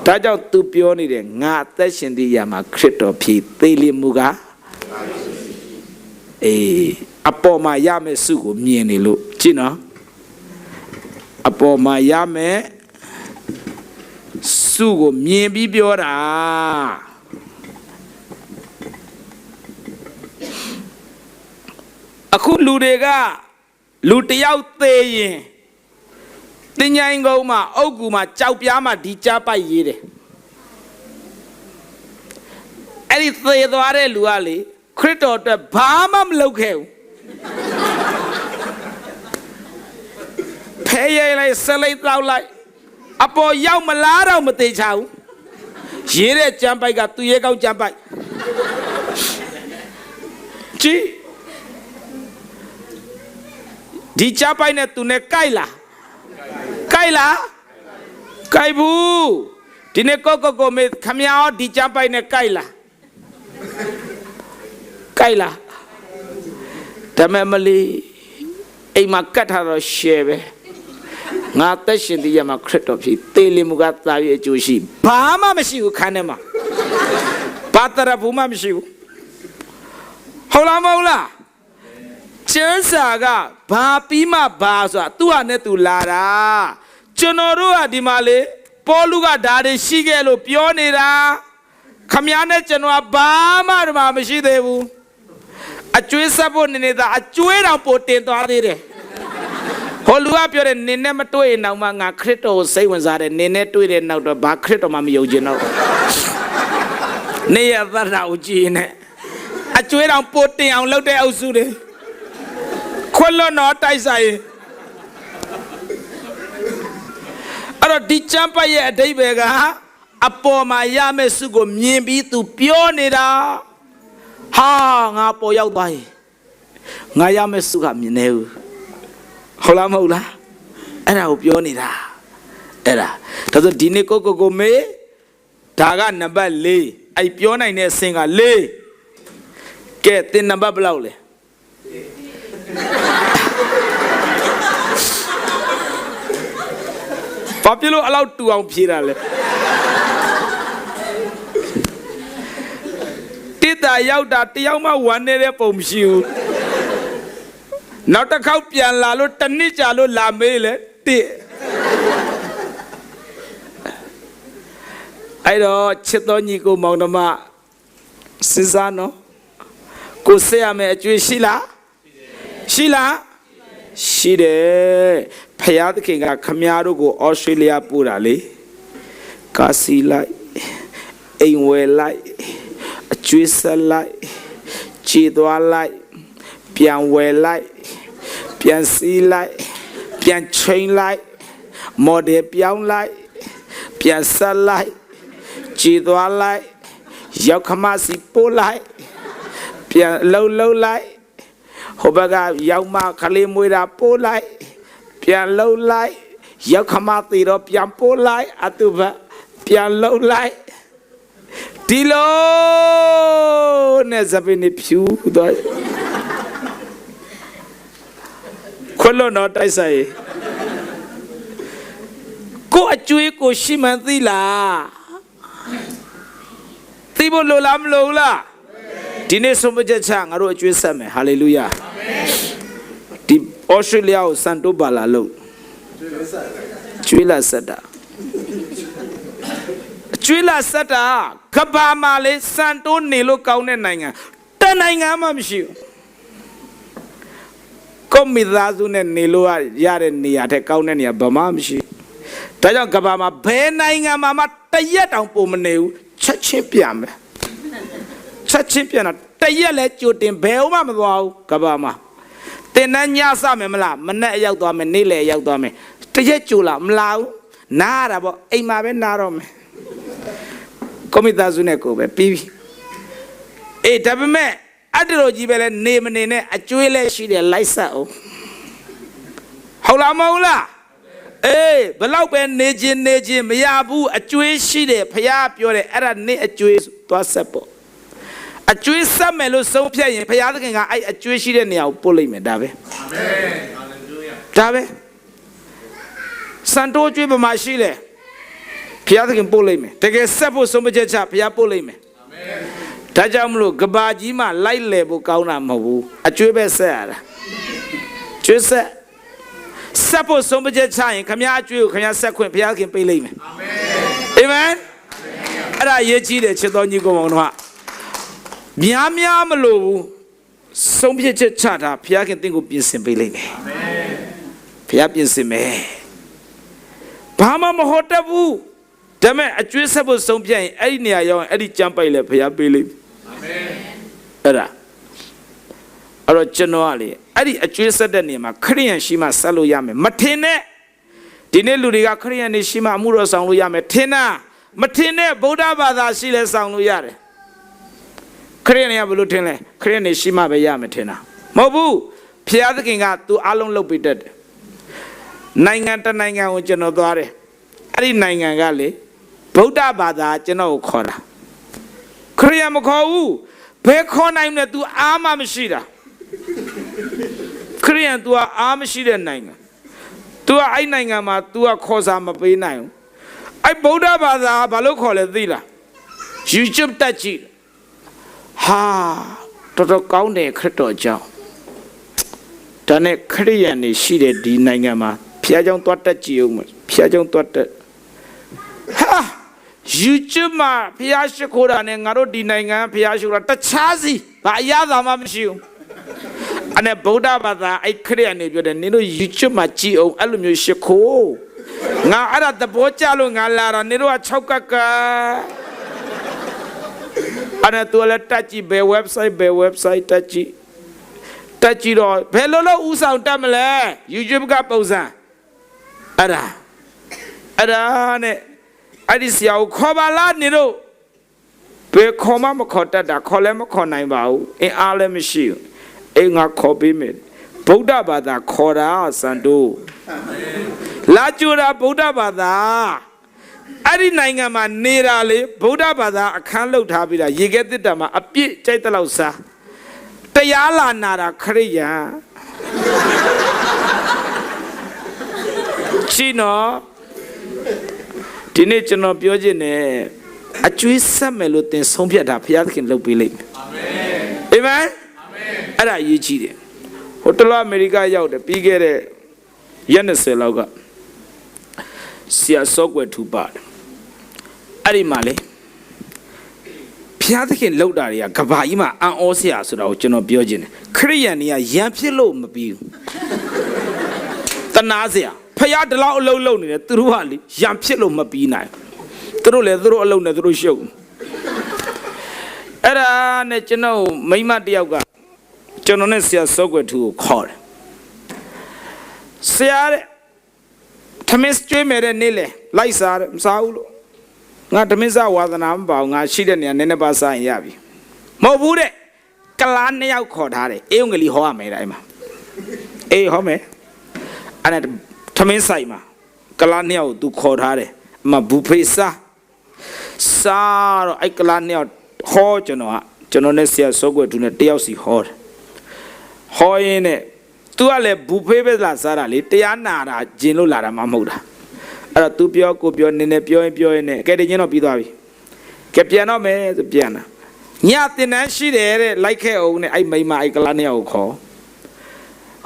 ဒါကြောင့်သူပြောနေတယ်ငါအသက်ရှင်သည့်ရမှာခရစ်တော်ဖြစ်သေးလိမ့်မှုကအေးအပေါ်မှာရမယ့်ဆုကိုမြင်နေလို့ကြည့်နော်အပေါ်မှာရမယ်စုကိုမြင်ပြီးပြောတာအခုလူတွေကလူတယောက်သေးရင်တင်ញိုင်းကုန်းမှာအုတ်ကူမှာကြောက်ပြားမှာဒီကြားပိုက်ရေးတယ်အဲ့ဒီသေသွားတဲ့လူကလေခရစ်တော်အတွက်ဘာမှမလုပ်ခဲ့ဘူးဖဲရဲလိုက်ဆက်လိုက်တောက်လိုက်အပေါ်ရောက်မလားတော့မသေးချဘူးရေးတဲ့ကြမ်းပိုက်ကသူရဲကောင်းကြမ်းပိုက်ကြည့်ဒီကြမ်းပိုက်နဲ့သူနဲ့ကြိုက်လားကြိုက်လားကြိုက်ဘူးဒီနေ့ကိုမေခမရောဒီကြမ်းပိုက်နဲ့ကြိုက်လားကြိုက်လားဓမ္မမလီအိမ်မှာကတ်ထားတော့ရှယ်ပဲငါသက်ရှင်တည်းရမှာခရစ်တော်ဖြစ်သေလင်မူကသာရဲ့အကျိုးရှိဘာမှမရှိဘူးခန်းထဲမှာဘာတရဘူးမှမရှိဘူးဟုတ်လားမဟုတ်လားကျမ်းစာကဘာပြီးမှဘာဆိုတာသူ့ဟာနဲ့သူလာတာကျွန်တော်တို့ကဒီမှာလေပေါလုကဓာတ်တွေရှိခဲ့လို့ပြောနေတာခမည်းနဲ့ကျွန်တော်ကဘာမှဒီမှာမရှိသေးဘူးအကျွေးဆက်ဖို့နေနေတာအကျွေးတောင်ပိုတင်သွားသေးတယ်ဟိုလူကပြောတယ်နင်းနဲ့မတွေ့ရင်တော့မှငါခရစ်တော်ကိုစိတ်ဝင်စားတယ်နင်းနဲ့တွေ့တဲ့နောက်တော့ဘာခရစ်တော်မှမယုံကျင်တော့နေရသတ္တကိုကြည့်နေအကျွေးတောင်ပိုတင်အောင်လုပ်တဲ့အုပ်စုတွေခွလွတ်တော့တိုက်ဆိုင်အဲ့တော့ဒီချမ်းပတ်ရဲ့အဓိပ္ပာယ်ကအပေါ်မှာရမယ့်စုကိုမြင်ပြီးသူပြောနေတာဟာငါပေါ်ရောက်သွားရင်ငါရမယ့်စုကမြင်နေဘူးဟုတ်လားမဟုတ်လားအဲ့ဒါကိုပြောနေတာအဲ့ဒါဒါဆိုဒီနေ့ကိုမေးဒါကနံပါတ်4အဲ့ပြောနိုင်တဲ့အဆင့်က4ကဲသင်နံပါတ်ဘယ်လောက်လဲဘာဖြစ်လို့အလောက်တူအောင်ဖြေတာလဲတိတာရောက်တာတယောက်မှဝမ်းနေတဲ့ပုံမရှိဘူးနောက်တစ်ခေါက်ပြန်လာလို့တစ်နှစ်ကြာလို့လာမေးလေတိ အဲ့တော့ချစ်တော်ညီကိုမောင်နှမစဉ်းစားနော်ကိုဆက်ရမယ်အကျွေးရှိလားရှိလားရှိတယ်ဖယားသခင်ကခမည်းတော်ကိုဩစတြေးလျပို့တာလေကာစီလိုက်အိမ်ဝယ်လိုက်အကျွေးဆက်လိုက်ခြေသွားလိုက်ပြန်ဝယ်လိုက်ပြန်စီးလိုက်ပြန်ချိန်လိုက်မော်ဒယ်ပြောင်းလိုက်ပြန်ဆက်လိုက်ခြေသွားလိုက်ရောက်ခမစီပို့လိုက်ပြန်လှုပ်လိုက်ဟိုဘက်ကရောက်မှခလေးမွေးတာပို့လိုက်ပြန်လှုပ်လိုက်ရောက်ခမသေးတော့ပြန်ပို့လိုက်အတူဘပြန်လှုပ်လိုက်ဒီလိုနဲ့ဇပင်းနေဖြူတော့ခွလို့တော့တိုက်ဆိုင်ကိုအကျွေးကိုရှိမှန်းသိလားသိဖို့လိုလားမလိုဘူးလားဒီနေ့ဆုံးမချက်ချငါတို့အကျွေးဆက်မယ်ဟာလေလုယာဒီဩစတြေးလျကိုစန်တိုဘာလာလို့ကျွေးလာဆက်တာကျွေးလာဆက်တာကဘာမှာလေစန်တိုနေလို့ကောင်းတဲ့နိုင်ငံတနိုင်ငံမှမရှိဘူးကွန်မီသားစုနဲ့နေလို့ရတဲ့နေရာတဲ့ကောင်းတဲ့နေရာဘာမှမရှိဒါကြောင့်ကဘာမှာဘယ်နိုင်ငံမှာမှတရက်တောင်ပုံမနေဘူးချက်ချင်းပြန်မယ်ချက်ချင်းပြန်တော့တရက်လဲကြိုတင်ဘယ်မှမသွားဘူးကဘာမှာတင်နှညစမယ်မလားမနဲ့ရောက်သွားမယ်နေ့လေရောက်သွားမယ်တရက်ကြိုလာမလာဘူးနားရတာပေါ့အိမ်မှာပဲနားတော့မယ်ကွန်မီသားစုနဲ့ကိုပဲပြီးပြီအေးဒါပေမဲ့အတ္တတော်ကြီးပဲလဲနေမနေနဲ့အကျွေးလဲရှိတယ်လိုက်ဆက်အောင်ဟုတ်လားမဟုတ်လားအေးဘလောက်ပဲနေခြင်းမရဘူးအကျွေးရှိတယ်ဖခင်ပြောတယ်အဲ့ဒါနေအကျွေးသွားဆက်ပေါ့အကျွေးဆက်မယ်လို့ဆုံးဖြတ်ရင်ဖခင်သခင်ကအဲ့အကျွေးရှိတဲ့နေရာကိုပို့လိုက်မယ်ဒါပဲအာမင်ဟာလေလုယာဒါပဲစံတိုးကျွေးပမာရှိလေဖခင်သခင်ပို့လိုက်မယ်တကယ်ဆက်ဖို့ဆုံးဖြတ်ချက်ဖခင်ပို့လိုက်မယ်အာမင်ဒါကြောင့်မလို့ကဘာကြီးမှလိုက်လေဖို့ကောင်းတာမဟုတ်ဘူးအကျွေးပဲဆက်ရတာကျွေးဆက်ဖို့ဆုံးဖြတ်ချရင်ခမည်းအကျွေးကိုခမည်းဆက်ခွင့်ဘုရားခင်ပေးလိမ့်မယ်အာမင်အဲ့ဒါရေးကြည့်တယ်ချစ်တော်ညီကောင်တို့ကများမလို့ဘူးဆုံးဖြတ်ချက်ချတာဘုရားခင်တင့်ကိုပြင်ဆင်ပေးလိမ့်မယ်အာမင်ဘုရားပြင်ဆင်မယ်ဘာမှမဟုတ်တတ်ဘူးဒါမဲ့အကျွေးဆက်ဖို့ဆုံးဖြတ်ရင်အဲ့ဒီနေရာရောက်ရင်အဲ့ဒီကြမ်းပိုက်လဲဘုရားပေးလိမ့်မယ်အာမင်အဲ့တော့ကျွန်တော်ကလေအဲ့ဒီအကျွေးဆက်တဲ့နေရာမှာခရိယန်ရှိမှဆက်လို့ရမယ်မထင်နဲ့ဒီနေ့လူတွေကခရိယန်နေရှိမှအမှုတော်ဆောင်လို့ရမယ်ထင်တာမထင်နဲ့ဗုဒ္ဓဘာသာရှိလဲဆောင်လို့ရတယ်ခရိယန်တွေကဘယ်လိုထင်လဲခရိယန်နေရှိမှပဲရမယ်ထင်တာမဟုတ်ဘူးဖျားသခင်ကသူအလုံးလုပ်ပေးတတ်တယ်နိုင်ငံတနိုင်ငံကိုကျွန်တော်သွားတယ်အဲ့ဒီနိုင်ငံကလေဗုဒ္ဓဘာသာကျွန်တော်ကိုခေါ်တာခရိယန်မခေါ်ဘူးဘယ်ခေါ်နိုင်လဲ तू အားမမရှိတာခရိယန် तू အားမရှိတဲ့နိုင်ငံ तू အဲ့နိုင်ငံမှာ तू ခေါ်စာမပေးနိုင်ဘူးအဲ့ဗုဒ္ဓဘာသာဘာလို့ခေါ်လဲသိလား YouTube တက်ကြည့်ဟာတော်ကောင်းတယ်ခရစ်တော်ကြောင့်ဒါနဲ့ခရိယန်နေရှိတဲ့ဒီနိုင်ငံမှာဖျားเจ้าသွားတက်ကြည့်အောင်ဖျားเจ้าသွားတက်ဟာ YouTube မှာဖျားရှိခိုးတာနဲ့ငါတို့ဒီနိုင်ငံဖျားရှိခိုးတာတခြားစီဘာအရသာမှမရှိဘူးအဲ့ဗုဒ္ဓဘာသာအဲ့ခရိယန်နေပြောတယ်နင်တို့ YouTube မှာကြည့်အောင်အဲ့လိုမျိုးရှိခိုးငါအဲ့ဒါသဘောကျလို့ငါလာတာနင်တို့က6ကကအဲ့တူလည်းတက်ကြည့်ဘယ် website တက်ကြည့်တော့ဘယ်လိုလုပ်ဥဆောင်တက်မလဲ YouTube ကပုံစံအဲ့ဒါနဲ့အဲ့ဒီဆရာကိုခေါ်ပါလားနင်တို့ဘယ်ခေါ်မှမခေါ်တတ်တာခေါ်လည်းမခေါ်နိုင်ပါဘူးအင်းအားလည်းမရှိဘူးအိမ်ငါခေါ်ပေးမယ်ဗုဒ္ဓဘာသာခေါ်တာစံတိုးလာကြတာဗုဒ္ဓဘာသာအဲ့ဒီနိုင်ငံမှာနေတာလေဗုဒ္ဓဘာသာအခန်းလုပ်ထားပြီးတာရေခဲတစ်တာမှာအပြည့်ကြိုက်တဲ့လောက်စားတရားလာနာတာခရိယာချီနော်ဒီနေ့ကျွန်တော်ပြောချင်တယ်အကျွေးဆက်မယ်လို့သင်ဆုံးဖြတ်တာဘုရားသခင်လုပ်ပေးလိမ့်မယ်အာမင်အာမင်အဲ့ဒါရေးကြည့်တယ်ဟိုတလောအမေရိကရောက်တယ်ပြီးခဲ့တဲ့ရက်20လောက်ကဆရာစောကွယ်ထူပါတယ် အဲ့ဒီမှာလေဖျားသခင်လောက်တာတွေကကဘာကြီးမှာအံ့ဩစရာဆိုတာကိုကျွန်တော်ပြောခြင်းတယ်ခရိယန်တွေကရံဖြစ်လို့မပြီးဘူးတနာစရာဖျားတလောက်အလုံးလုံးနေတယ်သူတို့ကလေရံဖြစ်လို့မပြီးနိုင်သူတို့လည်းသူတို့အလုံးနဲ့သူတို့ရှုပ်အဲ့ဒါနဲ့ကျွန်တော်မိမတယောက်ကကျွန်တော်နဲ့ဆရာစောကွယ်ထူကိုခေါ်တယ်ဆရာတဲ့ထမင်းကျွေးမယ်တဲ့နေ့လေလိုက်စားတယ်မစားဘူးလို့ငါဓမင်းစားဝါသနာမပါဘူးငါရှိတဲ့နေရာနည်းနည်းပါစားရင်ရပြီမဟုတ်ဘူးတဲ့ကလား2ယောက်ခေါ်ထားတယ်အေးုံကလေးဟောရမယ်တဲ့အဲ့မှာအေးဟောမယ်အဲ့ဒါဓမင်းဆိုင်မှာကလား2ယောက်သူခေါ်ထားတယ်အမဘူဖေးစားတော့အဲ့ကလား2ယောက်ဟောကျွန်တော်နဲ့ဆရာစောကွယ်သူနဲ့တယောက်စီဟောတယ်ဟောရင်းနဲ့သူကလည်းဘူဖေးပဲလာစားတာလေတရားနာတာဂျင်လို့လာတာမှမဟုတ်တာအဲ့တော့ तू ပြောကိုပြောနည်းနည်းပြောရင်နဲ့ကဲတချင်းတော့ပြီးသွားပြီကဲပြန်တော့မယ်ဆိုပြန်တာညတင်တန်းရှိတယ်တဲ့လိုက်ခဲ့အောင်နဲ့အဲ့မိမအဲ့ကလားနှစ်ယောက်ကိုခေါ်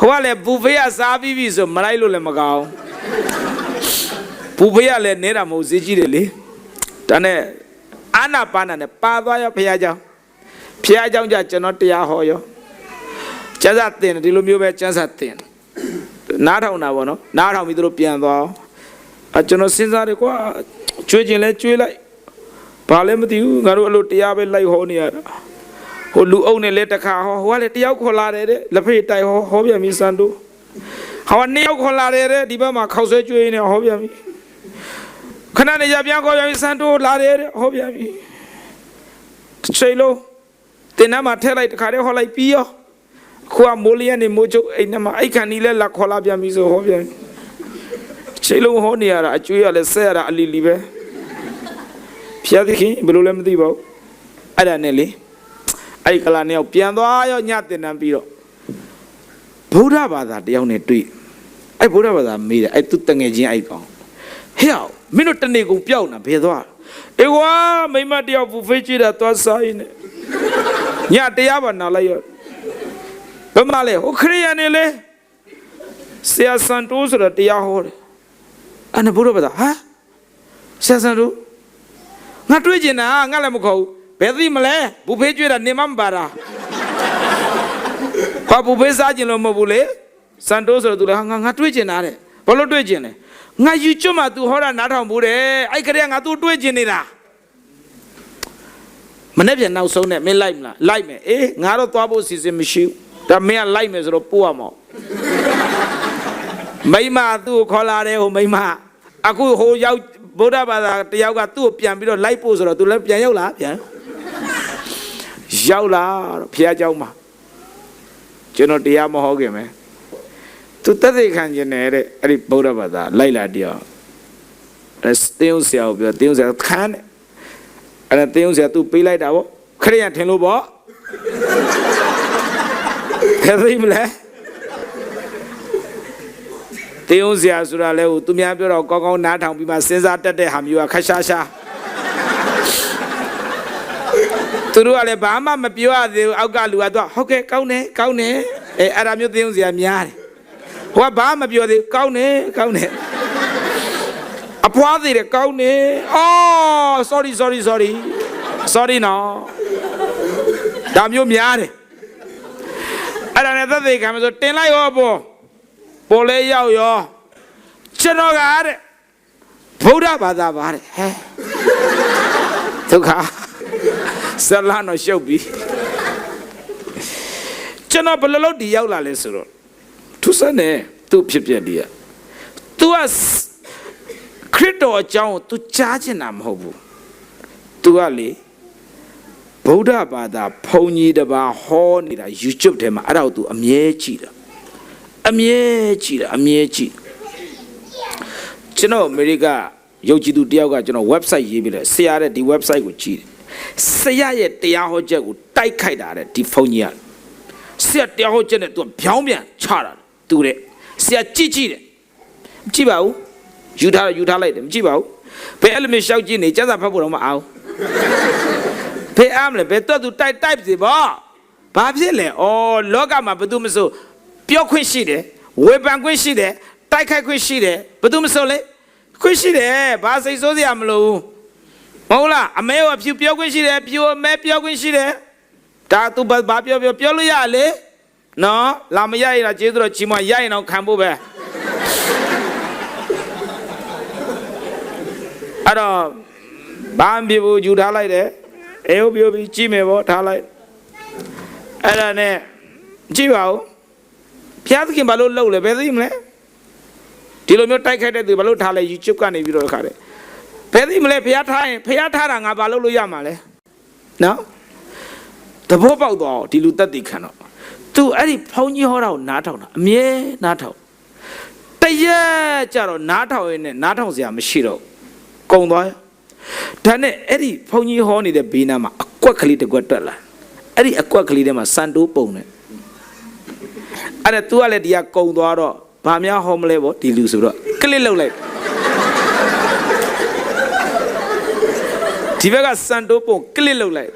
ဟိုကလည်းဘူဖေးကစားပြီးပြီဆိုမလိုက်လို့လည်းမကောင်းဘူဖေးကလည်းနေတာမဟုတ်ဈေးကြီးတယ်လေဒါနဲ့အာနာပါနာနဲ့ပါသွားရောဖះเจ้าကြကျွန်တော်တရားဟောရောကျမ်းစာသင်ဒီလိုမျိုးပဲကျမ်းစာသင်နားထောင်တာပေါ့နော်နားထောင်ပြီးသူတို့ပြန်သွားကျွန်တော်စဉ်းစားတယ်ကွာကျွေးခြင်းလဲကျွေးလိုက်ဘာလဲမသိဘူးငါတို့အဲ့လိုတရားပဲလိုက်ဟောနေရတာဟိုလူအုပ်နဲ့လဲတခါဟောဟိုကလည်းတယောက်ခေါ်လာတယ်တဲ့လက်ဖေးတိုက်ဟောပြန်ပြီစံတို့ဟောနှစ်ယောက်ခေါ်လာတယ်တဲ့ဒီဘက်မှာခောက်ဆွဲကျွေးနေဟောပြန်ပြီခဏနေရပြန်ခေါ်ပြန်ပြီစံတို့လာတယ်တဲ့ဟောပြန်ပြီချိန်လုံးတင်နာမှာထည့်လိုက်တခါတည်းဟောလိုက်ပြီးရောခွာမိုးလျက်နေမိုးချုပ်အိမ်ထဲမှာအိတ်ခန်နီလဲလာခေါ်လာပြန်ပြီဆိုဟောပြန်ချိန်လုံးဟောနေရတာအကျွေးရလဲဆက်ရတာအလီလီပဲဖျားသခင်ဘယ်လိုလဲမသိပါဘူးအဲ့ဒါနဲ့လေအဲ့ကလာနှစ်ယောက်ပြန်သွားရောညတင်တန်းပြီးတော့ဗုဒ္ဓဘာသာတယောက်နဲ့တွေ့အဲ့ဗုဒ္ဓဘာသာမေးတယ်အဲ့သူတငယ်ချင်းအဲ့ကောင်ဟဲ့မင်းတို့တနေ့ကုန်ပျောက်နေတာဘယ်သွားအေးကွာမိမတယောက်ဘူဖေးကြည့်တာသွားစားရင်းနဲ့ညတရားပါနာလိုက်ရောဘယ်မှာလဲဟိုခရိယန်နေလေဆရာစန်တိုးဆိုတော့တရားဟောတယ်အဲ့နဲ့ဘုရားဘာသာဟာဆရာစန်တိုးငါတွေးကျင်တာငါလည်းမခေါ်ဘူးဘယ်သိမလဲဘူဖေးကျွေးတာနေမမပါတာဘာဘူဖေးစားကျင်လို့မဟုတ်ဘူးလေစန်တိုးဆိုတော့သူလည်းငါတွေးကျင်တာတဲ့ဘာလို့တွေးကျင်လဲငါယူကျွတ်မှ तू ဟောတာနားထောင်ဘူးတဲ့အဲ့ခရီးငါ तू တွေးကျင်နေတာမနေ့ပြန်နောက်ဆုံးနဲ့မင်းလိုက်မလားလိုက်မယ်အေးငါတော့သွားဖို့စီစဉ်မရှိဘူးဒါမင်းကလိုက်မယ်ဆိုတော့ပို့ရမှာမိမသူ့ကိုခေါ်လာတယ်ဟိုမိမအခုဟိုရောက်ဗုဒ္ဓဘာသာတယောက်ကသူ့ကိုပြန်ပြီးတော့လိုက်ပို့ဆိုတော့ तू လည်းပြန်ရောက်လာပြန်ရောက်လာတော့ဖះเจ้าမှာကျွန်တော်တရားမဟောခင်မယ် तू တက်သိခံကျင်တယ်တဲ့အဲ့ဒီဗုဒ္ဓဘာသာလိုက်လာတရားတင်းဦးဆရာကိုပြောတင်းဦးဆရာခန်းတယ်အဲ့ဒါတင်းဦးဆရာ तू ပေးလိုက်တာပေါ့ခရိယန်ထင်လို့ပေါ့ခဲသိမလဲတင်းဦးဆရာဆိုတာလဲဟိုသူများပြောတော့ကောင်းကောင်းနားထောင်ပြီးမှစဉ်းစားတတ်တဲ့ဟာမျိုးကခက်ရှားရှားသူတို့ကလည်းဘာမှမပြောရသေးဘူးအောက်ကလူကတော့ဟုတ်ကဲ့ကောင်းတယ်အဲ့ဒါမျိုးတင်းဦးဆရာများတယ်ဟိုကဘာမှမပြောသေးဘူးကောင်းတယ်အဖွားသေးတယ်ကောင်းတယ်အော် sorry နော်ဒါမျိုးများတယ်အဲ့ဒါနဲ့သက်သေခံမဆိုတင်လိုက်ရောပေါ်လဲရောက်ရောကျွန်တော်ကတဲ့ဗုဒ္ဓဘာသာပါတဲ့ဟဲဒုက္ခဇလန်တော့ရှုပ်ပြီကျွန်တော်ဘယ်လိုလုပ်ဒီရောက်လာလဲဆိုတော့သူစနေသူ့ဖြစ်ဒီက तू ကခရစ်တော်အကြောင်းကို तू ကြားချင်တာမဟုတ်ဘူး तू ကလေဗုဒ္ဓဘာသာဘုံကြီးတစ်ပါးဟောနေတာ YouTube ထဲမှာအဲ့ဒါကို तू အမြဲကြည့်တာကျွန်တော်အမေရိကယုံကြည်သူတယောက်ကကျွန်တော် website ရေးပြီးလဲဆရာတဲ့ဒီ website ကိုကြည့်တယ်ဆရာရဲ့တရားဟောချက်ကိုတိုက်ခိုက်တာတဲ့ဒီဘုံကြီးကဆရာတရားဟောချက်နဲ့ तू ပြောင်းပြန်ချတာ तू တဲ့ဆရာကြည့်တယ်မကြည့်ပါဘူးယူထားလိုက်တယ်မကြည့်ပါဘူးဘယ်အဲ့လိုမျိုးရှောက်ကြည့်နေစံစာဖတ်ဖို့တော့မအောင်ဖေးအားမလဲဘယ်တော့ तू တိုက်စီပေါ့ဘာဖြစ်လဲဩလောကမှာဘယ်သူမဆိုပြောခွင့်ရှိတယ်ဝေဖန်ခွင့်ရှိတယ်တိုက်ခိုက်ခွင့်ရှိတယ်ဘယ်သူမဆိုလဲခွင့်ရှိတယ်ဘာစိတ်ဆိုးစရာမလိုဘူး ဟုတ်လားအမဲကဖြူပြောခွင့်ရှိတယ်ဖြူအမဲပြောခွင့်ရှိတယ်ဒါသူဘာပြောလို့ရလေနော်လာမရရတာကျေးဇူးတော်ချီးမွမ်းရရင်တော့ခံဖို့ပဲအဲ့တော့ဘာမှမဖြစ်ဘူးယူထားလိုက်တယ်အေးပြောပြီးကြည့်မယ်ပေါ့ထားလိုက်အဲ့ဒါနဲ့ကြည့်ပါဦးဘုရားသခင်ဘာလို့လှုပ်လဲဘယ်သိမလဲဒီလိုမျိုးတိုက်ခိုက်တဲ့သူဘာလို့ထားလဲ YouTube ကနေပြီးတော့ခါတယ်ဘယ်သိမလဲဘုရားထားရင်ဘုရားထားတာငါဘာလို့ရမှာလဲနော်တဘောပေါက်တော့ဒီလူတက်တည်ခံတော့သူအဲ့ဒီဘုန်းကြီးဟောတာကိုနားထောင်တာအမြဲနားထောင်တရက်ကြတော့နားထောင်ရင်းနဲ့နားထောင်စရာမရှိတော့ကုံသွားဒါနဲ့အဲ့ဒီဘုန်းကြီးဟောနေတဲ့ဘေးနားမှာအကွက်ကလေးတစ်ကွက်တက်လာအဲ့ဒီအကွက်ကလေးထဲမှာစံတိုးပုံနေအဲ့ဒါ तू ကလည်းဒီကကုံသွားတော့ဘာများဟောမလဲပေါ့ဒီလူဆိုတော့ကလစ်လောက်လိုက်ဒီဘက်ကစံတိုးပုံကလစ်လောက်လိုက်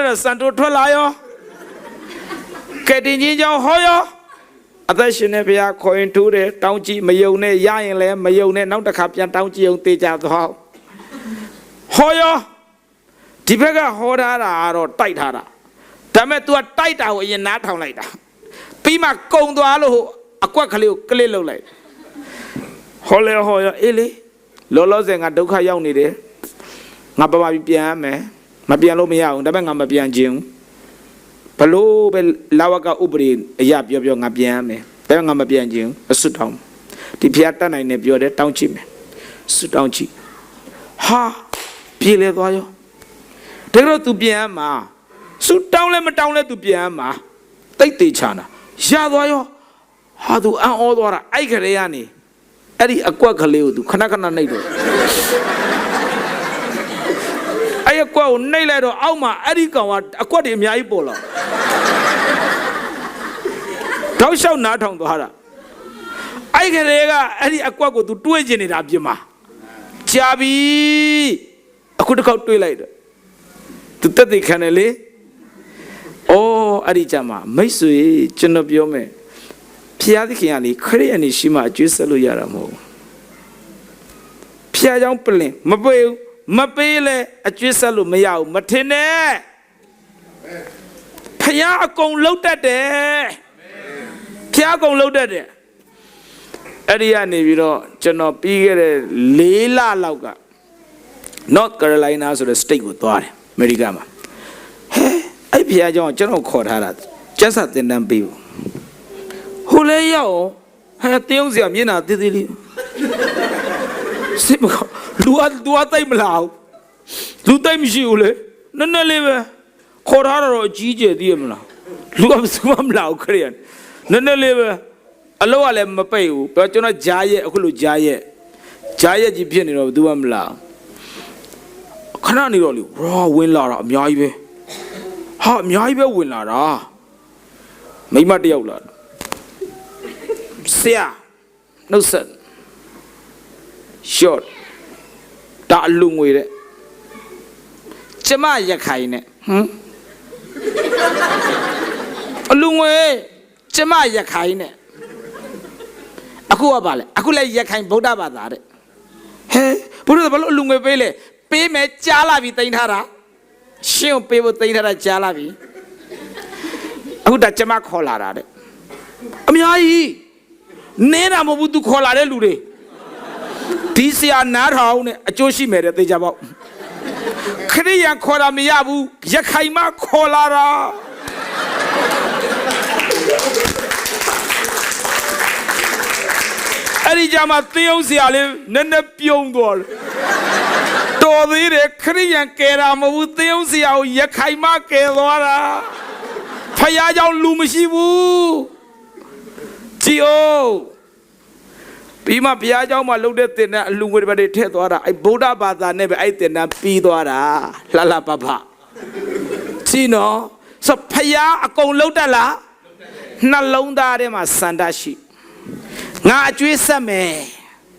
တော့စံတိုးထွက်လာရောကဲတင်ချင်းကြောင့်ဟောရောအသက်ရှင်နေဘုရားခေါ်ရင်ထိုးတယ်တောင်းကြည့်မယုံနဲ့ရရင်လည်းမယုံနဲ့နောက်တစ်ခါပြန်တောင်းကြည့်အောင်တေချာသွားဟောရောဒီဘက်ကဟောထားတာကတော့တိုက်ထားတာဒါပေမဲ့ तू ကတိုက်တာကိုအရင်နားထောင်လိုက်တာပြီးမှကုံသွားလို့အကွက်ကလေးကိုကလစ်လုပ်လိုက်ဟောလေဟောရောအေးလေလောလောဆယ်ငါဒုက္ခရောက်နေတယ်ငါပပပြီးပြန်ရမယ်မပြန်လို့မရဘူးဒါပေမဲ့ငါမပြန်ခြင်းဘလို့ပဲလာဝကဥပဒေအရာပြောငါပြန်ရမယ်ဒါပေမဲ့ငါမပြန်ခြင်းအစွတ်တောင်းဒီဖျားတတ်နိုင်နေပြောတယ်တောင်းကြည့်မယ်စွတ်တောင်းကြည့်ဟာပြေလေသွားရောဒါတော့ तू ပြန်ရမှာစွတ်တောင်းလဲမတောင်းလဲ तू ပြန်ရမှာတိတ်တေချာနာရသွားရောဟာ तू အံ့ဩသွားတာအဲ့ခရေကနေအဲ့ဒီအကွက်ကလေးကို तू ခဏနှိပ်တော့အဲ့အကွက်ကိုနှိပ်လိုက်တော့အောက်မှာအဲ့ဒီကောင်ကအကွက်တွေအများကြီးပေါ်လာတောက်လျှောက်နားထောင်သွားတာအဲ့ခရေကအဲ့ဒီအကွက်ကို तू တွေးကျင်နေတာပြင်မှာကြာပြီအခုတစ်ခေါက်တွေးလိုက်တော့ तू တက်သိခံတယ်လေအော်အဲ့ဒီကြမှာမိတ်ဆွေကျွန်တော်ပြောမယ်ဖျားသခင်ကလေခရစ်ယာန်နေရှိမှအကျွေးဆက်လို့ရတာမဟုတ်ဖျားကြောင့်ပလင်မပေးဘူးမပေးလဲအကျွေးဆက်လို့မရဘူးမထင်နဲ့ဖျားအကုန်လှုပ်တတ်တယ်ဖျားအကုန်လှုပ်တတ်တယ်အဲ့ဒီကနေပြီးတော့ကျွန်တော်ပြီးခဲ့တဲ့4 လလောက်က North Carolina ဆိုတဲ့ state ကိုသွားတယ်အမေရိကန်မှာအဲ့ဖျားကြောင့်ကျွန်တော်ခေါ်ထားတာကျက်ဆက်တင်တန်းပေးဘူးဟိုလေရောက်ဟဲ့တင်းအောင်စရာမျက်နှာသေးသေးလေးစစ်မကောလူအသိမလားလူသိမရှိဘူးလေနည်းနည်းလေးပဲခေါ်ထားတော့အကြီးကျယ်သေးရမလားလူကမစမလားခရီးနည်းနည်းလေးပဲအလောကလည်းမပိတ်ဘူးပြောကျွန်တော်ဂျားရဲ့အခုလိုဂျားရဲ့ကြီးဖြစ်နေတော့သူကမလားခဏနေတော့လေရာဝင်လာတာအများကြီးပဲဟာအများကြီးပဲဝင်လာတာမိမတယောက်လာဆရာနှုတ်ဆက် short ဒါအလူငွေတဲ့ကျမရခိုင်နဲ့အလူငွေကျမရခိုင်နဲ့အခုကပါလေအခုလည်းရခိုင်ဗုဒ္ဓဘာသာတဲ့ဟဲဘုရားဘာလို့အလူငွေပေးလဲပေးမယ်ကြားလာပြီတင်ထားတာရှင်းပေးဖို့တင်ထားတာကြားလာပြီအခုဒါကျမခေါ်လာတာတဲ့အများကြီးနေတာမဟုတ်ဘူး तू ခေါ်လာတဲ့လူတွေဒီဆရာနားထောင်နဲ့အကျိုးရှိမယ်တဲ့သေချာပေါ့ခရိယန်ခေါ်တာမရဘူးရခိုင်မခေါ်လာတာအဲ့ဒီကြမှာသင်းအောင်ဆရာလေးနည်းနည်းပြုံးသွားတယ်တော်သေးတယ်ခရိယန်ကယ်တာမဟုတ်ဘူးသင်းအောင်ဆရာကိုရခိုင်မကယ်သွားတာဖယားကြောင့်လူမရှိဘူးကြည်အောင်ပြီးမှဘုရားเจ้าမှာလှုပ်တဲ့တင်တဲ့အလူငွေတွေထည့်သွားတာအဲ့ဗုဒ္ဓဘာသာနဲ့ပဲအဲ့တင်တဲ့ပြီးသွားတာလှပပကြည်နော်ဆိုဖယားအကုန်လှုပ်တတ်လားနှလုံးသားထဲမှာစန္ဒရှိငါအကျွေးဆက်မယ်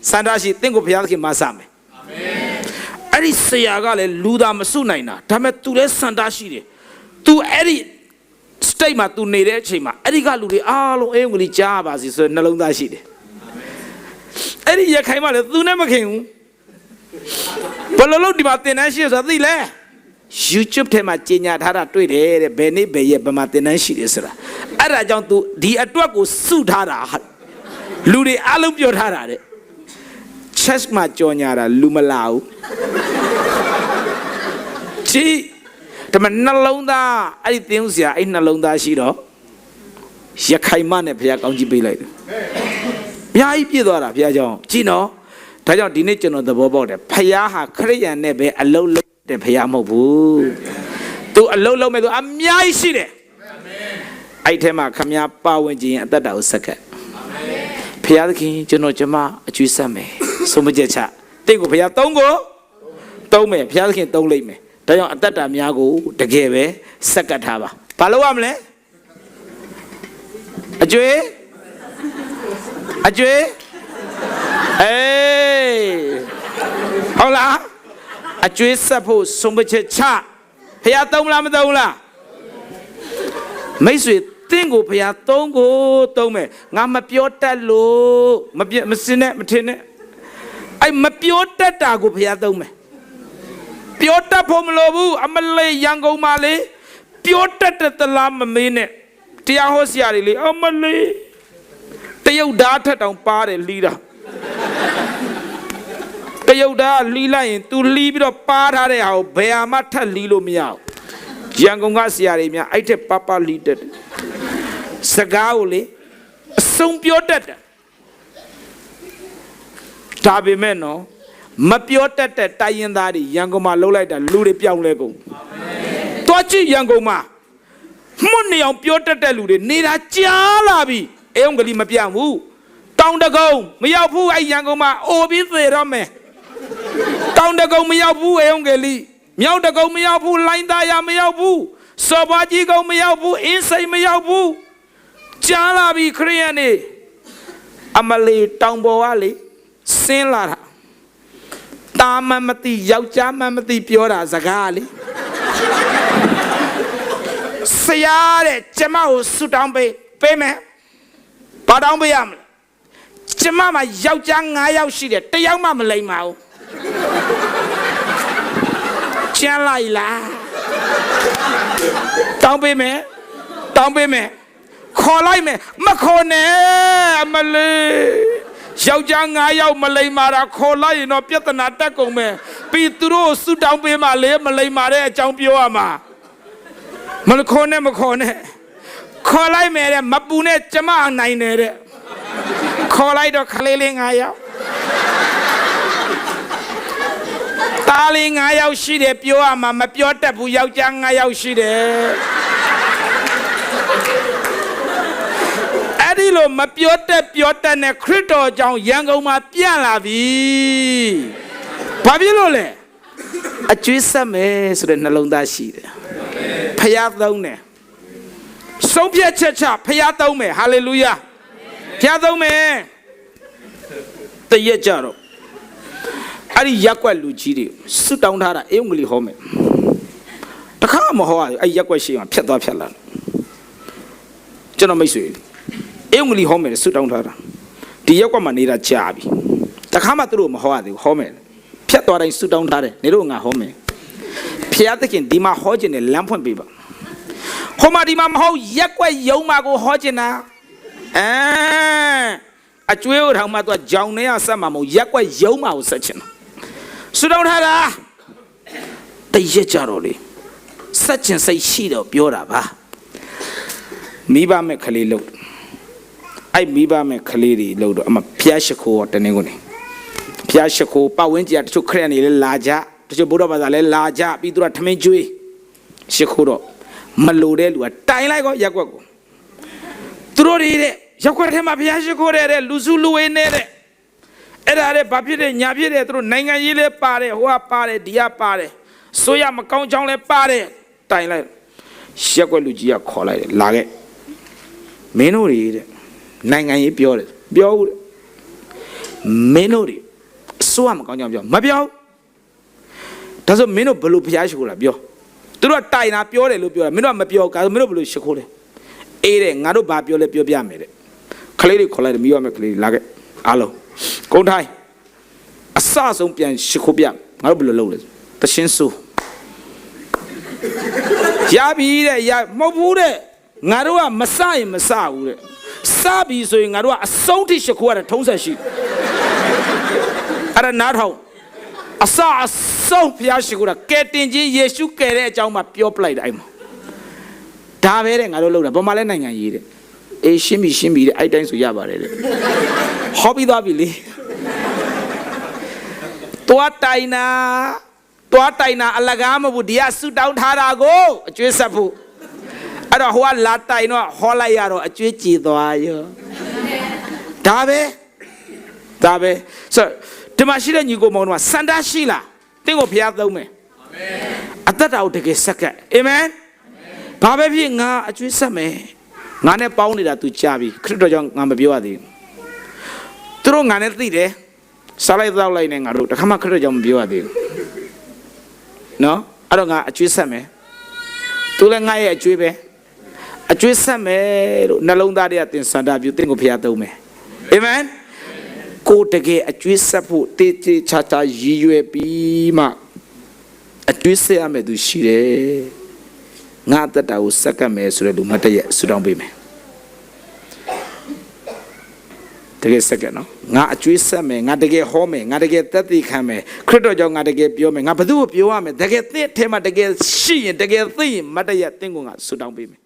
စန္ဒရှိတင့်ကိုဘုရားသခင်မဆမယ်အာမင်အဲ့ဒီဆရာကလည်းလူသားမစုနိုင်တာဒါပေမဲ့ तू လည်းစန္ဒရှိတယ် तू အဲ့ဒီ state မှာ तू နေတဲ့အချိန်မှာအဲ့ဒီကလူတွေအားလုံးအင်္ဂလိပ်ကြားပါစီဆိုနှလုံးသားရှိတယ်အဲ့ဒီရခိုင်မှလည်း तू နဲ့မခင်ဘူး ဘယ်လိုလုပ်ဒီမှာသင်တန်းရှိဆိုသိလဲ YouTube ထဲမှာကြီးညာထားတာတွေ့တယ်တဲ့ဘယ်နေ့ဘယ်ရက်ဘယ်မှာသင်တန်းရှိတယ်ဆိုတာအဲ့ဒါကြောင့် तू ဒီအတွက်ကိုစုထားတာလူတွေအားလုံးပြောထားတာတဲ့ chess မှာကြော်ညာတာလူမလာဘူးကြည့်ဒါမှနှလုံးသားအဲ့ဒီသင်ဦးစရာအဲ့နှလုံးသားရှိတော့ရခိုင်မနဲ့ဘုရားကောင်းကြီးပေးလိုက်တယ်အများကြီးပြည့်သွားတာဘုရားကြောင့်ကြည့်နော်ဒါကြောင့်ဒီနေ့ကျွန်တော်သဘောပေါက်တယ်ဘုရားဟာခရစ်ယာန်နဲ့ပဲအလုံးလုံးတဲ့ဘုရားမဟုတ်ဘူးသူအလုံးလုံးမဲ့သူအများကြီးရှိတယ်အဲ့ထဲမှာခမည်းပါဝင်ခြင်းအသက်တာကိုစက္ကန့်ဘုရားသခင်ကျွန်တော်ကျမအကျွေးဆက်မယ်ဆုံးမချက်ချတင့်ကိုဘုရားသုံးမယ်ဘုရားသခင်သုံးလိုက်မယ်ဒါကြောင့်အသက်တာများကိုတကယ်ပဲစက္ကန့်ထားပါဘာလုပ်ရမလဲအကျွေးအေးဟုတ်လားအကျွေးဆက်ဖို့ဆုံးမချက်ချဘုရားသုံးလားမသုံးလားမိတ်ဆွေတင့်ကိုဘုရားသုံးမယ်ငါမပြောတတ်လို့မစင်နဲ့မထင်နဲ့အဲ့မပြောတတ်တာကိုဘုရားသုံးမယ်ပြောတတ်ဖို့မလိုဘူးအမလေးရန်ကုန်မှာလေပြောတတ်တဲ့သလားမမေးနဲ့တရားဟောဆရာတွေလေအမလေးတရုတ်ဓာတ်ထက်တောင်ပါတယ်လီးတာတရုတ်ဓာတ်လီးလိုက်ရင် तू လီးပြီးတော့ပါထားတဲ့ဟာကိုဘယ်ဟာမှထက်လီးလို့မရဘူးရန်ကုန်ကဆရာတွေများအဲ့ထက်ပလီးတတ်တယ်စကားကိုလေအဆုံးပြောတတ်တယ်ဒါပေမဲ့နော်မပြောတတ်တဲ့တိုင်းရင်းသားတွေရန်ကုန်မှာလှုပ်လိုက်တာလူတွေပြောင်းလဲကုန်တွားကြည့်ရန်ကုန်မှာမှုတ်နေအောင်ပြောတတ်တဲ့လူတွေနေတာကြားလာပြီအုံကလေးမပြောင်းဘူးတောင်တကုံမရောက်ဘူးအဲ့ရန်ကုန်မှာအိုပြီးသေတော့မယ်တောင်တကုံမရောက်ဘူးအုံကလေးမြောက်တကုံမရောက်ဘူးလိုင်းသားရမရောက်ဘူးစော်ဘွားကြီးကုံမရောက်ဘူးအင်းစိန်မရောက်ဘူးကြားလာပြီခရိယန်နေအမလီတောင်ပေါ်ကလေဆင်းလာတာတာမမတိယောက်ျားမမတိပြောတာစကားလေဆရာတဲ့ကျမကိုဆူတောင်းပေးမယ်ဘာတောင်းပေးရမလဲကျမမှာယောက်ျား9ယောက်ရှိတယ်တယောက်မှမလိမ့်ပါဘူးကျန်လိုက်လားတောင်းပေးမယ်ခေါ်လိုက်မယ်မခေါ်နဲ့အမလေးယောက်ျား9ယောက်မလိမ္မာတာခေါ်လိုက်ရင်တော့ပြဿနာတက်ကုန်မယ်ပြီးသူတို့ဆူတောင်းပေးမှလေမလိမ္မာတဲ့အကြောင်းပြောရမှာမခေါ်နဲ့ခေါ်လိုက်မယ်တဲ့မပူနဲ့ကျမနိုင်တယ်တဲ့ခေါ်လိုက်တော့ခလေးလေး9ယောက်တားလေး9ယောက်ရှိတယ်ပြောရမှာမပြောတတ်ဘူးယောက်ျား9ယောက်ရှိတယ်အဲ့ဒီလိုမပြောတတ်နဲ့ခရစ်တော်ကြောင့်ရန်ကုန်မှာပြန့်လာပြီဘာဖြစ်လို့လဲအကျွေးဆက်မယ်ဆိုတဲ့နှလုံးသားရှိတယ်ဖျားသုံးတယ်ဆုံးဖြတ်ချက်ချဖျားသုံးမယ်ဟာလေလုယာဖျားသုံးမယ်တရက်ကြတော့အဲ့ဒီရက်ွက်လူကြီးတွေစွတ်တောင်းထားတာအုံကလေးဟောမယ်တခါမဟောရဘူးအဲ့ရက်ွက်ရှိအောင်ဖြတ်သွားဖြတ်လာကျွန်တော်မိတ်ဆွေအုံကလေးဟောမယ်စွတ်တောင်းထားတာဒီရက်ွက်မှာနေတာကြာပြီတခါမှသူတို့မဟောရသေးဘူးဟောမယ်ဖြတ်သွားတိုင်းစွတ်တောင်းထားတယ်နေတော့ငါဟောမယ်ဖျားသခင်ဒီမှာဟောခြင်းနဲ့လမ်းဖွင့်ပေးပါဟိုမှာဒီမှာမဟုတ်ရက်ွက်ယုံမှာကိုဟောခြင်းနာအကျွေးထောင်မှာသူကကြောင်နေရဆက်မှာမဟုတ်ရက်ွက်ယုံမှာကိုဆက်ခြင်းဆူတောင်းထားတာတရက်ကြတော့လေဆက်ခြင်းစိတ်ရှိတော့ပြောတာပါမိဘမဲ့ခလေးလို့အဲ့မိဘမဲ့ခလေးတွေလို့တော့အမဖျားရှိခိုးတနေကုန်နေဖျားရှိခိုးပတ်ဝန်းကျင်တချို့ခရက်နေလေလာကြတချို့ဘုရားဘာသာလဲလာကြပြီးသူကထမင်းကျွေးရှိခိုးတော့မလိုတဲ့လူကတိုင်လိုက်ကောရက်ွက်ကိုသူတို့တွေတဲ့ရက်ွက်ထဲမှာဘုရားရှိခိုးတဲ့လူစုလူဝေးနေတဲ့အဲ့ဒါတဲ့ဘာဖြစ်တဲ့ညာဖြစ်တဲ့သူတို့နိုင်ငံရေးလဲပါတယ်ဟိုကပါတယ်ဒီကပါတယ်ဆိုရမကောင်းချောင်းလဲပါတယ်တိုင်လိုက်ရက်ွက်လူကြီးကခေါ်လိုက်တယ်လာခဲ့မင်းတို့တွေတဲ့နိုင်ငံရေးပြောတယ်ပြောဦးတဲ့မင်းတို့တွေဆိုရမကောင်းချောင်းပြောမပြောဒါဆိုမင်းတို့ဘယ်လိုဘုရားရှိခိုးလားပြောသူတို့ကတိုင်တာပြောတယ်လို့ပြောတာမင်းတို့ကမပြောကာမင်းတို့ဘယ်လိုရှိခိုးလဲအေးတဲ့ငါတို့ဘာပြောလဲပြောပြမယ်တဲ့ခလေးတွေခေါ်လိုက်တယ်မိရမယ်ခလေးတွေလာခဲ့အားလုံးကုန်းထိုင်းအစ ဆုံးပြန်ရှိခိုးပြငါတို့ဘယ်လိုလုပ်လဲတရှင်းဆိုးရပြီတဲ့ရမဟုတ်ဘူးတဲ့ငါတို့ကမစရင်မစဘူးတဲ့စပြီဆိုရင်ငါတို့ကအဆုံးထိရှိခိုးရတဲ့ထုံးစံရှိအဲ့ဒါနားထောင်အစအဆုံးဖျားရှိခိုးတာကဲတင်ကြီးယေရှုကဲတဲ့အကြောင်းမှပြောပလိုက်တယ်အဲ့မှာဒါပဲတဲ့ငါတို့လုပ်တာဘာမှလည်းနိုင်ငံရေးတဲ့အေးရှင်းပြီတဲ့အဲ့တိုင်းဆိုရပါတယ်တဲ့ဟောပြီးသွားပြီလေတွားတိုင်နာအလကားမဟုတ်ဒီကဆူတောင်းထားတာကိုအကျွေးဆက်ဖို့အဲ့တော့ဟိုကလာတိုင်တော့ဟောလိုက်ရတော့အကျွေးကြည်သွားရောဒါပဲဆိုဒီမှာရှိတဲ့ညီကိုမောင်တို့ကစန္ဒရှိလားတင့်ကိုဖျားသုံးမယ်အာမင်အသက်တာကိုတကယ်ဆက်ကပ်အာမင်ဘာပဲဖြစ်ငါအကျွေးဆက်မယ်ငါနဲ့ပေါင်းနေတာ तू ကြားပြီခရစ်တော်ကြောင့်ငါမပြောရသေးဘူးသူတို့ငါနဲ့သိတယ်စားလိုက်တော့လိုက်နေငါတို့တခါမှခရစ်တော်ကြောင့်မပြောရသေးဘူးနော်အဲ့တော့ငါအကျွေးဆက်မယ်သူလည်းငါရဲ့အကျွေးပဲအကျွေးဆက်မယ်လို့နှလုံးသားထဲကသင်စန္ဒပြုသင်ကိုဖျားသုံးမယ်အာမင်ကိုတကယ်အကျွေးဆက်ဖို့တေးသေးချာချာရည်ရွယ်ပြီးမှအကျွေးဆက်ရမယ်သူရှိတယ်ငါတက်တာကိုစက္ကပ်မယ်ဆိုတဲ့လူမတည့်ရဆူတောင်းပေးမယ်တကယ်စက္ကပ်နော်ငါအကျွေးဆက်မယ်ငါတကယ်ဟောမယ်ငါတကယ်သက်သေခံမယ်ခရစ်တော်ကြောင့်ငါတကယ်ပြောမယ်ငါဘယ်သူ့ကိုပြောရမယ်တကယ်သင်ထဲမှာတကယ်ရှိရင်တကယ်သိရင်မတည့်ရသင်ကိုငါဆူတောင်းပေးမယ်